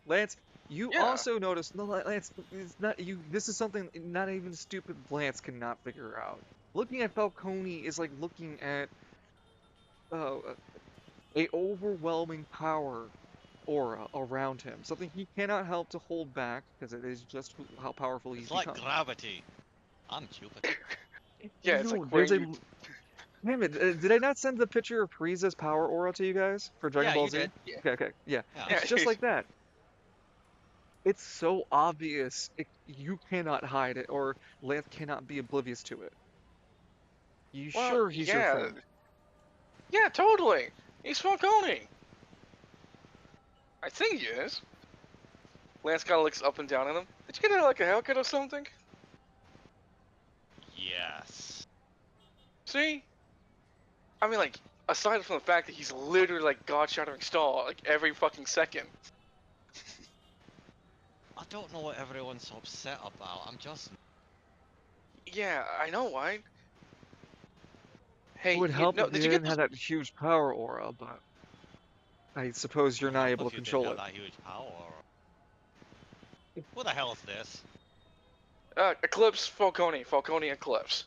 Lance, you Yeah. also noticed, no, Lance, it's not you. This is something not even stupid Lance cannot figure out. Looking at Falcone is like looking at a overwhelming power aura around him, something he cannot help to hold back because it is just how powerful he's It's like become. gravity. I'm Jupiter. Yeah, it's No, like there's when a. you. Damn it! Did I not send the picture of Frieza's power aura to you guys for Dragon Yeah, Ball you Z? did. Yeah. Okay, yeah. Yeah. Yeah, It's just like that. It's so obvious. You cannot hide it, or Lance cannot be oblivious to it. You Well, sure he's your yeah. friend? Yeah, totally. He's Falcone. I think he is. Lance kind of looks up and down at him. Did you get like a haircut or something? Yes. See? I mean, like, aside from the fact that he's literally like God-shattering star like every fucking second. I don't know what everyone's so upset about. I'm just. Yeah, I know, right? Hey, It would help if did you you get didn't have that huge power aura, but I suppose you're not able to If you control didn't it. have that huge power. What the hell is this? Eclipse Falcone, Falcone Eclipse.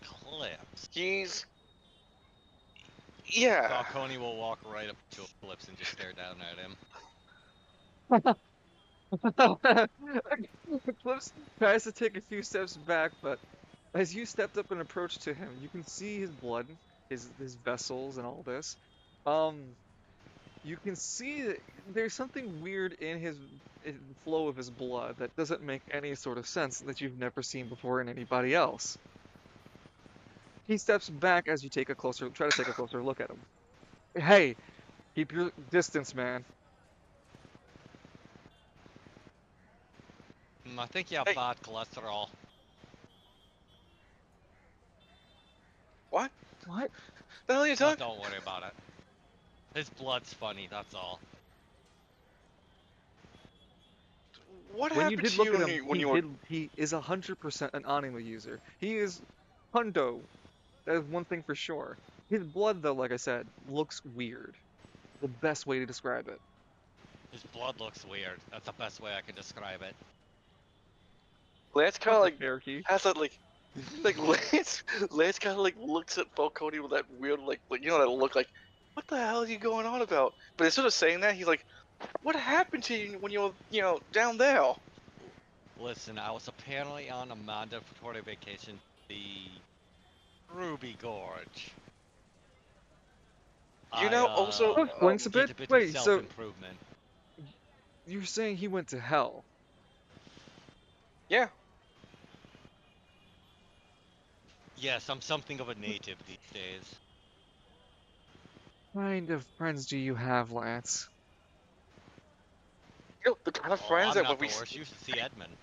Eclipse. He's... Yeah. Falcone will walk right up to Eclipse and just stare down at him. Eclipse tries to take a few steps back, but as you stepped up and approached to him, you can see his blood, his vessels, and all this. you can see that there's something weird in in the flow of his blood that doesn't make any sort of sense that you've never seen before in anybody else. He steps back as you try to take a closer look at him. Hey, keep your distance, man. I think you have Hey. bad cholesterol. What? What? The hell are you No, talking? don't worry about it. His blood's funny, that's all. What When you happened did to look you at him, when you were? he is 100% an anima user. He is hundo. That is one thing for sure. His blood, though, like I said, looks weird. The best way to describe it. His blood looks weird. That's the best way I can describe it. Lance kind of like Cherokee. has that like Lance kind of like looks at Falcone with that weird like you know that look like, what the hell are you going on about? But instead of saying that, he's like, what happened to you when you were down there? Listen, I was apparently on a mandatory vacation to the Ruby Gorge. You know, also, Oh, explains a did bit. a bit of Wait, so self-improvement. you're saying he went to hell? Yeah. Yes, I'm something of a native these days. What kind of friends do you have, Lance? You know, the kind of Oh, friends I'm that not when the worst. You should see Edmund.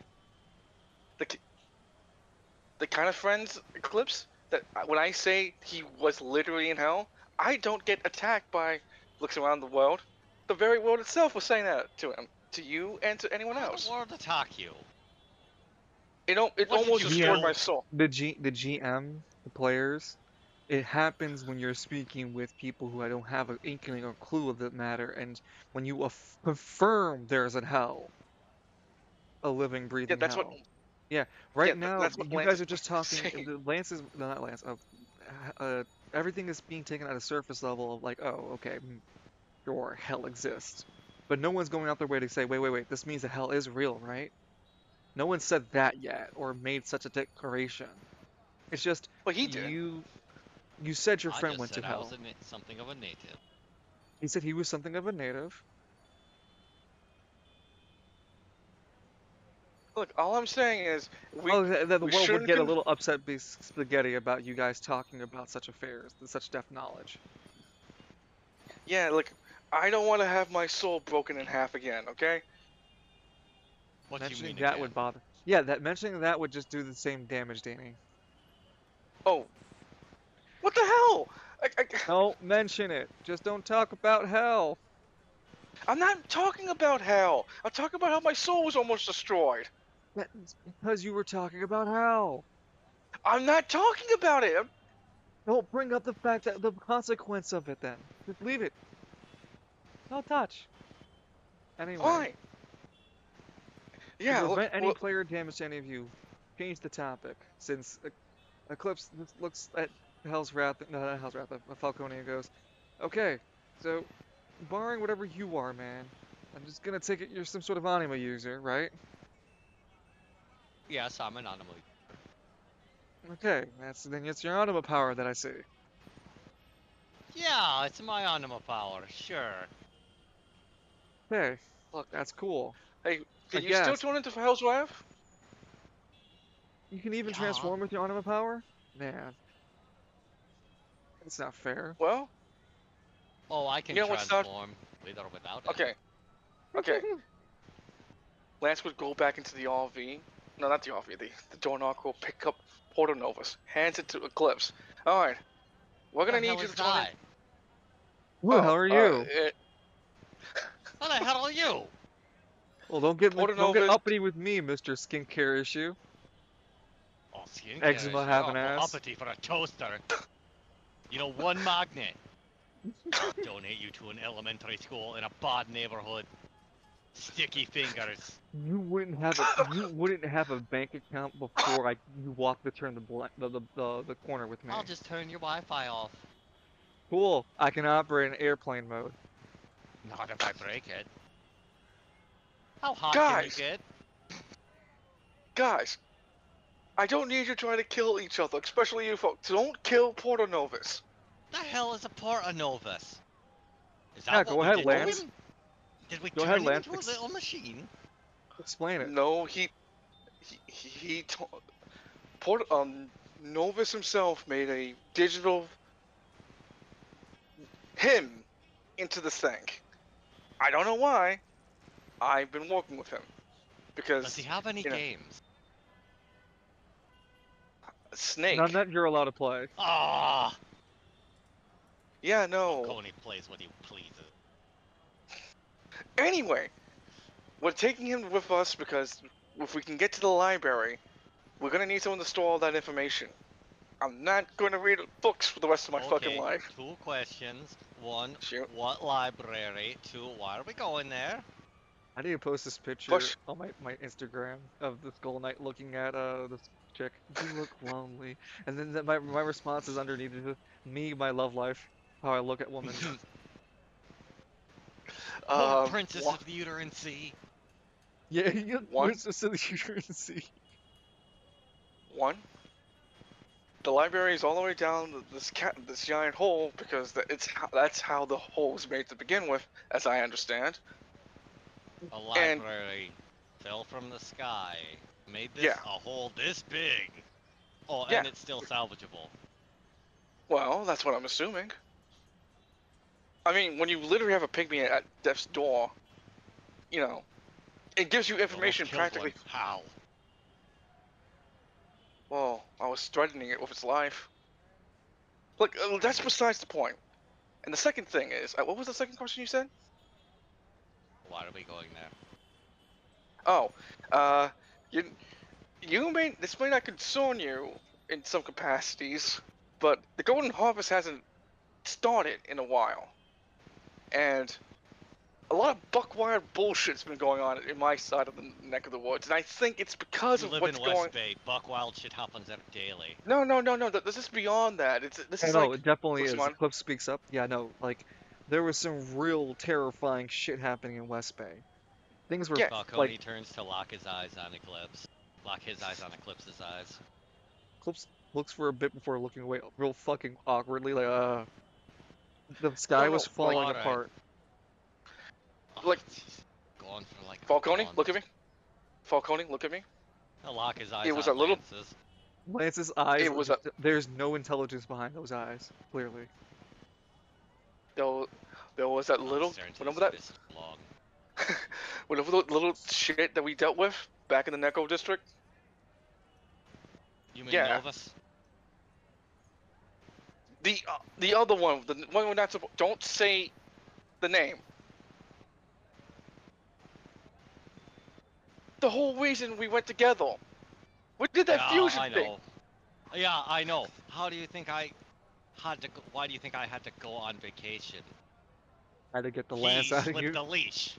the kind of friends, Eclipse, that when I say he was literally in hell, I don't get attacked by looks around the world. The very world itself was saying that to him, to you, and to anyone How else. the world attack you? It What did almost you destroyed do? my soul. The GM, the players, it happens when you're speaking with people who I don't have an inkling or clue of the matter, and when you confirm there's a hell, a living, Yeah, breathing that's what. hell. Yeah, right Yeah, now that's what you Lance guys is are just talking. saying. Lance is no, not Lance. Everything is being taken at a surface level of like, oh, okay, sure, hell exists, but no one's going out their way to say, wait, this means that hell is real, right? No one said that yet or made such a declaration. It's just Well, he did. you said your I friend just went to said I was hell. something of a native. He said he was something of a native. Look, all I'm saying is Oh, that the we world would shouldn't. get a little upset be spaghetti about you guys talking about such affairs, such depth knowledge. Yeah, look, I don't want to have my soul broken in half again. Okay. What do you Mentioning mean that again? would bother. Yeah, that mentioning that would just do the same damage, Danny. Oh, what the hell? Don't mention it. Just don't talk about hell. I'm not talking about hell. I'm talking about how my soul was almost destroyed. That's because you were talking about hell. I'm not talking about it. Don't bring up the fact that the consequence of it then. Just leave it. No touch. Anyway, Fine. to Yeah, look, prevent any well, player damage to any of you, change the topic. Since Eclipse looks at Hell's Wrath, no, not Hell's Wrath, Falcone and goes, okay, so barring whatever you are, man, I'm just gonna take it you're some sort of anima user, right? Yes, I'm an animal. Okay, then it's your anima power that I see. Yeah, it's my anima power, sure. Okay, look. that's cool. Hey, I can you still guess tune into Hell's Wrath? you can even Yeah. transform with your anima power. Man, it's not fair. Well, Oh, I can you know what's not? transform with or without it. Okay, okay. Lance would go back into the RV. No, not the RV. The door knocker will pick up Porto Novus, hands it to Eclipse. All right, we're What gonna the hell need you is to tune in. that? Who the hell are you? What the hell are you? Well, don't get Porto don't get Novus. uppity with me, Mr. Skincare Issue. Oh, skincare Eczema is having awful ass. uppity for a toaster. You know, one magnet. Donate you to an elementary school in a bad neighborhood. Sticky fingers. You wouldn't have a bank account before you walk to turn the corner with me. I'll just turn your Wi-Fi off. Cool. I can operate in airplane mode. Not if I break it. How hot Guys. can you get? Guys, I don't need you trying to kill each other, especially you folks. Don't kill Porto Novus. The hell is a Porta Novus? Is that Yeah, what go we ahead, did to Lance. him? Did we Go turn ahead, him Lance. into a little machine? Explain it. No, he Novus himself made a digital him into the thing. I don't know why. I've been working with him because Does he have any you know, games? Snake. None that you're allowed to play. Ah! Yeah, no. Falcone plays what he pleases. Anyway, we're taking him with us because if we can get to the library, we're gonna need someone to store all that information. I'm not gonna read books for the rest of my fucking Okay, life. 2 questions. 1, Shoot. what library? 2, why are we going there? I need to post this picture Push. on my Instagram of this Skull Knight looking at this chick. You look lonely. And then my response is underneath it, me, my love life, how I look at women. Poor Princess One, of the Uterine Sea. Yeah, you One? where's the silly you see? one. The library is all the way down this giant hole because that's how the hole was made to begin with, as I understand. A library fell from the sky, made this Yeah. a hole this big. Oh, Yeah. and it's still salvageable. Well, that's what I'm assuming. I mean, when you literally have a pygmy at death's door, you know, it gives you information Almost killed practically. one. How? Well, I was threatening it with its life. Look, that's besides the point. And the second thing is, what was the second question you said? Why are we going there? Oh, you this may not concern you in some capacities, but the Golden Harvest hasn't started in a while, and a lot of buckwired bullshit's been going on in my side of the neck of the woods, and I think it's because You of live what's in going. West Bay. Buck wild shit happens there daily. No. This is beyond that. This I is know, like. it definitely is. Pokemon. Eclipse speaks up. Yeah, no, like there was some real terrifying shit happening in West Bay. Things were Yeah. Falcone turns to lock his eyes on Eclipse. Lock his eyes on Eclipse's eyes. Eclipse looks for a bit before looking away, real fucking awkwardly. Like, the sky No, was falling alright. apart. Oh, Like- he's gone for like. Falcone, months. look at me. Falcone, look at me. He'll lock his eyes It was on a little- Lance's. Lance's eyes. It was a- There's no intelligence behind those eyes. Clearly. There was that little. Staring to Remember this that? abyss log. Whatever the little shit that we dealt with back in the Neko district. You mean Yeah. Novus? The other one, the one we're not supposed. Don't say the name. The whole reason we went together. We did that Yeah, fusion I thing. know. Yeah, I know. How do you think I had to? Why do you think I had to go on vacation? Had to get the Lance He's out of with you. the leash.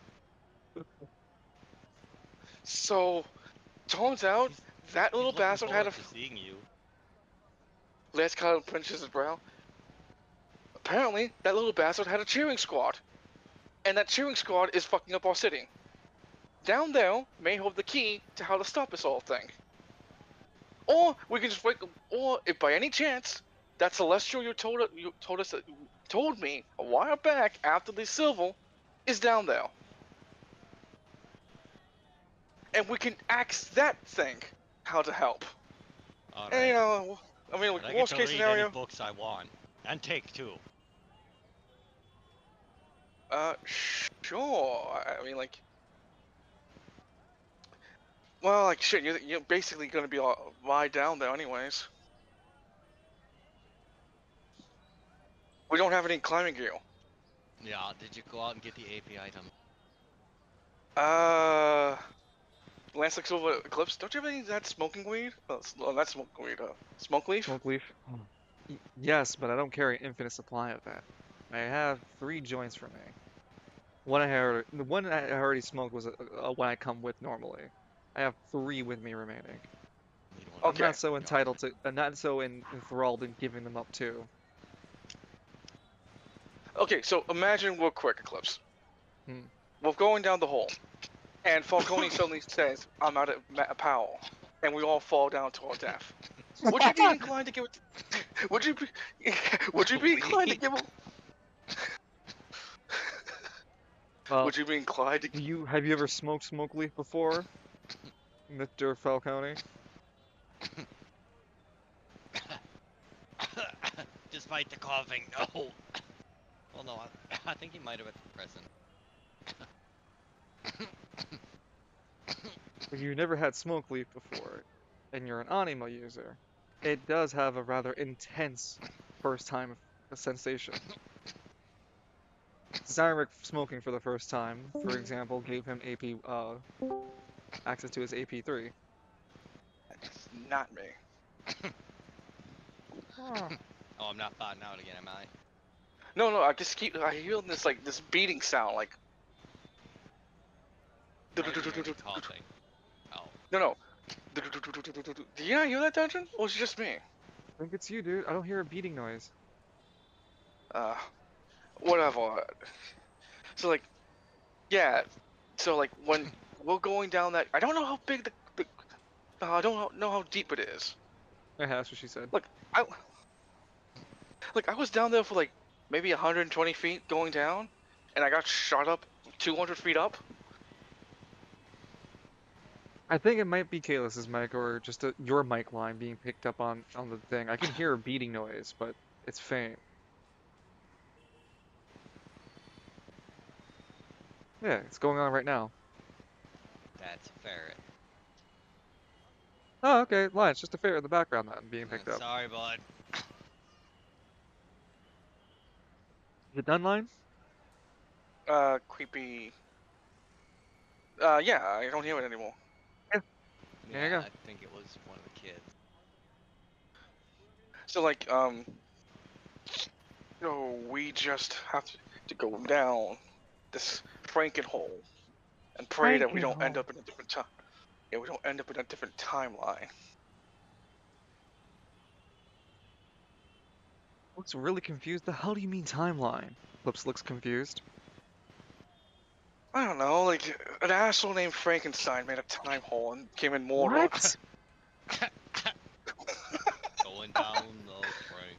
So, turns out He's- that He's little looking bastard had a. forward to seeing you. Lance kind of pinches his brow. Apparently, that little bastard had a cheering squad. And that cheering squad is fucking up our city. Down there may hold the key to how to stop this whole thing. Or we can just wait. Or if by any chance that celestial you told me a while back after the civil is down there, and we can ask that thing how to help. All And you right. know, I mean, But I get worst to case read scenario. any books I want, and take 2. Sure. I mean, like, well, like shit. You're basically gonna be right down there, anyways. We don't have any climbing gear. Yeah. Did you go out and get the AP item? Lance looks over at Eclipse. Don't you have any of that smoking weed? Not smoking weed. Smoke leaf. Smoke leaf. Yes, but I don't carry an infinite supply of that. I have 3 joints for me. The one I already smoked was when I come with normally. I have 3 with me remaining. Need one I'm Okay. not so entitled to, not so enthralled in giving them up too. Okay, so imagine real quick, Eclipse. Hmm. We're going down the hole, and Falcone suddenly says, "I'm out of power," and we all fall down to our death. Would you be inclined to give it? Would you be? Would you be inclined to give him? Well, Would you be inclined to? have you ever smoked smoke leaf before, Mr. Falcone? Despite the coughing, no. Well, no, I think he might have been present. If you've never had smoke leaf before, and you're an anima user, it does have a rather intense first time sensation. Cyranic smoking for the first time, for example, gave him AP access to his AP3. That's not me. Huh. Oh, I'm not farting out again, am I? No, I just keep. I hear this like this beating sound, like. I didn't hear any coughing. Oh. No. Do you not hear that, Dungeon? Or was it just me? I think it's you, dude. I don't hear a beating noise. Whatever. So like, yeah. So like when we're going down that, I don't know how big the I don't know how deep it is. Yeah, that's what she said. I was down there for like maybe 120 feet going down, and I got shot up 200 feet up. I think it might be Kalis's mic or just your mic line being picked up on the thing. I can hear a beating noise, but it's faint. Yeah, it's going on right now. That's a ferret. Oh, okay. Line. It's just a ferret in the background then being picked up. Sorry, bud. Is it done, Line? Creepy. Yeah, I don't hear it anymore. There you go. I think it was one of the kids. So like, we just have to go down this Frankenhole and pray that we don't end up in a different time. Yeah, we don't end up in a different timeline. Looks really confused. The hell do you mean timeline? Clips looks confused. I don't know, like an asshole named Frankenstein made a time hole and came in Mordor. What? Going down the train.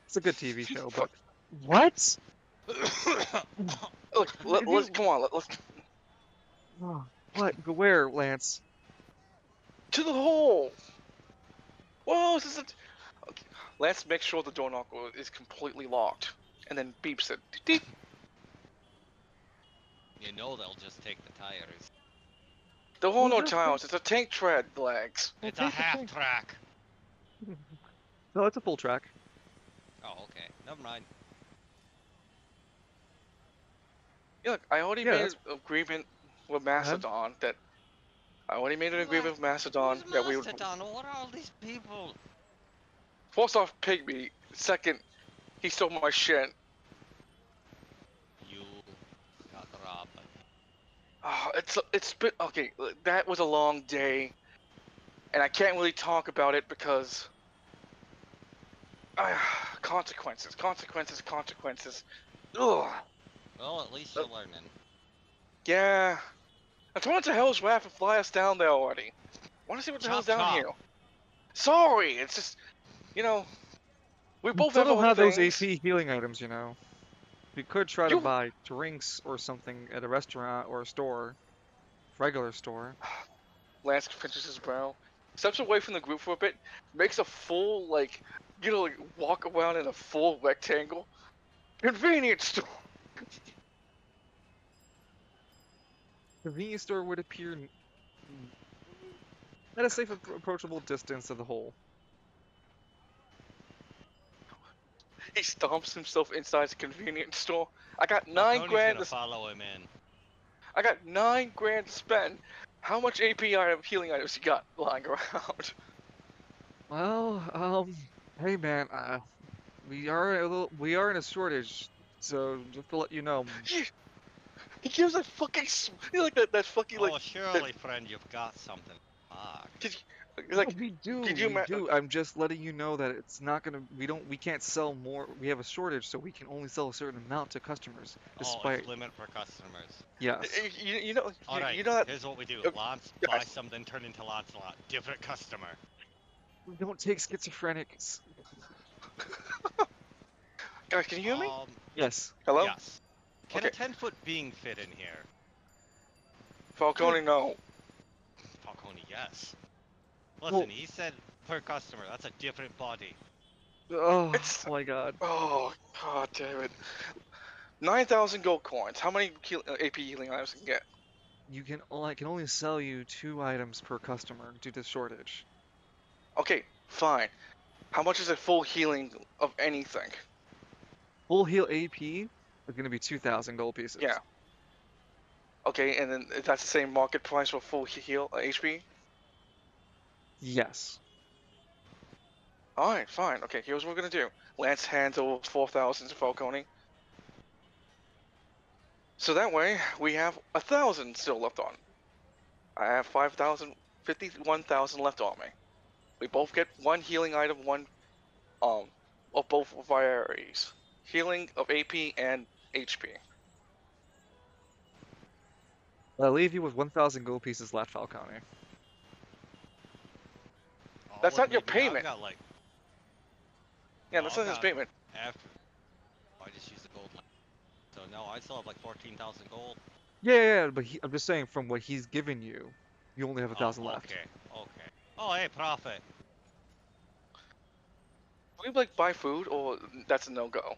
It's a good TV show, but what? Look, let's come on, let's Oh, what? Where, Lance? to the hole. Whoa, this is a... Okay. Let's make sure the door knocker is completely locked, and then beeps it. Deep. You know they'll just take the tires. There are no Well, tires. It's a tank tread, legs. It's take a the half thing. track. No, it's a full track. Oh, okay. Never mind. Yeah, look, I already Yeah, made that's- an agreement with ahead. Macedon that... I already made an agreement with Macedon Who's that we would... Mastodon? What are all these people? First off, Pygmy. Second, he stole my shit. You got robbed. It's been... Okay, that was a long day. And I can't really talk about it because... consequences. Ugh. Well, at least you're learning. Yeah. I told it to Hell's Wrath and fly us down there already. Want to see what the hell's Chop, down chop. here. Sorry, it's just... You know... We both still have don't other have those things. AP healing items, you know. We could try to You- buy drinks or something at a restaurant or a store. Regular store. Lance pinches his brow. Steps away from the group for a bit. Makes a full, like... like, walk around in a full rectangle. Convenience store! Convenience store would appear at a safe, approachable distance of the hole. He stomps himself inside the convenience store. I got Falcone's 9 grand gonna to follow him in. I got 9 grand to spend. How much AP healing items you got lying around? Well, hey man, we are in a shortage, so just to let you know. He gives that fucking like that fucking Oh, like surely, friend, you've got something. Fuck. like we do, did you we do. I'm just letting you know that it's not gonna. We can't sell more. We have a shortage, so we can only sell a certain amount to customers. Oh, Despite it's limit for customers. yes, you know Alright, you know that here's what we do. Yep. Lance Yes. buys something, turn into Lancelot. Different customer. we don't take schizophrenics. guys, can you hear me? Yes. Hello? Yes. Can Okay. a 10-foot being fit in here? Falcone, no. Falcone, yes. Listen, Well- he said per customer. That's a different body. Oh It's- my god. Oh, god damn it. 9,000 gold coins. How many AP healing items can get? I can only sell you 2 items per customer due to shortage. Okay, fine. How much is a full healing of anything? Full heal AP is gonna be 2,000 gold pieces. Yeah. Okay, and then that's the same market price for full heal HP? Yes. Alright, fine. Okay, here's what we're gonna do. Lance hands over 4,000 to Falcone. So that way, we have 1,000 still left on. I have 5,000, 51,000 left on me. We both get 1 healing item, 1, of both varieties. Healing of AP and HP. I'll leave you with 1,000 gold pieces left, Falcone. Oh, That's what not your made me- I've payment. got like Yeah, that's Oh, not his God. payment. after. I just used the gold line. So no, I still have like 14,000 gold. Yeah, but I'm just saying from what he's given you, you only have 1,000 Oh, left. okay, okay. Oh, hey, profit. Can we like buy food, or that's a no-go?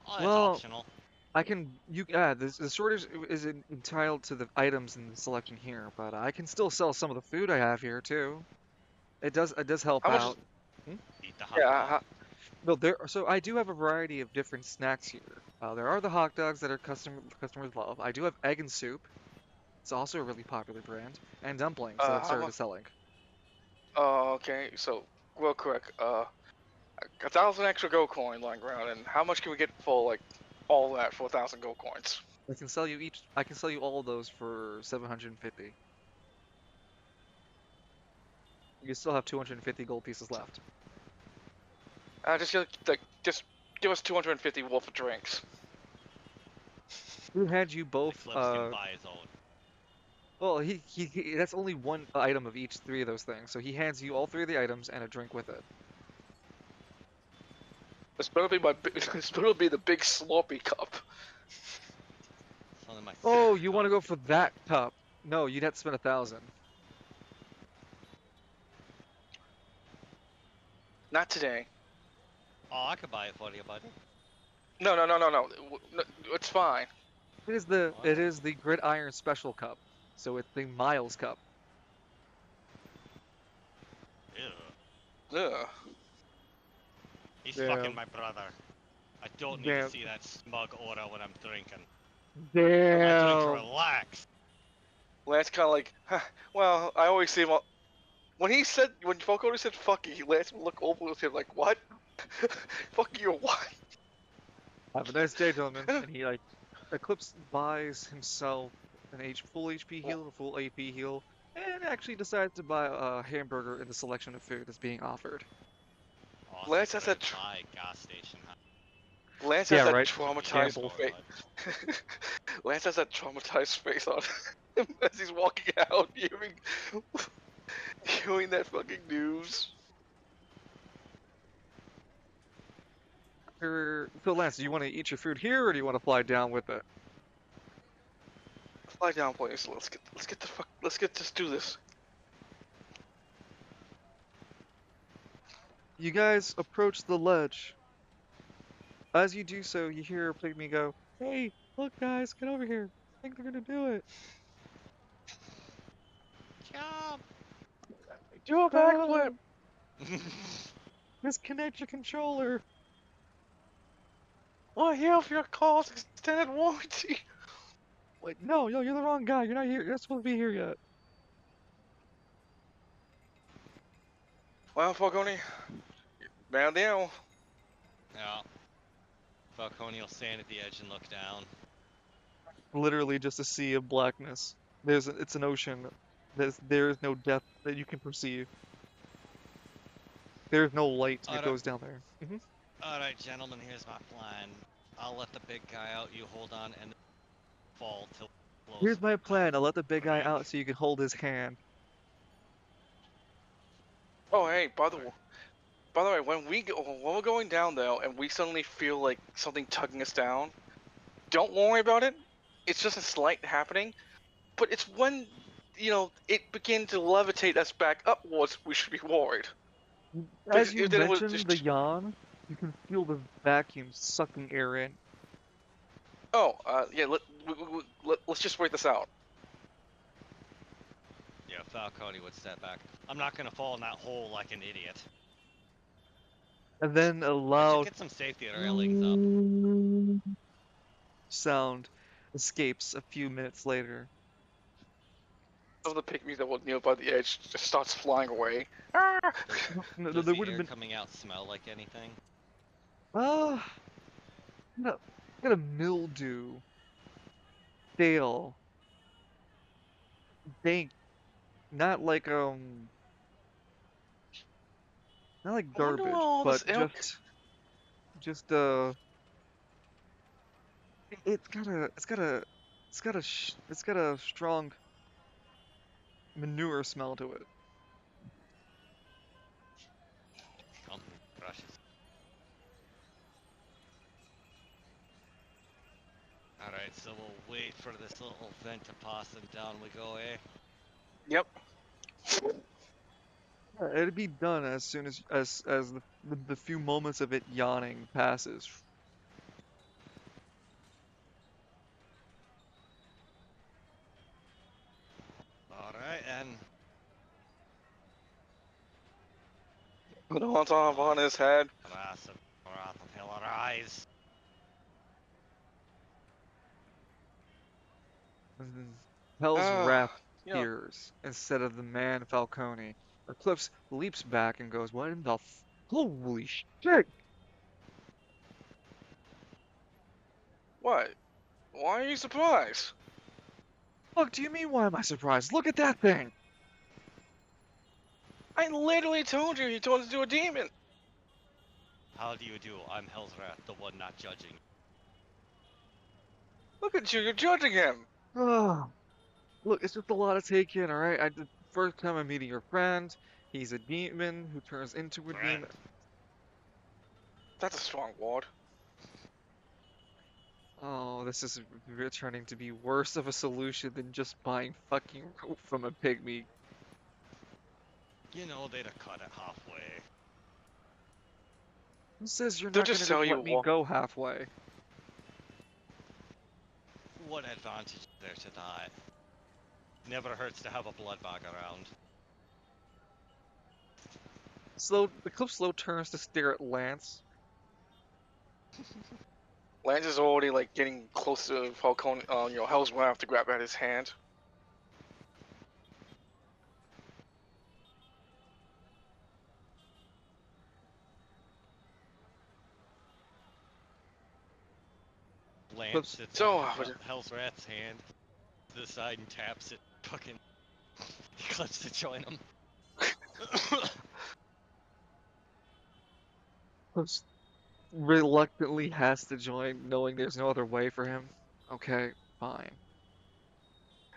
Oh, it's Well, optional. the shortage is entitled to the items in the selection here, but I can still sell some of the food I have here too. It does help How much out. Eat the hot Yeah, dog. No, so I do have a variety of different snacks here. There are the hot dogs that are customers love. I do have egg and soup. It's also a really popular brand, and dumplings that I've how started mu- selling. okay, so real quick, 1,000 extra gold coin lying around, and how much can we get for like all that for 1,000 gold coins? I can sell you all of those for 750. You still have 250 gold pieces left. Just give us 250 worth of drinks. Who had you both? Eclipse can buy his own. Well, that's only one item of each 3 of those things. So he hands you all 3 of the items and a drink with it. This better be this better be the big sloppy cup. It's only my Oh, second you want to cup. go for that cup? No, you'd have to spend 1,000. Not today. Oh, I could buy it for you, buddy. No. It's fine. It is the Gridiron Special Cup. So it's the Miles Cup. Ew. Ugh. He's Damn. fucking my brother. I don't need Damn. to see that smug aura when I'm drinking. I Damn. drink to relax. Lance kind of like, huh, well, I always see him. When Falcone said "fuck you," Lance would look over with him like, "What? Fuck you, or what?" Have a nice day, gentlemen. And he Eclipse buys himself an full HP heal, a full AP heal, and actually decides to buy a hamburger in the selection of food that's being offered. Oh, Lance so has good. that tr- Buy gas station. Huh? Lance Yeah, has that right. traumatized Gamble. face. Lance has that traumatized face on him as he's walking out, hearing that fucking news. So Lance, do you want to eat your food here, or do you want to fly down with it? Fly down, please. Let's do this. You guys approach the ledge. As you do so, you hear a pygmy go, "Hey, look guys, get over here. I think they're gonna do it." Jump! Do a backflip. Disconnect your controller. Well, here for your call's extended warranty. Wait, no, you're the wrong guy. You're not here. You're not supposed to be here yet. Well, Falcone, man down. Yeah. Falcone will stand at the edge and look down. Literally just a sea of blackness. It's an ocean. There is no depth that you can perceive. There is no light that Alright. goes down there. Alright, gentlemen, here's my plan. I'll let the big guy out, you hold on, and fall till close. Here's my plan. I'll let the big guy out so you can hold his hand. Oh, hey, by the way, when we're going down though, and we suddenly feel like something tugging us down, don't worry about it. It's just a slight happening. But it's when, it begins to levitate us back upwards, we should be worried. As you If then it was mentioned the yawn, you can feel the vacuum sucking air in. yeah, let's just wait this out. Yeah, Falcone would step back. I'm not gonna fall in that hole like an idiot. And then a We should loud get some safety railings up. sound escapes a few minutes later. Some of the pygmies that were nearby the edge just starts flying away. Ah! No, Does there the would have air been coming out smell like anything? no, got a mildew, stale, dank, not like not like I wonder where garbage, all but this ilk. just it's got a strong manure smell to it. Company crushes. Alright, so we'll wait for this little vent to pass and down we go, eh? Yep. It'd be done as soon as the few moments of it yawning passes. Alright, and Put on top on his head. wrath of hell arise. And then Hell's Ah, wrath yeah. appears instead of the man Falcone. Eclipse leaps back and goes, "What in the holy shit!" What? Why are you surprised? Look, do you mean why am I surprised? Look at that thing! I literally told you he turned into a demon. How do you do? I'm Hell's Wrath, the one not judging. Look at you, you're judging him. Ah, look, it's just a lot to take in, alright? First time I'm meeting your friend. He's a demon who turns into a Friend. demon. That's a strong word. Oh, this is returning to be worse of a solution than just buying fucking rope from a pygmy. You know, they'd have cut it halfway. Who says you're They'll not gonna just just tell you let me what. go halfway? What advantage is there to that? Never hurts to have a blood bag around. The clip slow turns to stare at Lance. Lance is already like getting close to Falcone. Hell's Wrath to grab at his hand. Lance sits So, on Hell's Wrath's hand to the side and taps it. Fucking Eclipse to join him. Clips reluctantly has to join, knowing there's no other way for him. Okay, fine.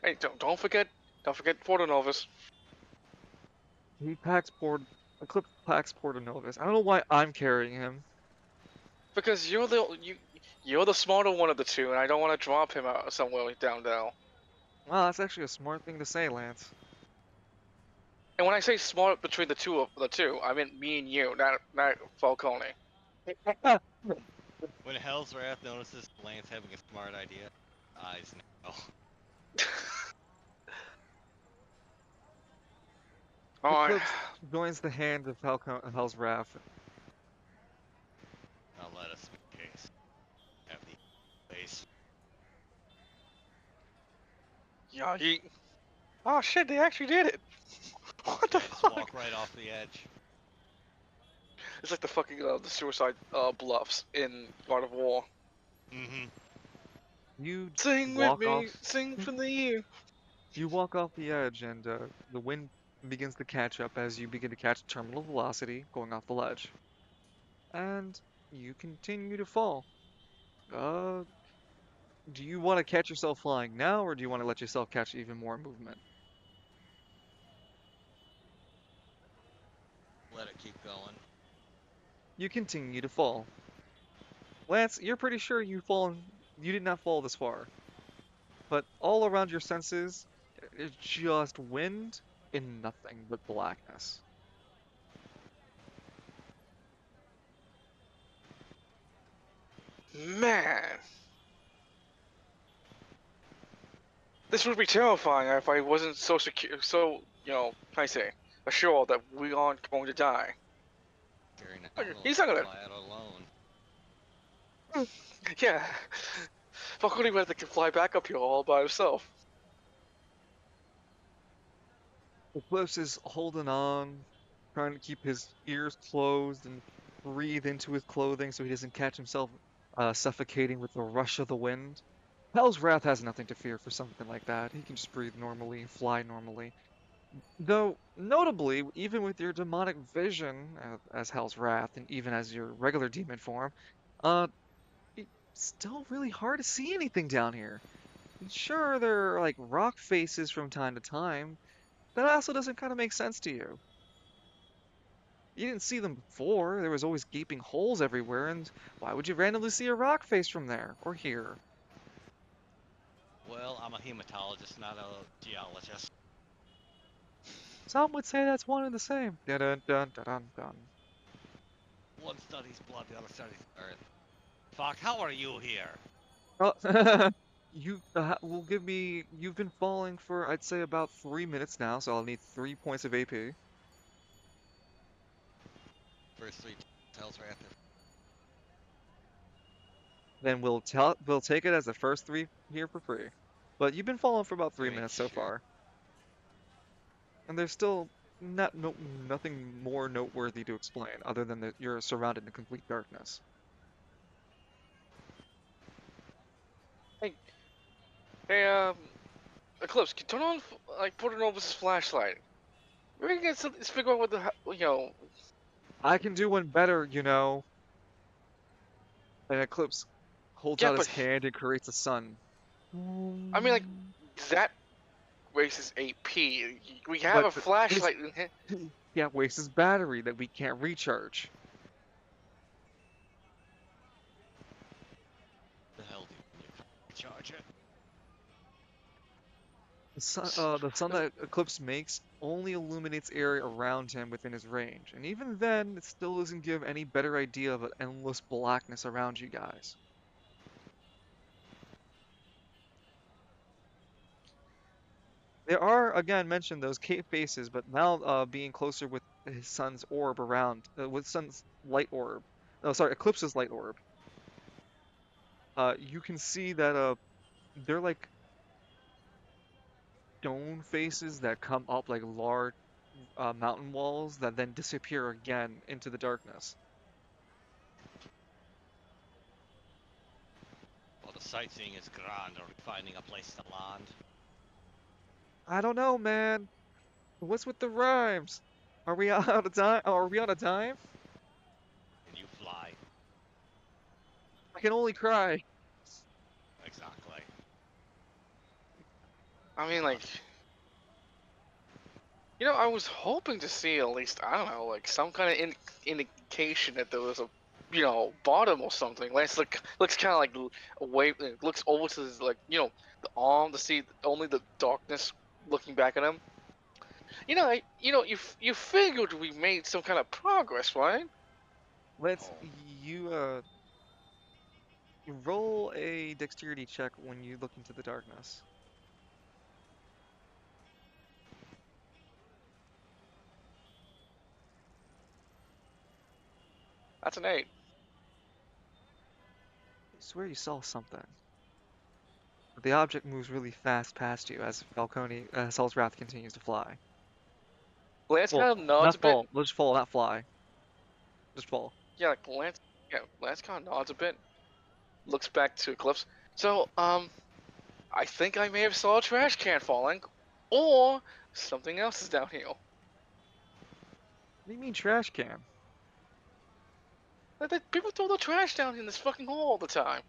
Hey, don't forget Porto Novus. Eclipse packs Portonovis. I don't know why I'm carrying him. Because you're the smarter one of the two, and I don't want to drop him out somewhere down there. Wow, that's actually a smart thing to say, Lance. And when I say smart between the two, I mean me and you, not Falcone. When Hell's Wrath notices Lance having a smart idea, eyes no. Alright. Eclipse joins the hand of Hell's Wrath. Now let us make case. Have the face. Yeah, oh shit, they actually did it! What the Yeah, just fuck? walk right off the edge. It's like the fucking the suicide bluffs in God of War. Mm-hmm. You Sing with walk me, off. sing from the year. You walk off the edge, and the wind begins to catch up as you begin to catch terminal velocity going off the ledge. And you continue to fall. Do you want to catch yourself flying now, or do you want to let yourself catch even more movement? Let it keep going. You continue to fall. Lance, you're pretty sure you've fallen you did not fall this far. But all around your senses is just wind and nothing but blackness. Man, this would be terrifying if I wasn't so secure, so, how I say, assured that we aren't going to die. You're in Okay, a he's not gonna- fly out alone. Yeah, Falcone would have to fly back up here all by himself. Eclipse is holding on, trying to keep his ears closed and breathe into his clothing so he doesn't catch himself suffocating with the rush of the wind. Hell's Wrath has nothing to fear for something like that. He can just breathe normally and fly normally. Though, notably, even with your demonic vision as Hell's Wrath and even as your regular demon form, uh, it's still really hard to see anything down here. Sure, there are like rock faces from time to time. That also doesn't kind of make sense to you. You didn't see them before. There was always gaping holes everywhere, and why would you randomly see a rock face from there or here? Well, I'm a hematologist, not a geologist. Some would say that's one and the same. Dun dun dun dun dun dun. One studies blood, the other studies earth. Fuck, how are you here? Oh, you will give me. You've been falling for I'd say about 3 minutes now, so I'll need 3 points of AP. First three tells right after. Then we'll take it as the first three here for free. But you've been falling for about three I mean, minutes so sure. far, and there's still nothing more noteworthy to explain other than that you're surrounded in complete darkness. Hey, Eclipse, can you turn on, Portanova's flashlight? We can get something, figure out what I can do one better, you know. An eclipse holds yeah, out his but, hand and creates a sun. I mean, that raises AP. We have But a flashlight. he can't waste his battery that we can't recharge. The hell do you charge it? The sun that Eclipse makes only illuminates area around him within his range, and even then, it still doesn't give any better idea of an endless blackness around you guys. There are, again, mentioned those cave faces, but now being closer with his sun's orb around, with sun's light orb. Oh, sorry, Eclipse's light orb. You can see that they're like stone faces that come up like large mountain walls that then disappear again into the darkness. Well, the sightseeing is grand. Are we finding a place to land? I don't know, man. What's with the rhymes? Are we out of time? Are we on a dime? Can you fly? I can only cry. Exactly. I mean, I was hoping to see at least, I don't know, some kind of indication that there was a, bottom or something. Lance looks kind of away, looks over to his, the arm to see only the darkness looking back at him. You figured we made some kind of progress, right? Let's Oh. you roll a dexterity check when you look into the darkness. That's an 8. I swear you saw something. But the object moves really fast past you as Falcone, Saul's Wrath continues to fly. Lance Well, kind of nods not a bit. fall. Let's just fall, not fly. Just fall. Yeah, Lance kind of nods a bit. Looks back to Eclipse. So, I think I may have saw a trash can falling, or something else is down here. What do you mean trash can? People throw the trash down in this fucking hole all the time.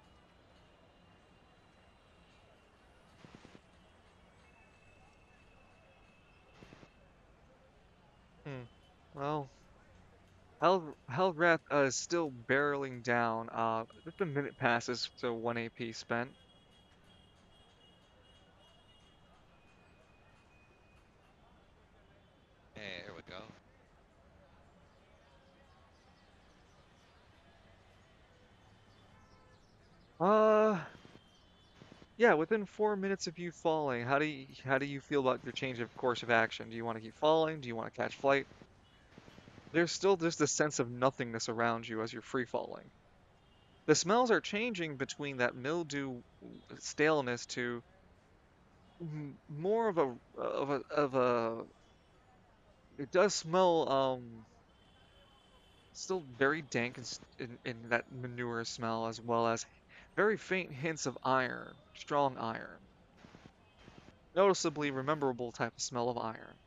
Well, Hellwrath is still barreling down. Just a minute passes, so 1 AP spent. Hey, here we go. Yeah, within 4 minutes of you falling, how do you feel about your change of course of action? Do you want to keep falling? Do you want to catch flight? There's still just a sense of nothingness around you as you're free falling. The smells are changing between that mildew staleness to more of a. It does smell still very dank in that manure smell, as well as very faint hints of iron, strong iron. Noticeably rememberable type of smell of iron.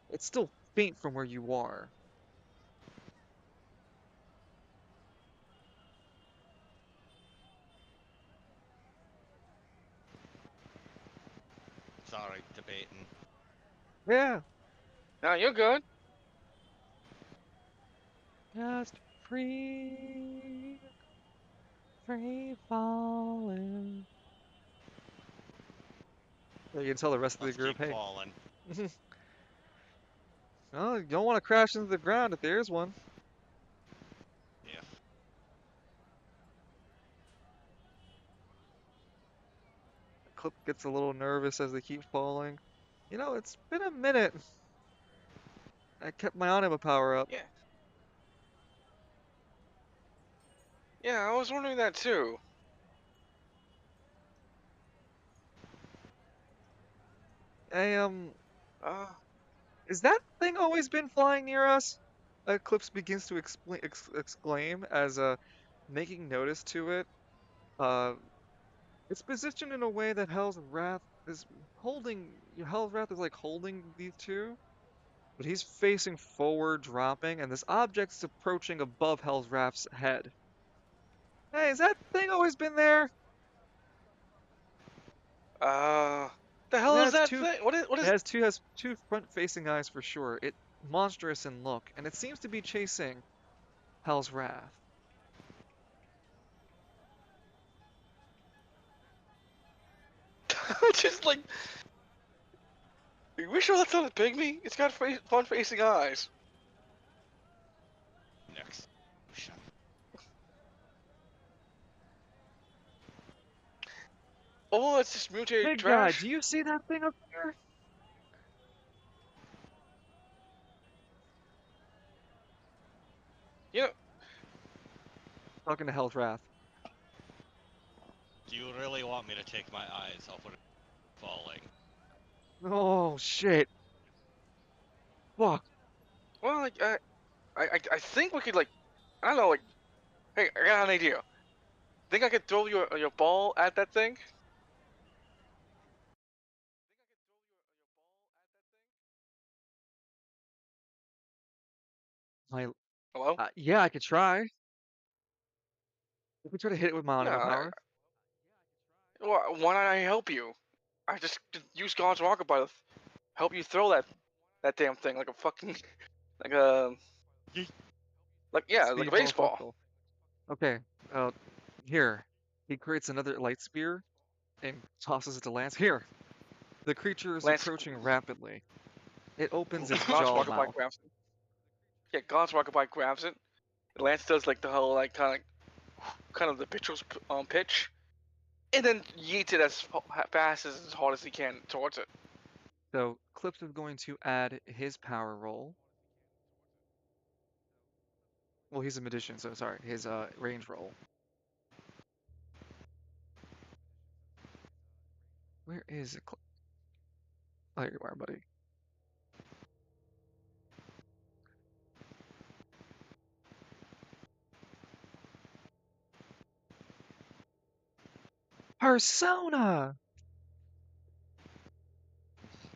It's still faint from where you are. Sorry, debating. Yeah, No, you're good. just free, free falling. Yeah, you can tell the rest of the Let's group, keep hey, falling. oh, you don't want to crash into the ground if there is one. Yeah. Clip gets a little nervous as they keep falling. You know, it's been a minute. I kept my anima power up. Yeah. Yeah, I was wondering that too. Hey, Uh, is that thing always been flying near us? Eclipse begins to exclaim as making notice to it. Uh, it's positioned in a way that Hell's Wrath is holding. Hell's Wrath is like holding these two, but he's facing forward, dropping, and this object's approaching above Hell's Wrath's head. Hey, has that thing always been there? the It hell is has that two. thing? What is? What It is? has two front-facing eyes for sure. It monstrous in look, and it seems to be chasing Hell's Wrath. Just like, are we sure that's not a pygmy? It's got front-facing eyes. Next. Oh, it's just mutated Big guy, trash. do you see that thing up there? You know, Talking to Hell's Wrath. Do you really want me to take my eyes off what it's falling? Oh shit! Fuck! well, like, I think we could like, I don't know, like, hey, I got an idea. Think I could throw your ball at that thing? My, Hello? yeah, I could try. I could try to hit it with my Yeah. anima power. Why not I help you? I just use God's rocket ball to help you throw that damn thing like a fucking like a Yeet. like yeah like a Speedball baseball. football. Okay. Uh, here. He creates another light spear and tosses it to Lance. Here. The creature is Lance approaching rapidly. It opens its God's jaw rocket bike mouth. grabs it. Yeah, God's rocket bike grabs it. Lance does like the whole like kind of the pitcher's pitch, and then yeets it as fast as hard as he can towards it. So Clips is going to add his power roll. Well, he's a magician, so sorry, his range roll. Where is it? Oh, here you are, buddy. Persona!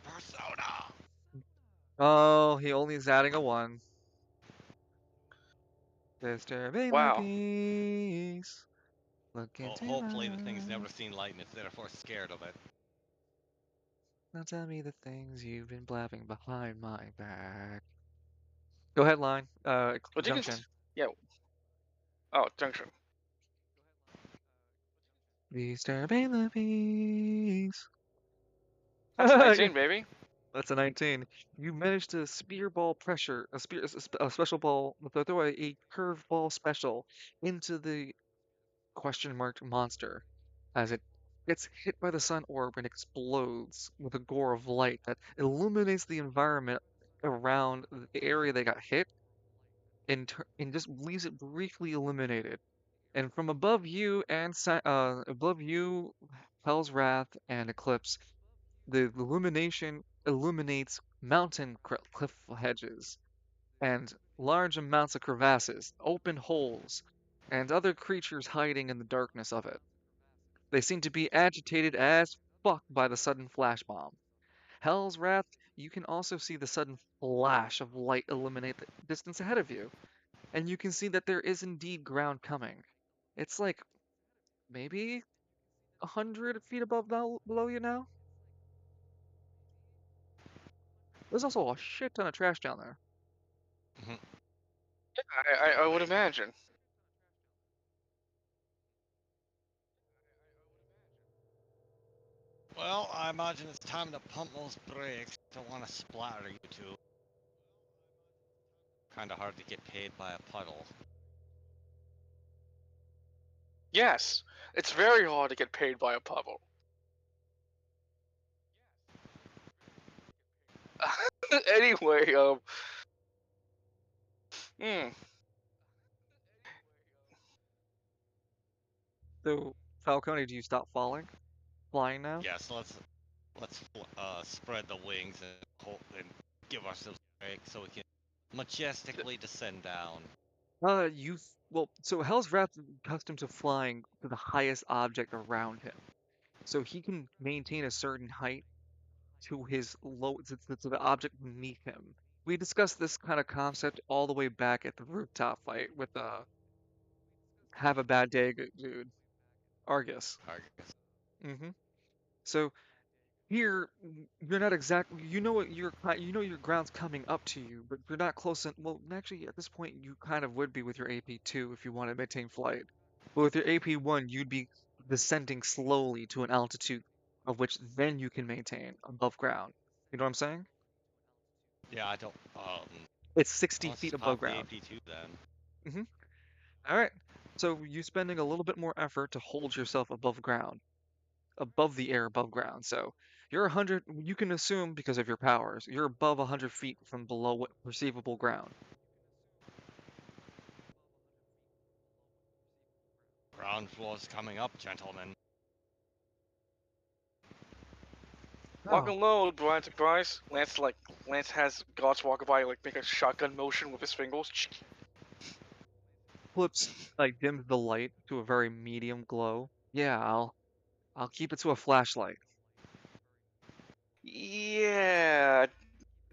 Persona! Oh, he only is adding a 1. Disturbing the Wow. peace. Look Well, into my hopefully the thing's never eyes. seen light and it's therefore scared of it. Now tell me the things you've been blabbing behind my back. Go ahead, line. But you can, Junction. yeah. Oh, junction. Disturbing the peace. That's 19, baby. That's a 19. You managed to spearball pressure, a special ball, throw a curveball special into the question marked monster as it gets hit by the sun orb and explodes with a gore of light that illuminates the environment around the area they got hit and just leaves it briefly illuminated. And from above you above you, Hell's Wrath and Eclipse, the illumination illuminates mountain cliff hedges and large amounts of crevasses, open holes, and other creatures hiding in the darkness of it. They seem to be agitated as fuck by the sudden flash bomb. Hell's Wrath, you can also see the sudden flash of light illuminate the distance ahead of you, and you can see that there is indeed ground coming. It's like maybe 100 feet below you now. There's also a shit ton of trash down there. I would imagine. Well, I imagine it's time to pump those brakes. Don't want to splatter you two. Kinda hard to get paid by a puddle. Yes, it's very hard to get paid by a puddle. Anyway, hmm. So, Falcone, do you stop flying now? Yes, let's spread the wings and give ourselves a break so we can majestically descend down. So Hell's Wrath is accustomed to flying to the highest object around him. So he can maintain a certain height to his to the object beneath him. We discussed this kind of concept all the way back at the rooftop fight with Have a Bad Day, dude. Argus. Argus. Mm-hmm. So here, you're not exactly, you know your ground's coming up to you, but you're not close in, well, actually, at this point, you kind of would be with your AP2 if you want to maintain flight. But with your AP1, you'd be descending slowly to an altitude of which then you can maintain above ground. You know what I'm saying? Yeah, I don't. It's 60 Let's feet just above pop the ground. AP2 then. All right. So you spending a little bit more effort to hold yourself above ground, above the air, above ground. So you're 100, you can assume because of your powers, you're above 100 feet from below what perceivable ground. Ground floor's coming up, gentlemen. Lock Oh, and load, Brian surprise. Lance has guards walk by, like make a shotgun motion with his fingers. Flips like dims the light to a very medium glow. Yeah, I'll keep it to a flashlight. Yeah,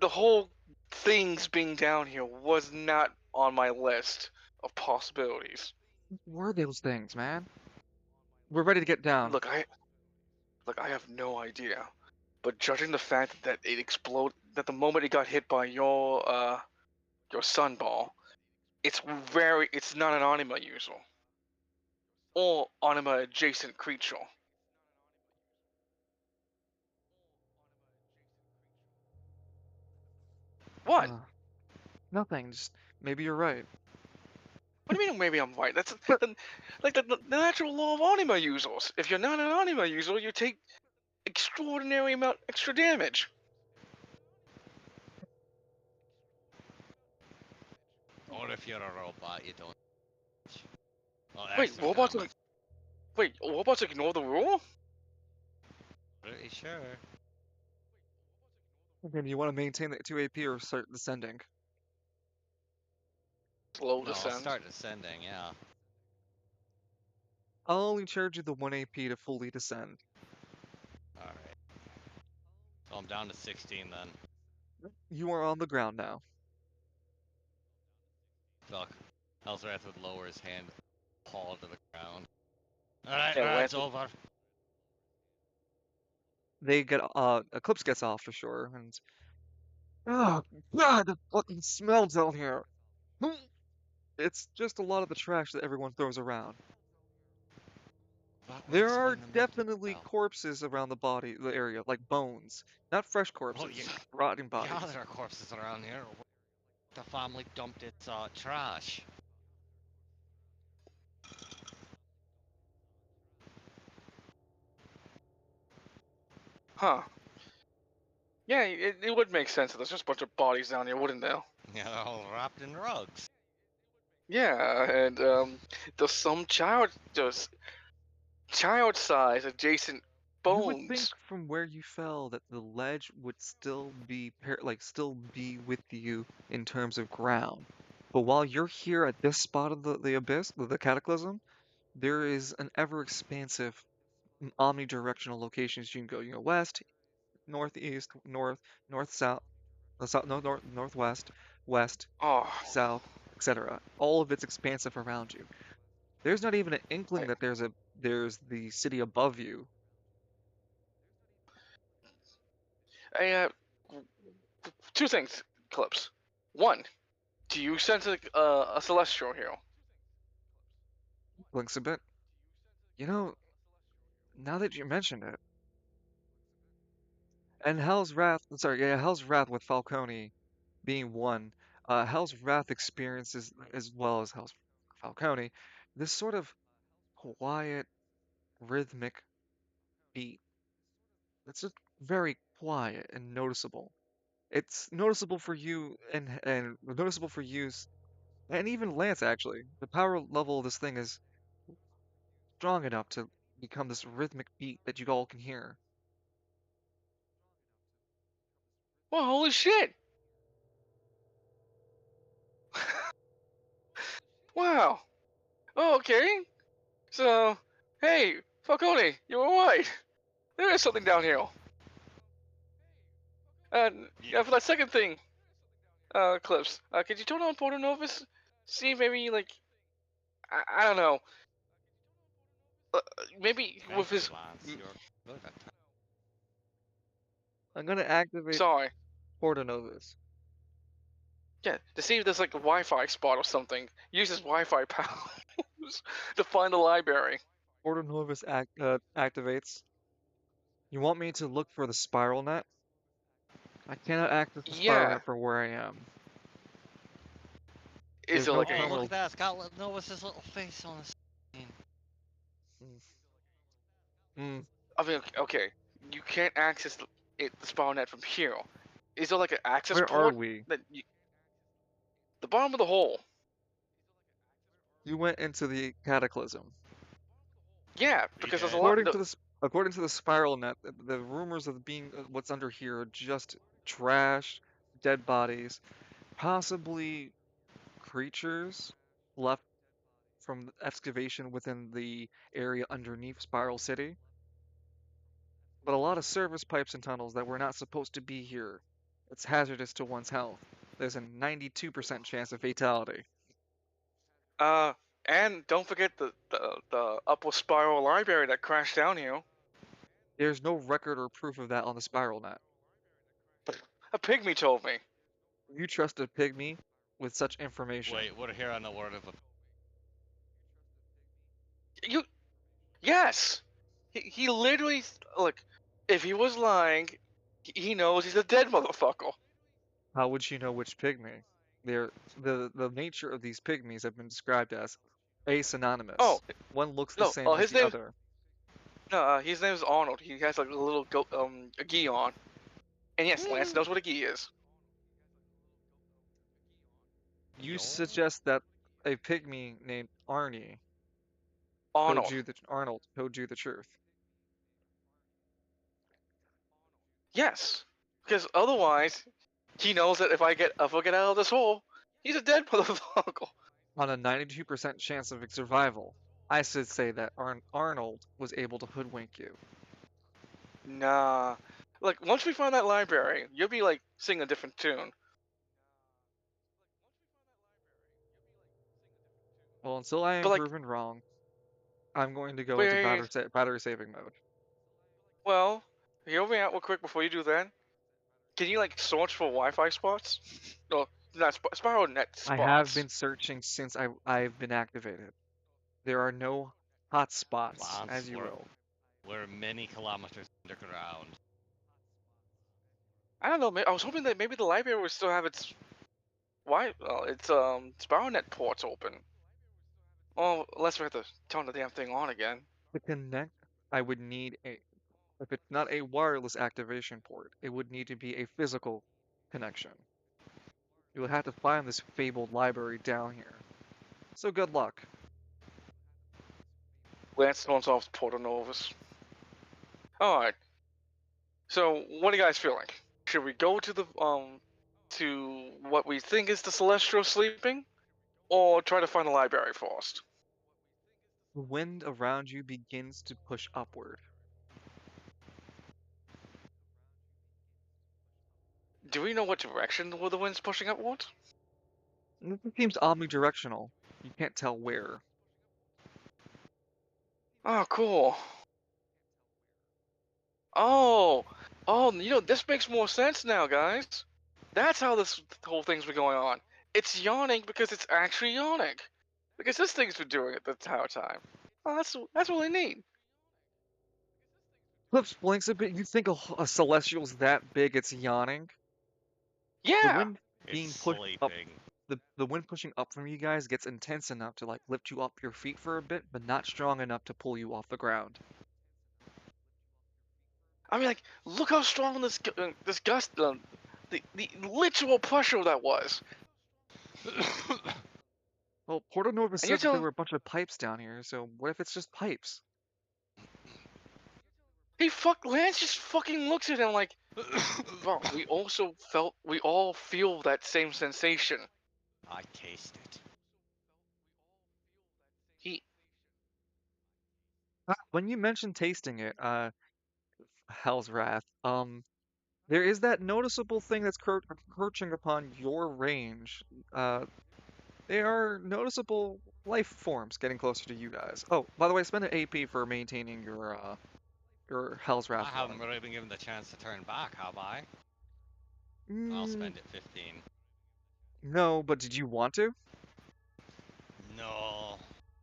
the whole things being down here was not on my list of possibilities. What were those things, man? We're ready to get down. Look, I have no idea. But judging the fact that it exploded, that the moment it got hit by your sunball, it's not an anima user or anima adjacent creature. What? Nothing. Just maybe you're right. What do you mean? Maybe I'm right. That's But the natural law of anima users. If you're not an anima user, you take extraordinary amount extra damage. Or if you're a robot, you don't. Well, Wait, actually, robots? no, I'm Wait, robots ignore the rule? pretty sure. okay, do you want to maintain the 2 AP or start descending? Slow No, I'll descent. start descending, yeah. I'll only charge you the 1 AP to fully descend. Alright. So I'm down to 16 then. You are on the ground now. Fuck. Hellswrath would lower his hand, paw to the ground. Alright, Yeah, ride's Lance- over. Eclipse gets off for sure, and Oh God, the fucking smell down here. It's just a lot of the trash that everyone throws around. That would There are explain the mildew definitely smell. corpses around the area, like bones. Not fresh corpses, yeah. rotting Yeah, bodies. there are corpses around here. The family dumped its trash. Huh. Yeah, it would make sense that there's just a bunch of bodies down here, wouldn't there? Yeah, they're all wrapped in rugs. Yeah, and there's some child-size adjacent You would think bones. from where you fell that the ledge would still be still be with you in terms of ground. But while you're here at this spot of the abyss, the cataclysm, there is an ever expansive omnidirectional locations you can go. You know, west, northeast, north, south, no, northwest, west, Oh, south, etc. All of it's expansive around you. There's not even an I, inkling that there's the city above you. I two things, Clips. One, do you sense a celestial here? Blinks a bit. You know, now that you mention it, and Hell's Wrath, sorry, yeah, Hell's Wrath with Falcone being one, Hell's Wrath experiences as well as Hell's Falcone, this sort of quiet, rhythmic beat. It's just very quiet and noticeable. It's noticeable for you and noticeable for use, and even Lance actually. The power level of this thing is strong enough to become this rhythmic beat that you all can hear. Well, holy shit! Wow. Oh, okay. So, hey, Falcone, you were right. There is something down here. And yeah, for that second thing, Clips, could you turn on Porto Novus? See if maybe like I don't know, maybe with Thank you, his. Lance. You're good at that. I'm gonna activate Sorry. Portonovus. Yeah, to see if there's like a Wi-Fi spot or something. Use his Wi-Fi powers to find the library. Portonovus activates. You want me to look for the spiral net? I cannot access the spiral Yeah. net from where I am. Is There's there no like Oh, a? look terminal. at that. It's got Noah's little face on the screen. Mm. Mm. I mean, okay, you can't access the spiral net from here. Is there like an access Where are port we? that you? The bottom of the hole. You went into the cataclysm. Yeah, We because there's a did. lot. According to the spiral net, the rumors of being what's under here are just trash, dead bodies, possibly creatures left from the excavation within the area underneath Spiral City, but a lot of service pipes and tunnels that were not supposed to be here. It's hazardous to one's health. There's a 92% chance of fatality. Uh, and don't forget the upward spiral library that crashed down here. There's no record or proof of that on the spiral net. A pygmy told me. You trust a pygmy with such information? Wait, we're here on the word of a. You. Yes. He literally look. If he was lying, he knows he's a dead motherfucker. How would you know which pygmy? The nature of these pygmies have been described as Oh asynonymous. One looks the no. same Oh, as his the name. other. No, his name is Arnold. He has like a little a gi on. And yes, Lance knows what a gi is. You Yo. suggest that a pygmy named Arnold. Arnold told you the truth. Yes. Because otherwise, he knows that if I get out of this hole, he's a dead motherfucker. On a 92% chance of survival, I should say that Arnold was able to hoodwink you. Nah. Like once we find that library, you'll be like singing a different tune. Well, until I But am like, proven wrong, I'm going to go into wait. battery saving mode. Well, hear me out real quick before you do that. Can you like search for Wi-Fi spots? No, not spiral net spots. I have been searching since I've been activated. There are no hot spots, Lance, as you we're- will. We're many kilometers underground. I don't know. I was hoping that maybe the library would still have its spiral net ports open. Oh, unless we have to turn the damn thing on again. To connect, I would need a. If it's not a wireless activation port, it would need to be a physical connection. You would have to find this fabled library down here. So good luck. Lance turns off Portal Novus. Alright. So, what are you guys feeling? Should we go to to what we think is the Celestial sleeping? Or try to find the library first? The wind around you begins to push upward. Do we know what direction the wind's pushing upwards? It seems omnidirectional. You can't tell where. Oh, cool. Oh, this makes more sense now, guys. That's how this whole thing's been going on. It's yawning because it's actually yawning. Because this thing's been doing it the entire time. Oh, that's really neat. Clips blinks a bit. You think a celestial's that big it's yawning? The Yeah. wind being It's pushed up, sleeping. the wind pushing up from you guys gets intense enough to like lift you up your feet for a bit, but not strong enough to pull you off the ground. I mean, like, look how strong this gust, the literal pressure that was. Well, Porto Nova And said you're that there telling were a bunch of pipes down here, so what if it's just pipes? Lance just fucking looks at him like, bro, we all feel that same sensation. I taste it. He, When you mentioned tasting it, Hell's Wrath, there is that noticeable thing that's encroaching upon your range. They are noticeable life forms getting closer to you guys. Oh, by the way, spend an AP for maintaining your Hell's I Wrath haven't one. really been given the chance to turn back, have I? I'll Mm, spend it 15. no, but did you want to? No,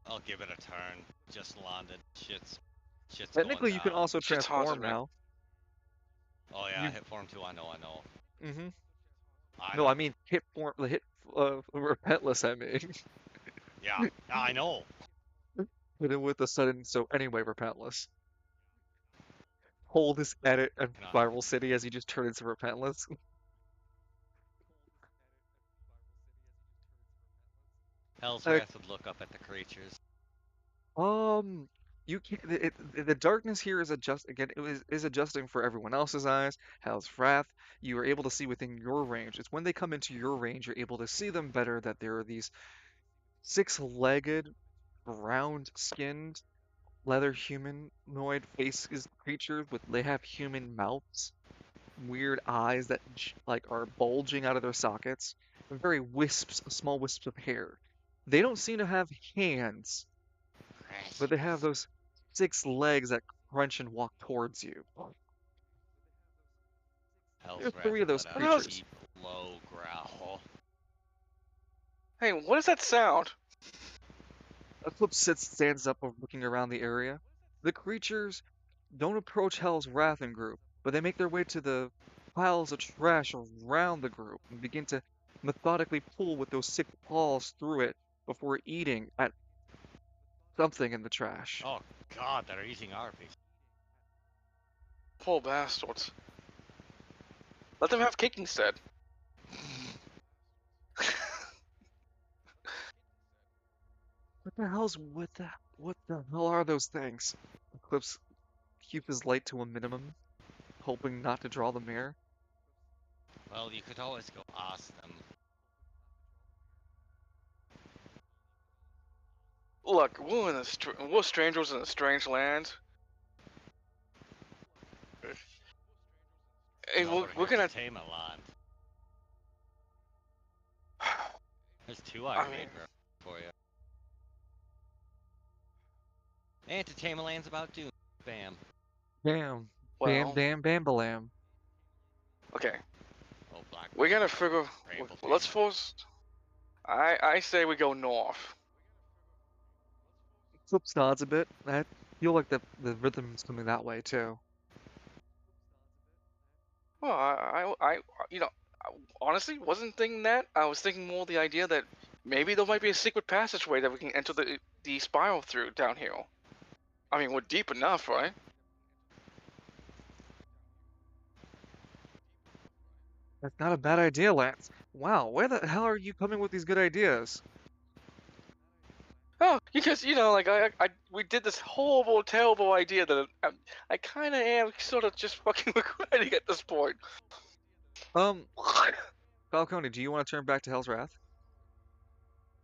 I'll give it a turn. Just landed. Shit's going Technically, you can down. also Shit's haunted, transform man. now. Oh yeah, You, hit form 2, I know. mm-hmm. I No, know. I mean hit form, hit repentless. I mean, Yeah, I know. hit it with a sudden. So anyway, repentless. Hold this edit and Can I- Spiral City as you just turn into repentless. Hell's Uh, Wrath would look up at the creatures. you can't. The darkness here is is adjusting for everyone else's eyes. Hell's Wrath, you are able to see within your range. It's when they come into your range, you're able to see them better. That there are these six-legged, round-skinned, leather humanoid faces creatures with they have human mouths, weird eyes that like are bulging out of their sockets, and very small wisps of hair. They don't seem to have hands, but they have those six legs that crunch and walk towards you. Hell's There are Wrath three of will those let out What a else? creatures. deep, low growl. hey, what is that sound? Eclipse stands up looking around the area. The creatures don't approach Hell's Wrath in group, but they make their way to the piles of trash around the group and begin to methodically pull with those six paws through it before eating at something in the trash. Oh god, they're eating our piece. Poor bastards. Let them have cake instead. What the hell are those things? Eclipse keep his light to a minimum, hoping not to draw the mirror. Well, you could always go ask them. Look, we're strangers in a strange land. Hey, Well, we're here gonna. to tame a land. There's two I Iron mean, Maiden for you. And to tame a land's about doom. Bam. Damn, well, bambalam. okay. We gotta figure. Rainbow Let's Payment. force. I say we go north. Flips nods a bit. I feel like the rhythm's coming that way too. Well, you know, honestly wasn't thinking that. I was thinking more the idea that maybe there might be a secret passageway that we can enter the spiral through down here. I mean, we're deep enough, right? That's not a bad idea, Lance. Wow, where the hell are you coming with these good ideas? Oh, because like we did this horrible, terrible idea that I kind of am sort of just fucking regretting at this point. Falcone, do you want to turn back to Hell's Wrath?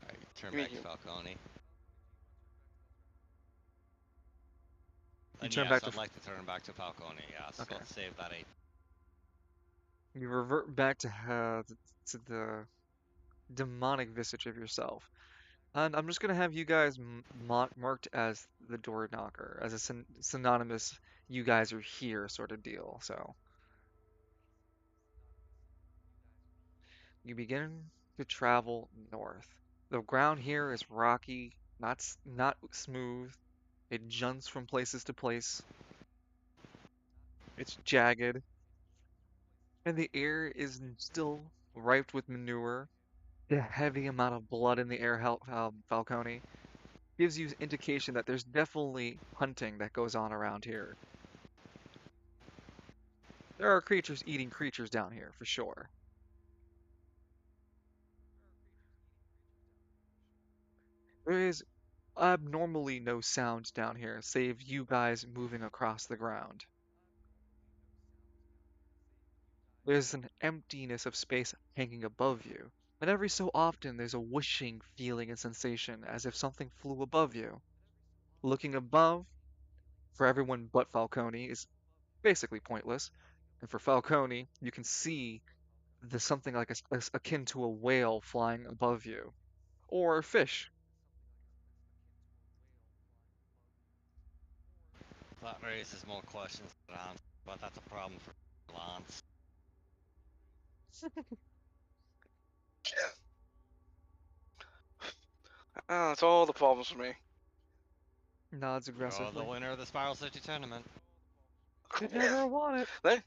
Alright, turn You mean back to Falcone. You And turn yes, back to I'd like to turn back to Falcone, yes. Okay. Let's save that 8. You revert back to the demonic visage of yourself. And I'm just gonna have you guys marked as the door knocker, as a synonymous "you guys are here" sort of deal. So you begin to travel north. The ground here is rocky, not smooth. It jumps from places to place. It's jagged, and the air is still ripe with manure. The heavy amount of blood in the air, Falcone, gives you indication that there's definitely hunting that goes on around here. There are creatures eating creatures down here, for sure. There is abnormally no sound down here, save you guys moving across the ground. There's an emptiness of space hanging above you, and every so often there's a whooshing feeling and sensation as if something flew above you. Looking above, for everyone but Falcone, is basically pointless. And for Falcone, you can see there's something like akin to a whale flying above you, or a fish. That raises more questions than answers, but that's a problem for Lance. That's all the problems for me. Nods You're the aggressively. winner of the Spiral City tournament. Did never won it.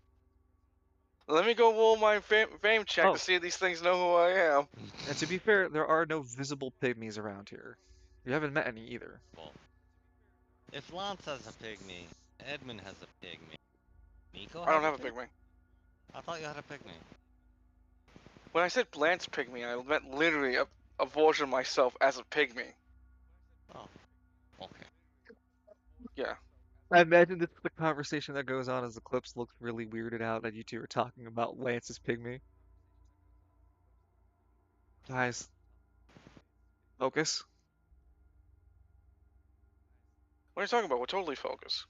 Let me go roll my fame check Oh, to see if these things know who I am. and to be fair, there are no visible pygmies around here. You haven't met any either. Well, if Lance has a pygmy, Edmund has a pygmy, Nico I don't has have a a pygmy? pygmy. I thought you had a pygmy. When I said Lance pygmy, I meant literally a version of myself as a pygmy. Oh, okay. Yeah. I imagine this is the conversation that goes on as the clips look really weirded out that you two are talking about Lance's pygmy. Guys, focus. What are you talking about? We're totally focused.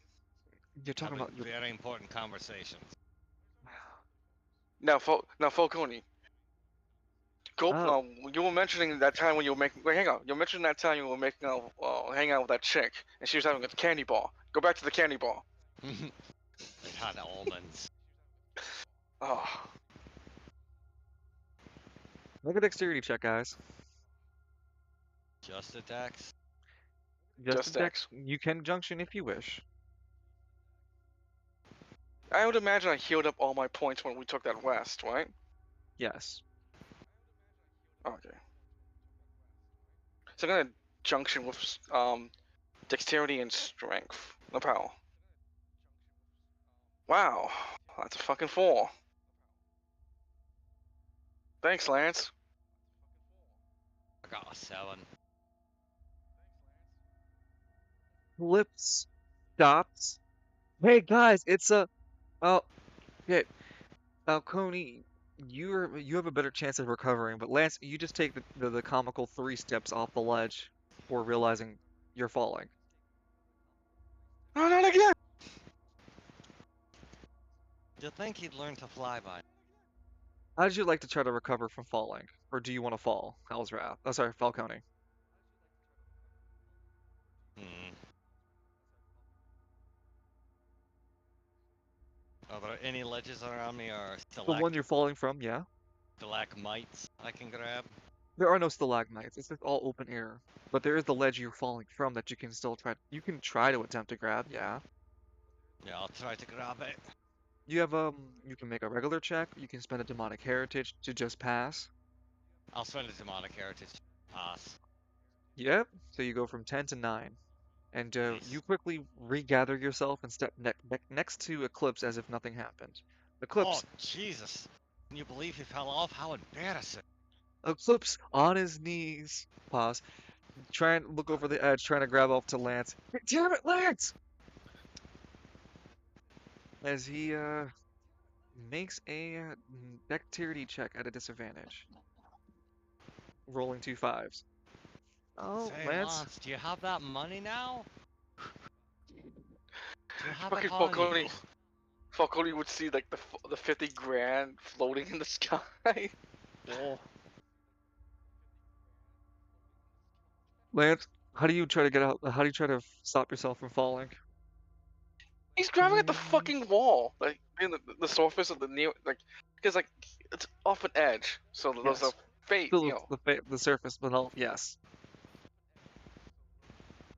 You're talking Having about your. very important conversations. Now, Falcone. Go. Oh, You were mentioning that time when you were making. Wait, hang on. You were mentioning that time you were making hanging out with that chick, and she was having a candy bar. Go back to the candy bar. It had almonds. Oh. make a dexterity check, guys. Just attacks. Just a Just X. You can junction if you wish. I would imagine I healed up all my points when we took that west, right? Yes. Okay. So I'm gonna junction with dexterity and strength. No power. Wow, that's a fucking 4. Thanks, Lance. I got a 7. Flips stops. Hey guys, it's a. Oh, okay. Falcone, you have a better chance of recovering, but Lance, you just take the comical 3 steps off the ledge before realizing you're falling. No, not again! Do you think he'd learn to fly by? How'd you like to try to recover from falling? Or do you want to fall? Hell's Wrath. Oh, sorry, Falcone. Hmm. Are there any ledges around me or The one select? you're falling from, yeah? stalagmites I can grab? There are no stalagmites. It's just all open air. But there is the ledge you're falling from that you can still try. You can try to attempt to grab. Yeah. Yeah, I'll try to grab it. You have You can make a regular check. You can spend a demonic heritage to just pass. I'll spend a demonic heritage. Pass. Yep. So you go from 10 to 9. And Nice. you quickly regather yourself and step next to Eclipse as if nothing happened. Oh, Eclipse, Jesus. Can you believe he fell off? How embarrassing. Eclipse on his knees. Pause. Try and look over the edge, trying to grab off to Lance. Damn it, Lance! As he makes a dexterity check at a disadvantage. Rolling 2 5s. Oh, Say, Lance. Lance, do you have that money now? Do you have it Fucking on Falcone. you? Falcone would see like the 50 grand floating in the sky. Oh. Lance, how do you try to get out? How do you try to stop yourself from falling? He's grabbing at the fucking wall, like in the surface of the near, like because like it's off an edge, so there's a Yes. fate, Still you know. the surface, but yes.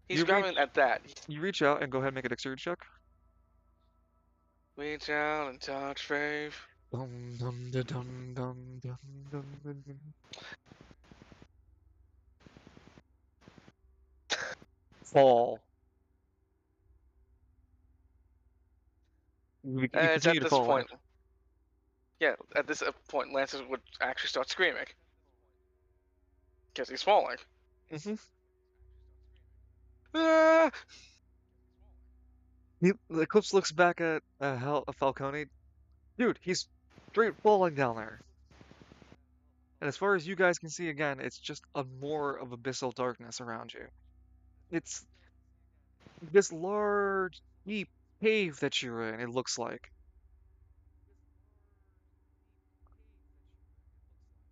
He's You grabbing reach, at that. you reach out and go ahead and make a dexterity check. Reach out and touch faith. Dum, dum, da, dum, dum, dum, dum, dum, dum. Fall. You It's continue at to this fall. point. Yeah, at this point, Lance would actually start screaming because he's falling. Mm-hmm. Ah! The Eclipse looks back at Falcone. Dude, he's straight falling down there. And as far as you guys can see again, it's just a more of abyssal darkness around you. It's this large, deep cave that you're in, it looks like.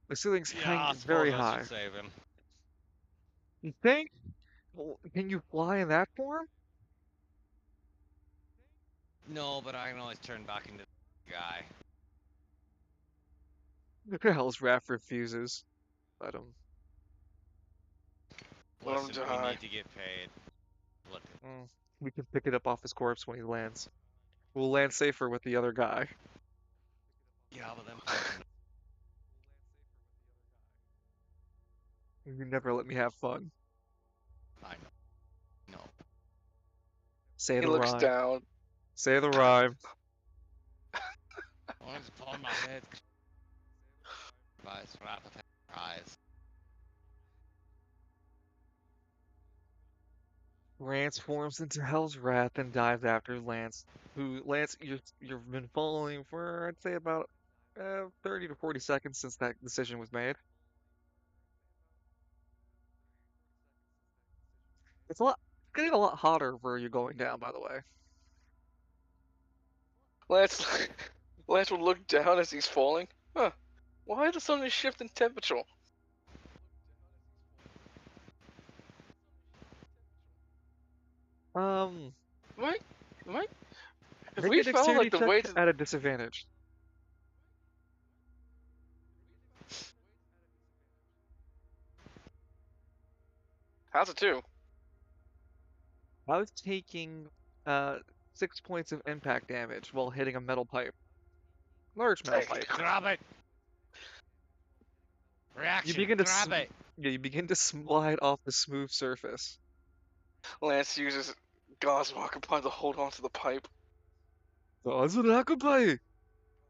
The ceilings Yeah, I hang suppose very I high. should save him. You think? Well, can you fly in that form? No, but I can always turn back into the guy. Hell's Wrath refuses. Let him. Let him Listen, we die. need to get paid. Look, We can pick it up off his corpse when he lands. We'll land safer with the other guy. yeah, but then You never let me have fun. I know. No. Say He the looks rhyme. down. Say the rhyme. I'm just pulling my head. Guys, wrap with eyes. Lance forms into Hell's Wrath and dives after Lance. Lance, you've been following for I'd say about 30 to 40 seconds since that decision was made. It's getting a lot hotter where you're going down, by the way. Lance, Lance would look down as he's falling. Huh? Why the sudden shift in temperature? Right? Right? If Make we a follow dexterity like the check way to, at a disadvantage. how's it too? I was taking 6 points of impact damage while hitting a metal pipe. Large metal pipe. Grab it! You Reaction, begin to grab it! Yeah, you begin to slide off the smooth surface. Lance uses God's walk upon to hold on to the pipe.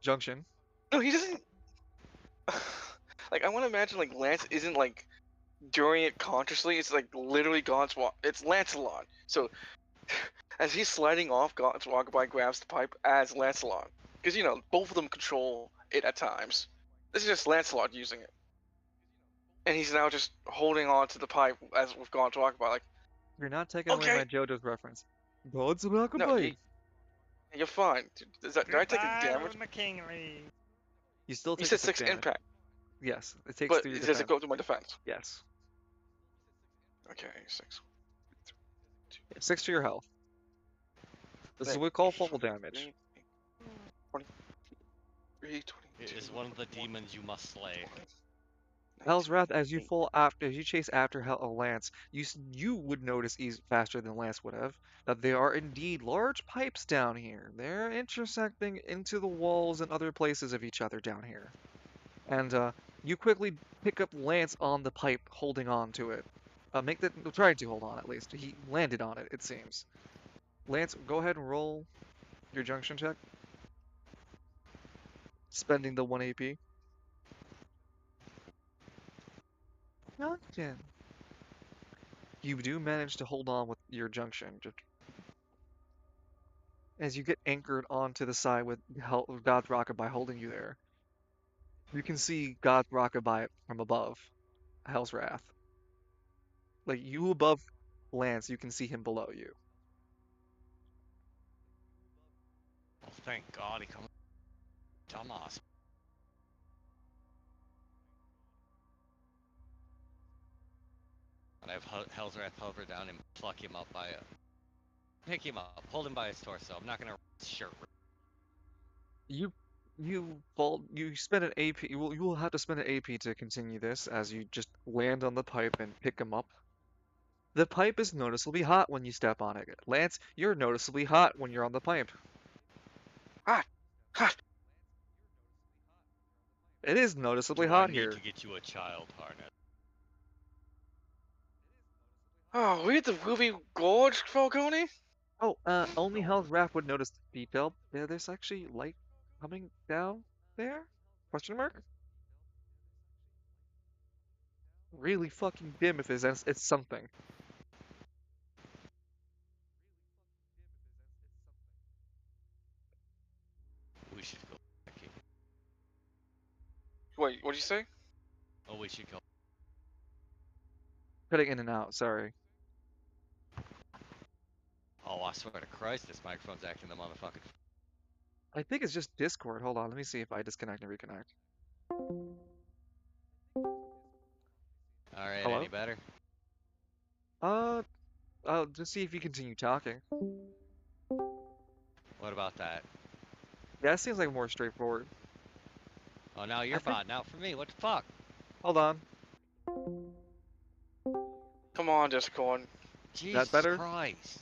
Junction. No, he doesn't. Like I want to imagine like Lance isn't like during it consciously. It's like literally God's walk. It's Lancelot. So as he's sliding off, God's walk grabs the pipe as Lancelot, because you know both of them control it at times. This is just Lancelot using it, and he's now just holding on to the pipe as with God's walk like, You're not taking away okay, my JoJo's reference. God's no, you're fine. Did I take a Goodbye, damage? Lord McKinley. You still You take said the 6 6 damage. impact, Yes, it takes but through your does it defense. go through my defense? Yes. Okay, 6. 6 to your health. This is Then what we call fall damage. 23, 20. It is one of the demons you must slay. Hell's Wrath, as you chase after Lance, you would notice faster than Lance would have that there are indeed large pipes down here. They're intersecting into the walls and other places of each other down here. And you quickly pick up Lance on the pipe, holding on to it. Trying to hold on at least. He landed on it, it seems. Lance, go ahead and roll your junction check, spending the 1 AP. Junction. You do manage to hold on with your junction. As you get anchored onto the side with God's Rockabye holding you there, you can see God's Rockabye from above, Hell's Wrath. Like, you above Lance, you can see him below you. Oh, thank God he comes. Dumbass. And I have Hell's Wrath hover down and pluck him up pick him up, hold him by his torso. I'm not gonna shirt. You you spend an AP, you will have to spend an AP to continue this as you just land on the pipe and pick him up. The pipe is noticeably hot when you step on it. Lance, you're noticeably hot when you're on the pipe. Hot, hot. It is noticeably Do I hot need here. to get you a child harness? Oh, we at the Ruby Gorge, Falcone? Oh, only Hell's Wrath would notice the detail. Yeah, there's actually light coming down there? Question mark? Really fucking dim if it's something. We should go. Wait, what'd you say? Oh, we should go. Cutting in and out, sorry. Oh, I swear to Christ, this microphone's acting the motherfucking. I think it's just Discord. Hold on, let me see if I disconnect and reconnect. Alright, Hello? any better? I'll just see if you continue talking. What about that? Yeah, it seems like more straightforward. Oh, now you're think- bot. Now for me, what the fuck? Hold on. Come on, Discord. Jesus better? Christ.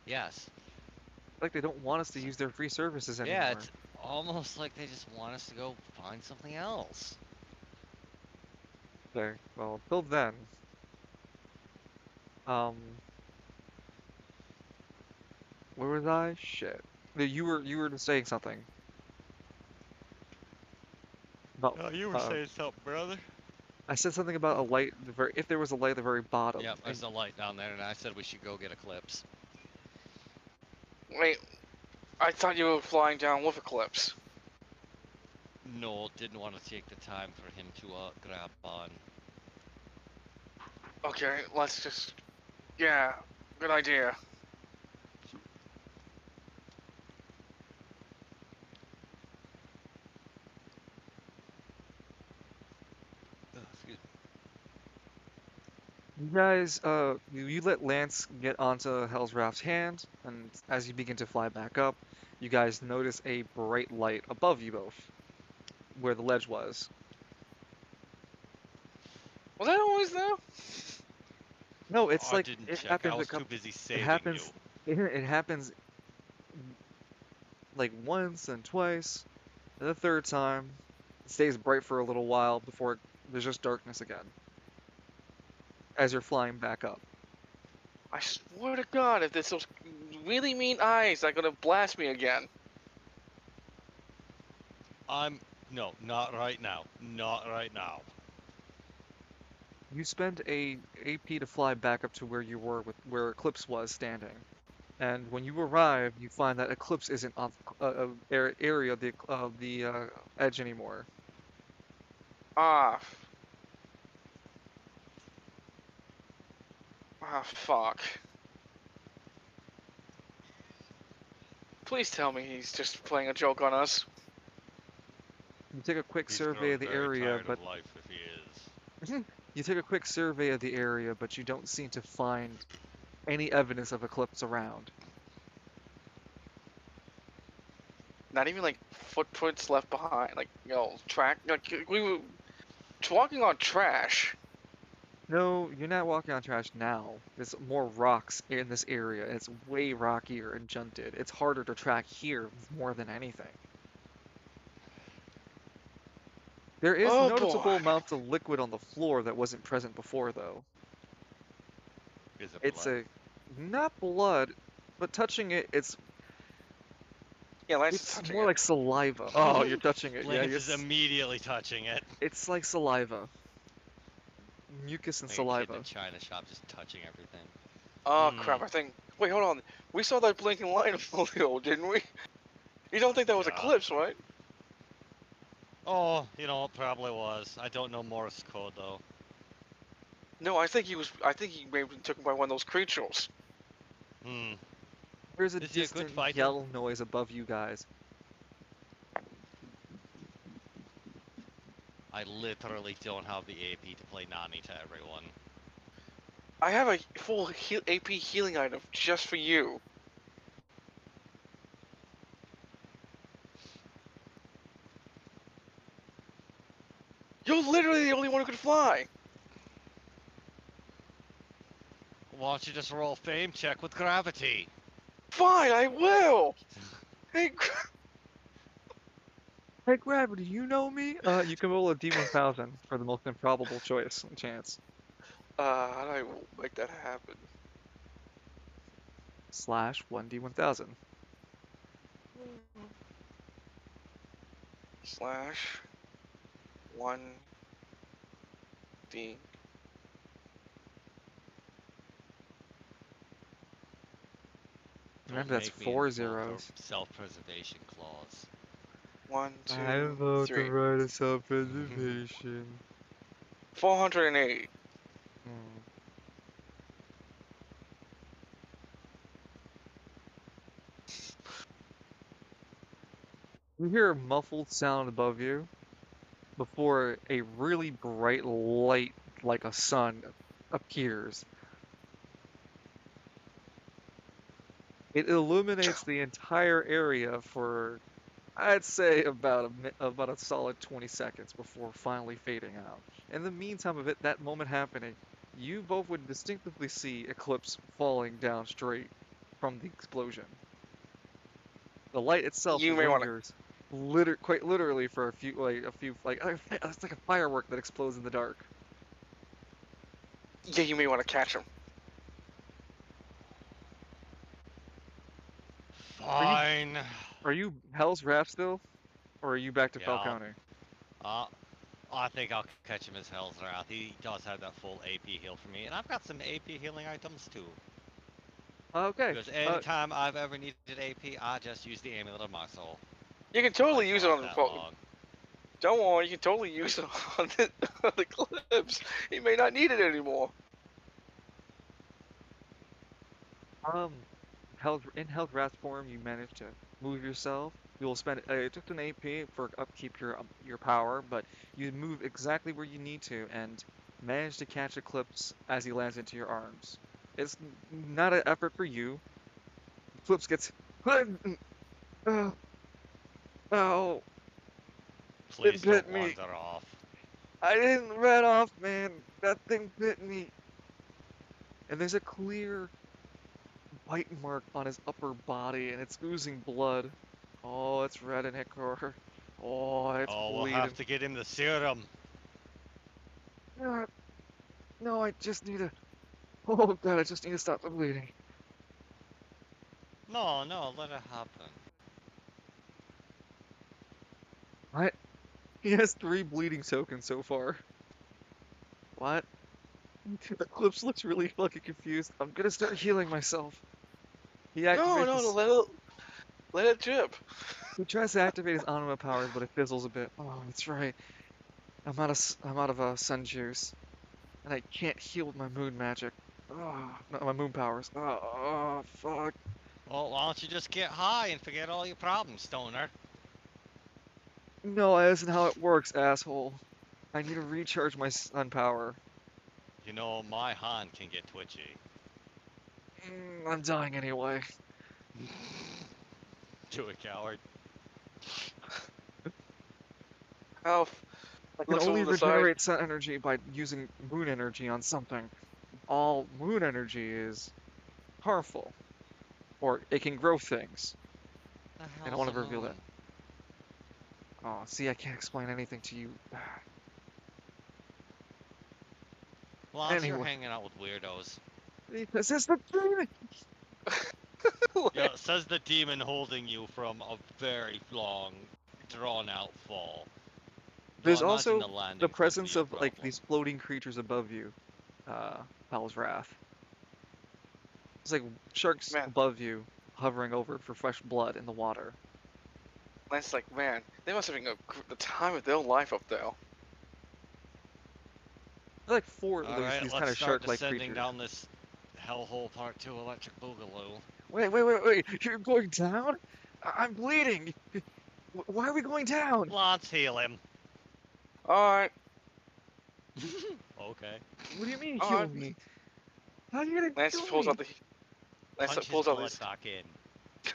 Yes. Like they don't want us to use their free services anymore. Yeah, it's almost like they just want us to go find something else. Okay, well, till then. Where was I? Shit. No, you were just saying something. About, Oh, you were saying something, brother. I said something about a light, if there was a light at the very bottom. Yep, there's a light down there, and I said we should go get Eclipse. Wait, I thought you were flying down with Eclipse. No, didn't want to take the time for him to grab on. Okay, let's just... Yeah, good idea. Excuse me. You guys, you let Lance get onto Hell's Wrath's hand, and as you begin to fly back up, you guys notice a bright light above you both, where the ledge was. Was that always there? No, it's I like didn't it check. happens. I was a too busy it saving happens. you. It happens like once and twice, and the third time, it stays bright for a little while before there's just darkness again. As you're flying back up. I swear to God, if there's those really mean eyes, they're gonna blast me again. No, not right now. Not right now. You spend a AP to fly back up to where you were where Eclipse was standing. And when you arrive, you find that Eclipse isn't on area of the edge anymore. Ah. Ah, fuck. Please tell me he's just playing a joke on us. You take a quick He's survey grown of the very area, tired but of life if he is. you take a quick survey of the area, but you don't seem to find any evidence of Eclipse around. Not even like footprints left behind, like track. Like we were walking on trash. No, you're not walking on trash now. There's more rocks in this area. And it's way rockier and junted. It's harder to track here more than anything. There is Oh noticeable boy. amounts of liquid on the floor that wasn't present before, though. Is it It's blood? not blood, but touching it, it's Yeah, Lance is it's touching more it. like saliva. Oh, you're touching it. Yeah, Lance is immediately touching it. it's like saliva. Mucus and Like a kid in saliva. a china shop just touching everything. Oh crap! I think. Wait, hold on. We saw that blinking light of Folio, didn't we? You don't think that was Yeah. Eclipse, right? Oh, you know, it probably was. I don't know Morse code though. No, I think he was. I think he maybe been taken by one of those creatures. Hmm. There's a Is he a good distant fighter? yell noise above you guys. I literally don't have the AP to play Nani to everyone. I have a full AP healing item just for you. You're literally the only one who can fly. Why don't you just roll fame check with gravity? Fine, I will. Hey, Hey, Gravity, you know me? You can roll a D1000 for the most improbable choice and chance. how do I make that happen? Slash 1D1000. Slash 1D. Remember, that's Don't make me 4 invoke zeros. a self-preservation clause. 1, I 2, vote the 3. right of self-preservation. 408. Hmm. You hear a muffled sound above you before a really bright light like a sun appears. It illuminates the entire area for, I'd say, about a solid 20 seconds before finally fading out. In the meantime of that moment happening, you both would distinctively see Eclipse falling down straight from the explosion. The light itself You may want to. lingers, quite literally for a few, it's like a firework that explodes in the dark. Yeah, you may want to catch him. Fine. Are you Hell's Wrath still, or are you back to Yeah. Falcone? I think I'll catch him as Hell's Wrath. He does have that full AP heal for me, and I've got some AP healing items too. Okay. Because anytime I've ever needed AP, I just use the Amulet of my Soul. You can totally Lasts use it not on the that phone. long. Don't worry, you can totally use it on the clips. He may not need it anymore. In Hell's Wrath form, you manage to move yourself. You will spend just an AP for upkeep your power, but you move exactly where you need to and manage to catch Eclipse as he lands into your arms. It's not an effort for you. Eclipse gets. Oh, oh, it Please bit don't me. wander off. I didn't run off, man. That thing bit me. And there's a clear bite mark on his upper body, and it's oozing blood. Oh, it's red in Hicor. Oh, it's Oh, we'll bleeding. have to get him the serum. God, no, I just need to. Oh God, I just need to stop the bleeding. No, let it happen. What? He has 3 bleeding tokens so far. What? Eclipse looks really fucking confused. I'm gonna start healing myself. He activates No, his. let it drip. He tries to activate his anima powers, but it fizzles a bit. Oh, that's right. I'm out of sun juice, and I can't heal with my moon magic. Oh, no, my moon powers. Oh, fuck. Well, why don't you just get high and forget all your problems, stoner? No, that isn't how it works, asshole. I need to recharge my sun power. You know, my Han can get twitchy. I'm dying anyway. To a coward. Alf I can looks only over the side. regenerate sun energy by using moon energy on something. All moon energy is harmful, or it can grow things. The I don't hell's want to a reveal that. moon? Oh, see, I can't explain anything to you. Lance, you're Anyway. hanging out with weirdos. This is the dream. Yeah, says the demon holding you from a very long, drawn-out fall. Though There's I imagine also the landing's the gonna presence be a of like problem. these floating creatures above you. Hell's Wrath. It's like sharks Man. above you, hovering over for fresh blood in the water. Lance like, man, they must have been the time of their life up there. They're like four of Alright, these let's kind of start shark-like descending creatures. down this hellhole part 2 electric boogaloo. Wait! You're going down? I'm bleeding. Why are we going down? Lance, heal him. Alright, Okay. What do you mean heal Alright. me? How are you gonna Lance kill pulls me? out the. Lance Punch his pulls out blood these. back in.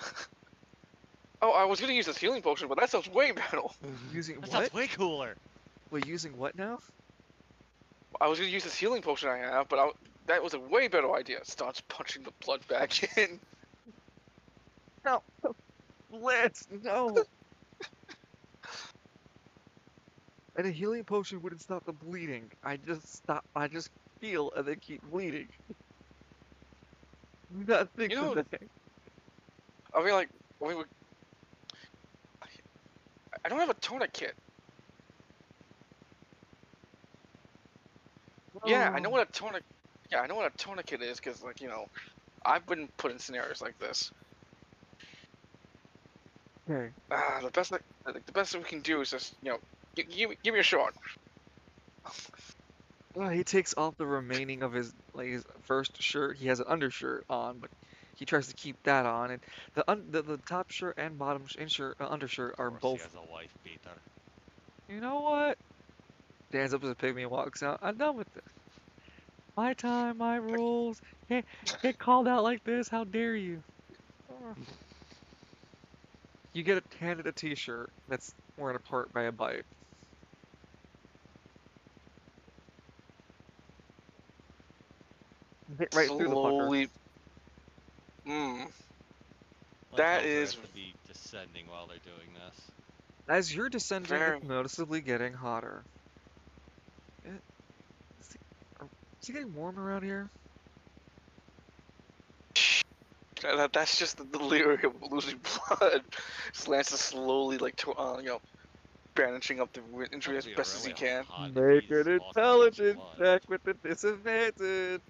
Oh, I was gonna use this healing potion, but that sounds way better. Using That what? sounds way cooler. Wait, using what now? I was gonna use this healing potion I have, but that was a way better idea. Starts punching the blood back in. No, Lance, no. And a healing potion wouldn't stop the bleeding. I just heal and then keep bleeding. Do not think You of know- that. I mean, like, I don't have a tourniquet. Yeah, I know what a tourniquet. Yeah, I know what a tourniquet is, cause like I've been put in scenarios like this. Okay. The best thing we can do is just give me a shot. Well, he takes off the remaining of his first shirt. He has an undershirt on, but he tries to keep that on. And the top shirt and bottom undershirt are Of course both. he has a wife beater. You know what? Stands up as a pygmy and walks out. I'm done with this. My time, my rules. Can't get called out like this. How dare you? You get handed a T-shirt that's torn apart by a bite. Hit right through the fucker. Slowly. Mmm. Let's That hope they is- have to be descending while they're doing this. As you're descending, Very- it's noticeably getting hotter. Is it getting warm around here? That's just the delirium of losing blood. Lance is slowly bandaging up the injury as That'd be best as he really can. hot if Make he's an lost that much intelligence blood. check with the disadvantage.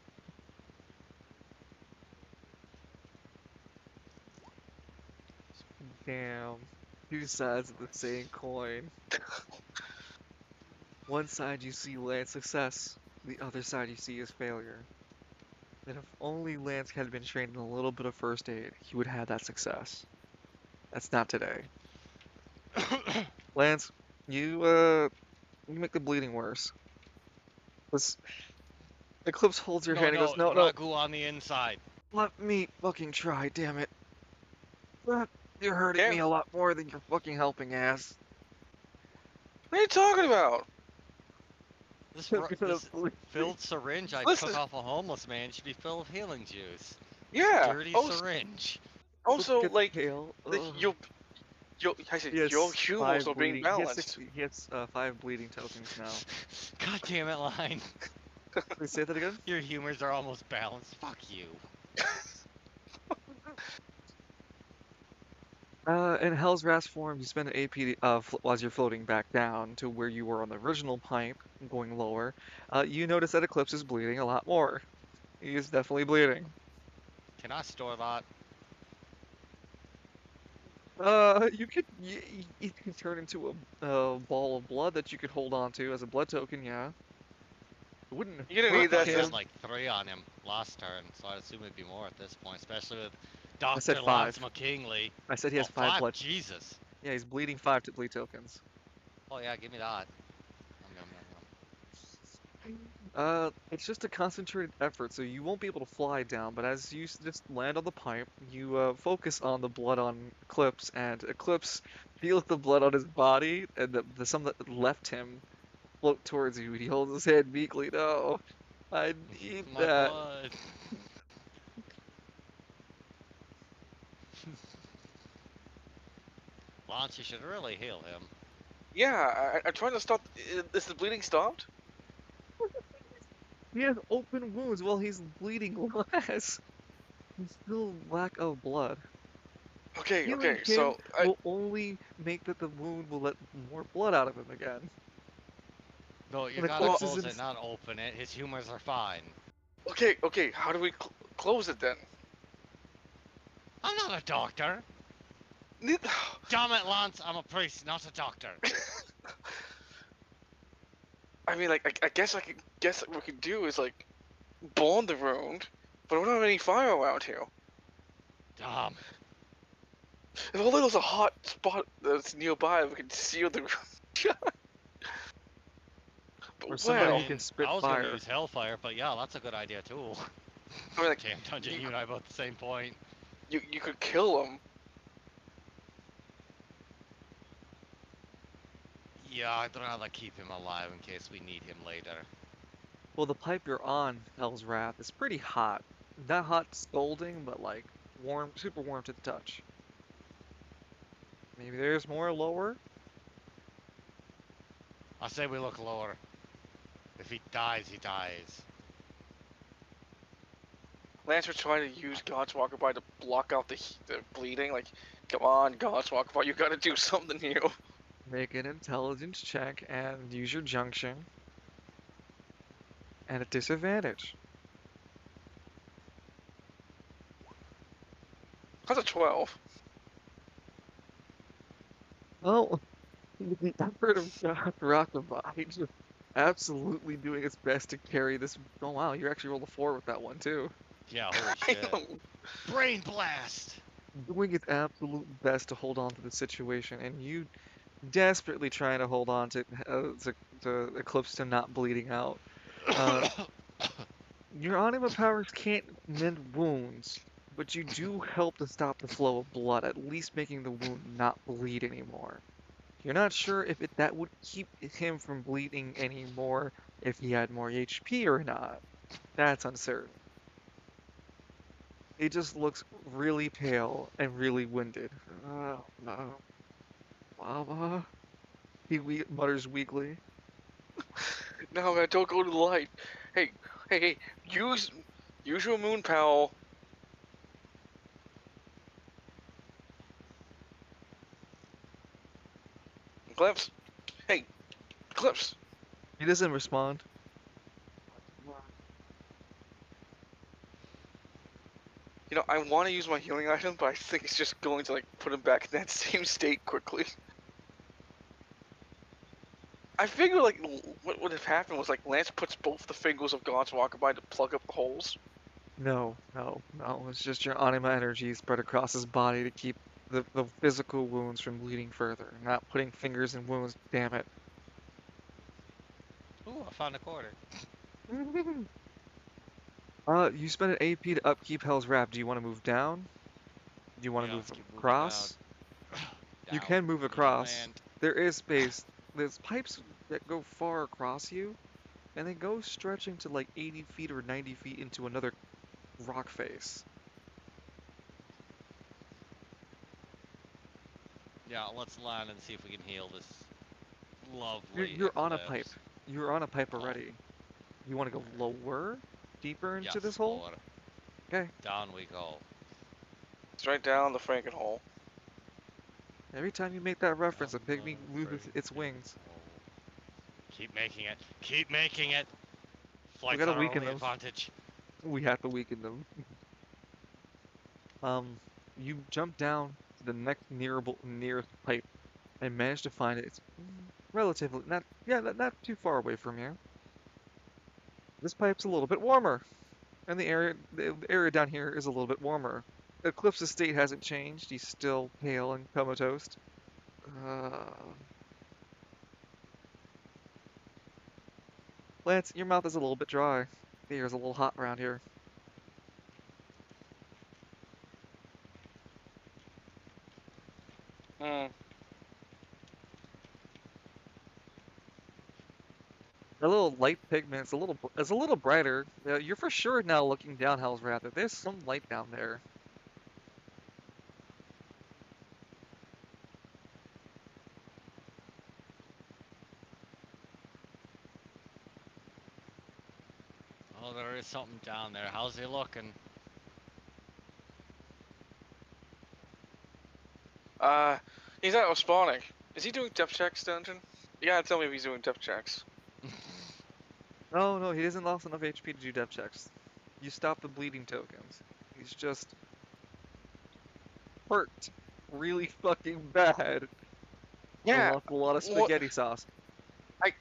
Damn. Two sides of the same coin. One side you see Lance's success, the other side you see his failure. And if only Lance had been trained in a little bit of first aid, he would have that success. That's not today. Lance, you make the bleeding worse. This Eclipse holds your hand and goes, no, ragu on the inside. let me fucking try, damn it. You're hurting Yeah. me a lot more than you're fucking helping, ass. What are you talking about? This, You're gonna this bleed. filled syringe I Listen. took off a homeless man should be full of healing juice. Yeah. Dirty syringe. Also, Look at like, Hale. like Ugh. I said, He has your humors 5 are being bleeding. balanced. He has 5 bleeding tokens now. God damn it, Line. Please say that again. Your humors are almost balanced. Fuck you. In Hell's Wrath form, you spend an AP as you're floating back down to where you were on the original pipe, going lower. You notice that Eclipse is bleeding a lot more. He is definitely bleeding. Can I store that? You could turn into a ball of blood that you could hold on to as a blood token. Yeah. It wouldn't You're gonna hurt need that I him. had like 3 on him last turn, so I assume it'd be more at this point, especially with said Dr. 5. Lance McKinley. I said he has Oh, 5 blood. Jesus. Yeah, he's bleeding 5 bleed tokens. Oh yeah, give me that. Nom, nom, nom, It's just a concentrated effort, so you won't be able to fly down, but as you just land on the pipe, you focus on the blood on Eclipse, and Eclipse feels the blood on his body, and some that left him float towards you. He holds his head meekly. No, I need My that. blood. Lance, you should really heal him. Yeah, I'm trying to stop. Is the bleeding stopped? He has open wounds while he's bleeding less. He's still lack of blood. Okay, Healing okay. him So will only make that the wound will let more blood out of him again. No, you And gotta Eclipse is close in. it, not open it. His humors are fine. okay. How do we close it then? I'm not a doctor. Ne- Damn it, Lance, I'm a priest, not a doctor. I mean, like, I guess what we could do is like bond the wound, but we don't have any fire around here. Damn. If only there's a hot spot that's nearby, we could seal the. Or But somebody well, who can spit I was fire. gonna use Hellfire, but yeah, that's a good idea too. I mean, like, Damn, Dungeon, you and I both at the same point. you could kill him. Yeah, I'd rather keep him alive in case we need him later. Well, the pipe you're on, Hell's Wrath, is pretty hot. Not hot scalding, but like warm, super warm to the touch. Maybe there's more lower? I say we look lower. If he dies, he dies. Lance was trying to use God's Walker by to block out the bleeding. Like, come on, God's Walker by, you gotta do something here. Make an intelligence check and use your junction. And a disadvantage. That's a 12. Oh, the effort of God Rockabye just absolutely doing its best to carry this. Oh wow, you actually rolled a 4 with that one too. Yeah, holy I shit. know. Brain blast! Doing its absolute best to hold on to the situation, and you desperately trying to hold on to Eclipse to not bleeding out. Your anima powers can't mend wounds, but you do help to stop the flow of blood, at least making the wound not bleed anymore. You're not sure if that would keep him from bleeding anymore if he had more HP or not. That's uncertain. He just looks really pale and really winded. No. Mama? He mutters weakly. No, man, don't go to the light. Hey, use your moon pal. Eclipse. Hey, Eclipse. He doesn't respond. You know, I want to use my healing item, but I think it's just going to, like, put him back in that same state quickly. I figure, like, what would have happened was, like, Lance puts both the fingers of God's Walkaby to plug up the holes. No. It's just your anima energy spread across his body to keep the physical wounds from bleeding further. Not putting fingers in wounds, damn it. Ooh, I found a quarter. You spend an AP to upkeep Hell's Wrap. Do you want to move down? Do you want to Yeah, move let's keep moving across? You Down. can move We need across. land. There is space. There's pipes that go far across you, and they go stretching to like 80 feet or 90 feet into another rock face. Yeah, let's land and see if we can heal this lovely You're on a Eclipse. pipe. You're on a pipe Oh. already. You want to go lower? Deeper into Yes, this hole? lower. Okay. Down we go. Straight down the Franken hole. Every time you make that reference, a Down pygmy the loses its freaking wings. hole. Keep making it. Keep making it. Flight's gotta our weaken only them. advantage. We have to weaken them. You jump down to the next nearest pipe and manage to find it. It's relatively not too far away from you. This pipe's a little bit warmer, and the area down here is a little bit warmer. Eclipse's state hasn't changed. He's still pale and comatose. Lance, your mouth is a little bit dry. The air's a little hot around here. Hmm. A little light pigment, it's a little brighter. You're for sure now looking down Hell's Wrath. There's some light down there. Oh, there is something down there. How's he looking? He's not responding. Is he doing depth checks, Dungeon? You gotta tell me if he's doing depth checks. Oh no, he hasn't lost enough HP to do depth checks. You stop the bleeding tokens. He's just hurt really fucking bad. Yeah. Lost a lot of spaghetti sauce. I,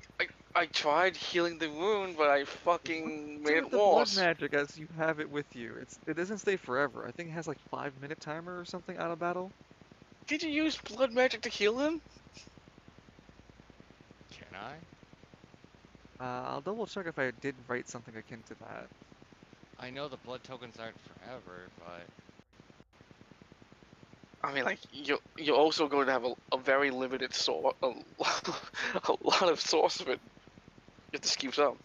I tried healing the wound, but I fucking made Do it the blood worse. magic as you have it with you. It doesn't stay forever. I think it has like 5-minute timer or something out of battle. Did you use blood magic to heal him? Can I? I'll double check if I did write something akin to that. I know the blood tokens aren't forever, but I mean, like, you're also going to have a very limited source, a lot of source of it. You have to keep some.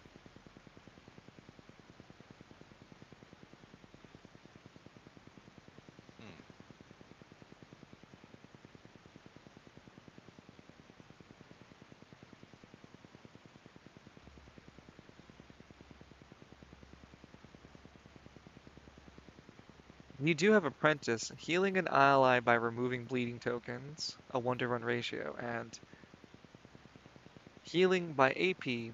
You do have Apprentice, healing an ally by removing bleeding tokens, a 1-to-1 ratio, and healing by AP, and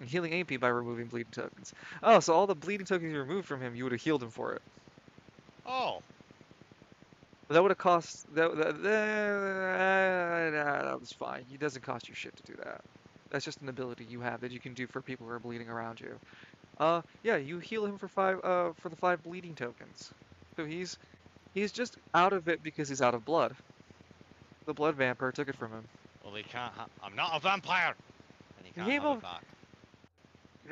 healing AP by removing bleeding tokens. Oh, so all the bleeding tokens you removed from him, you would have healed him for it. oh, But that would have cost that was fine. It doesn't cost you shit to do that. That's just an ability you have that you can do for people who are bleeding around you. Yeah, you heal him for the 5 bleeding tokens. So he's just out of it because he's out of blood. The blood vampire took it from him. well, he can't. I'm not a vampire, and he The can't game have of it back.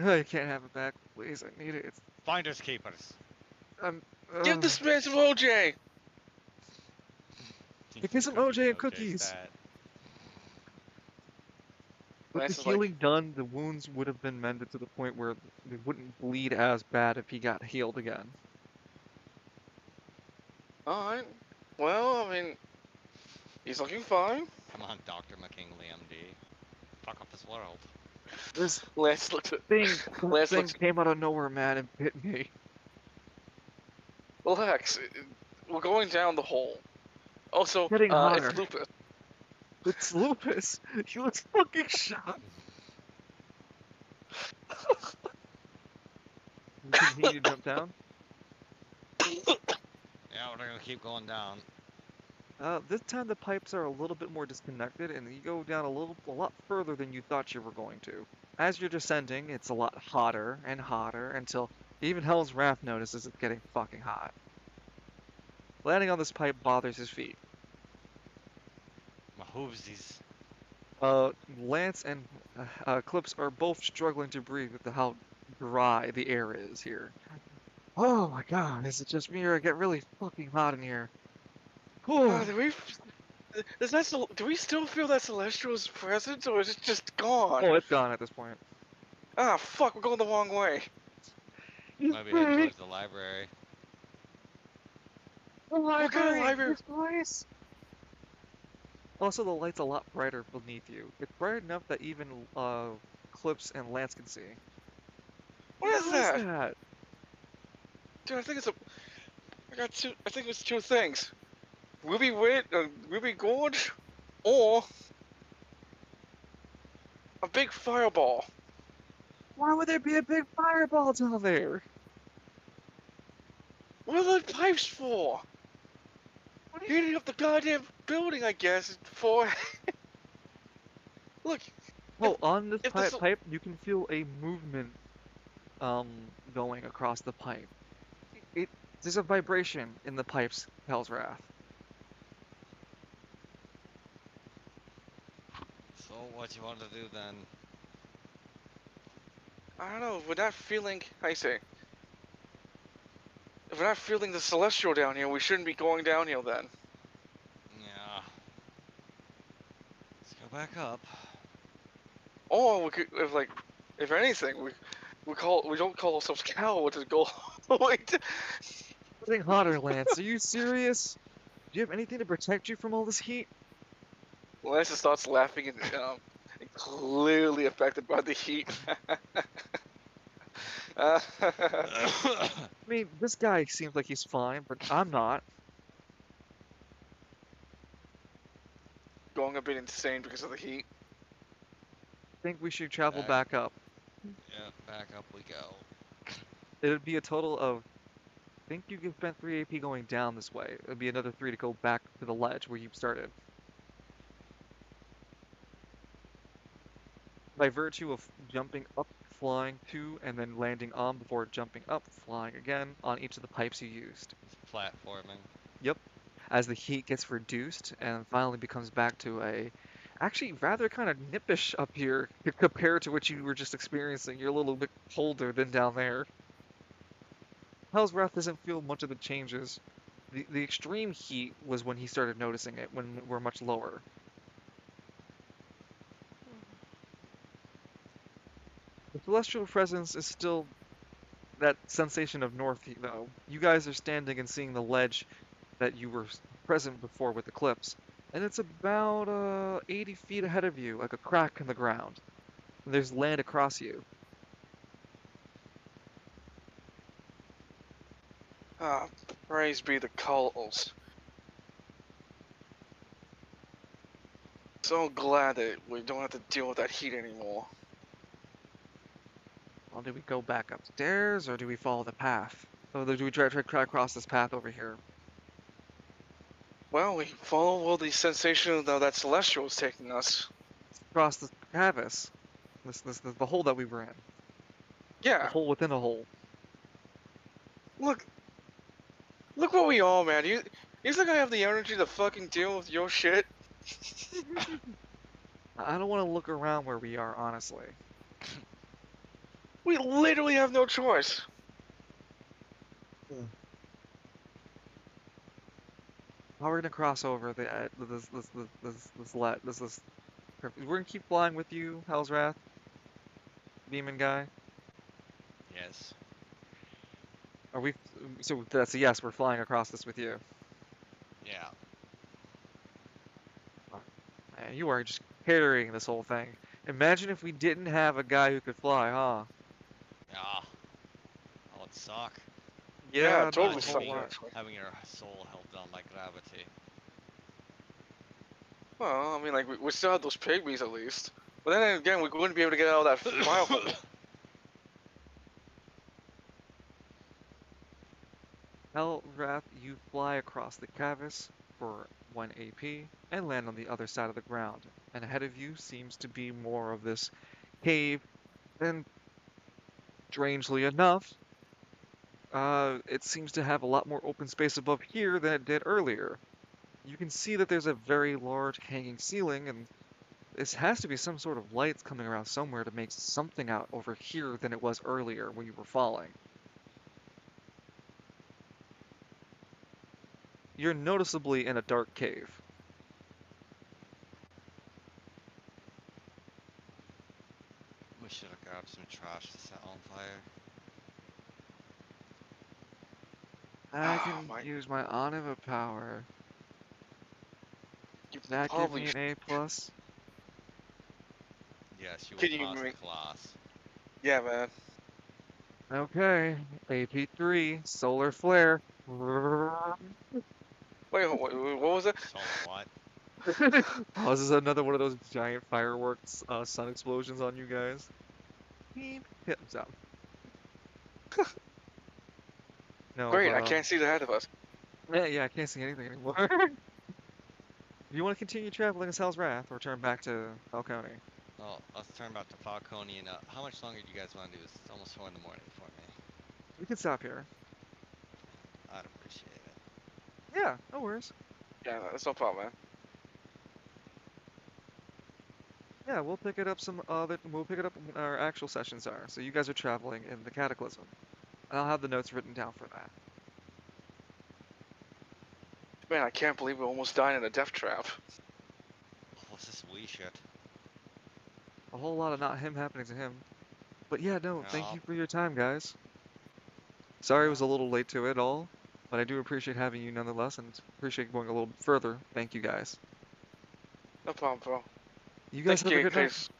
I can't have it back, please. I need it. It's Finders keepers. I'm. Give this man some OJ! Give me some OJ and cookies. stat. With Lance the is like, healing done, the wounds would have been mended to the point where they wouldn't bleed as bad if he got healed again. alright. Well, I mean, he's looking fine. Come on, Dr. McKinley, MD. Fuck up this world. This Lance looked at. thing Lance looks. came out of nowhere, man, and bit me. Relax. We're going down the hole. Also, Getting hotter. it's lupus. It's Lupus. He looks fucking shot. You continue to jump down. Yeah, we're gonna keep going down. This time the pipes are a little bit more disconnected, and you go down a lot further than you thought you were going to. As you're descending, it's a lot hotter and hotter until even Hell's Wrath notices it's getting fucking hot. Landing on this pipe bothers his feet. My hoovesies. Lance and Clips are both struggling to breathe with how dry the air is here. Oh my god, is it just me or I get really fucking hot in here? Whew. Do we still feel that Celestial's presence, or is it just gone? Oh, it's gone at this point. Ah, fuck, we're going the wrong way. Maybe head towards the library. The library, library? this place. Also, the light's a lot brighter beneath you. It's bright enough that even Clips and Lance can see. What is that? that? Dude, I think it's I think it's two things. Ruby Gorge, or a big fireball. Why would there be a big fireball down there? What are the pipes for? Heating up the goddamn building, I guess, for... Look, Oh, on this if this- pipe, you can feel a movement, going across the pipe. There's a vibration in the pipes, Hell's Wrath. So what you want to do then? I don't know. We're not feeling. How you say? If we're not feeling the celestial down here, we shouldn't be going down here then. Yeah. Let's go back up. Or we could, if anything, we don't call ourselves cowards and go. Wait. Getting hotter, Lance. Are you serious? Do you have anything to protect you from all this heat? Lance starts laughing and clearly affected by the heat. I mean, this guy seems like he's fine, but I'm not. Going a bit insane because of the heat. Think we should travel Back. back up. Yeah, back up we go. It would be a total of. I think you can spend 3 AP going down this way. It would be another 3 to go back to the ledge where you started. By virtue of jumping up, flying to, and then landing on before jumping up, flying again on each of the pipes you used. It's platforming. Yep. As the heat gets reduced and finally becomes back to a actually rather kind of nippish up here compared to what you were just experiencing. You're a little bit colder than down there. Hell's Wrath doesn't feel much of the changes. The extreme heat was when he started noticing it, when we're much lower. The celestial presence is still that sensation of north heat, though. You guys are standing and seeing the ledge that you were present before with Eclipse, and it's about 80 feet ahead of you, like a crack in the ground. And there's land across you. Ah, praise be the Culls. So glad that we don't have to deal with that heat anymore. Well, do we go back upstairs, or do we follow the path? Or do we try across this path over here? Well, we follow where the sensation of that celestial is taking us. Across the crevice. The hole that we were in. The Yeah, hole within a hole. look what we are, man. You think I have the energy to fucking deal with your shit? I don't want to look around where we are, honestly. We literally have no choice. How are we gonna cross over this? We're gonna keep flying with you, Hell's Wrath, Demon guy. Yes. Are we? So that's a yes. We're flying across this with you. Yeah. Man, you are just carrying this whole thing. Imagine if we didn't have a guy who could fly, huh? Yeah. That would suck. Yeah, not totally a suck, whole lot. actually. Having your soul held down by gravity. Well, I mean, like, we still have those pygmies at least. But then again, we wouldn't be able to get out of that fire hole. Hellwrath, you fly across the crevice for 1 AP and land on the other side of the ground. And ahead of you seems to be more of this cave. And strangely enough, it seems to have a lot more open space above here than it did earlier. You can see that there's a very large hanging ceiling, and this has to be some sort of lights coming around somewhere to make something out over here than it was earlier when you were falling. You're noticeably in a dark cave. We should have grabbed some trash to set on fire. I Oh, can my- use my Oniva power. You Does that give probably me an A plus? Yes, you Can will you pass the make- class. Yeah, man. Okay, AP3, solar flare. Wait, what was that? So what? Oh, this is another one of those giant fireworks, sun explosions on you guys. Beep. Hit them down. No, Great, but, I can't see the head of us. yeah, I can't see anything anymore. Do you want to continue traveling as Hell's Wrath or turn back to Falcone? Oh, let's turn back to Falcone and how much longer do you guys want to do this? It's almost 4 in the morning for me. We can stop here. I'd appreciate it. Yeah, no worries. Yeah, that's no problem, man. Yeah, we'll pick it up we'll pick it up when our actual sessions are. So you guys are traveling in the Cataclysm. And I'll have the notes written down for that. Man, I can't believe we almost died in a death trap. What's this wee shit? A whole lot of not him happening to him. But yeah, no, thank Yeah. you for your time, guys. Sorry it was a little late to it all, but I do appreciate having you nonetheless, and appreciate going a little further. Thank you guys. No problem, bro. You guys Thank have a you, good night. guys.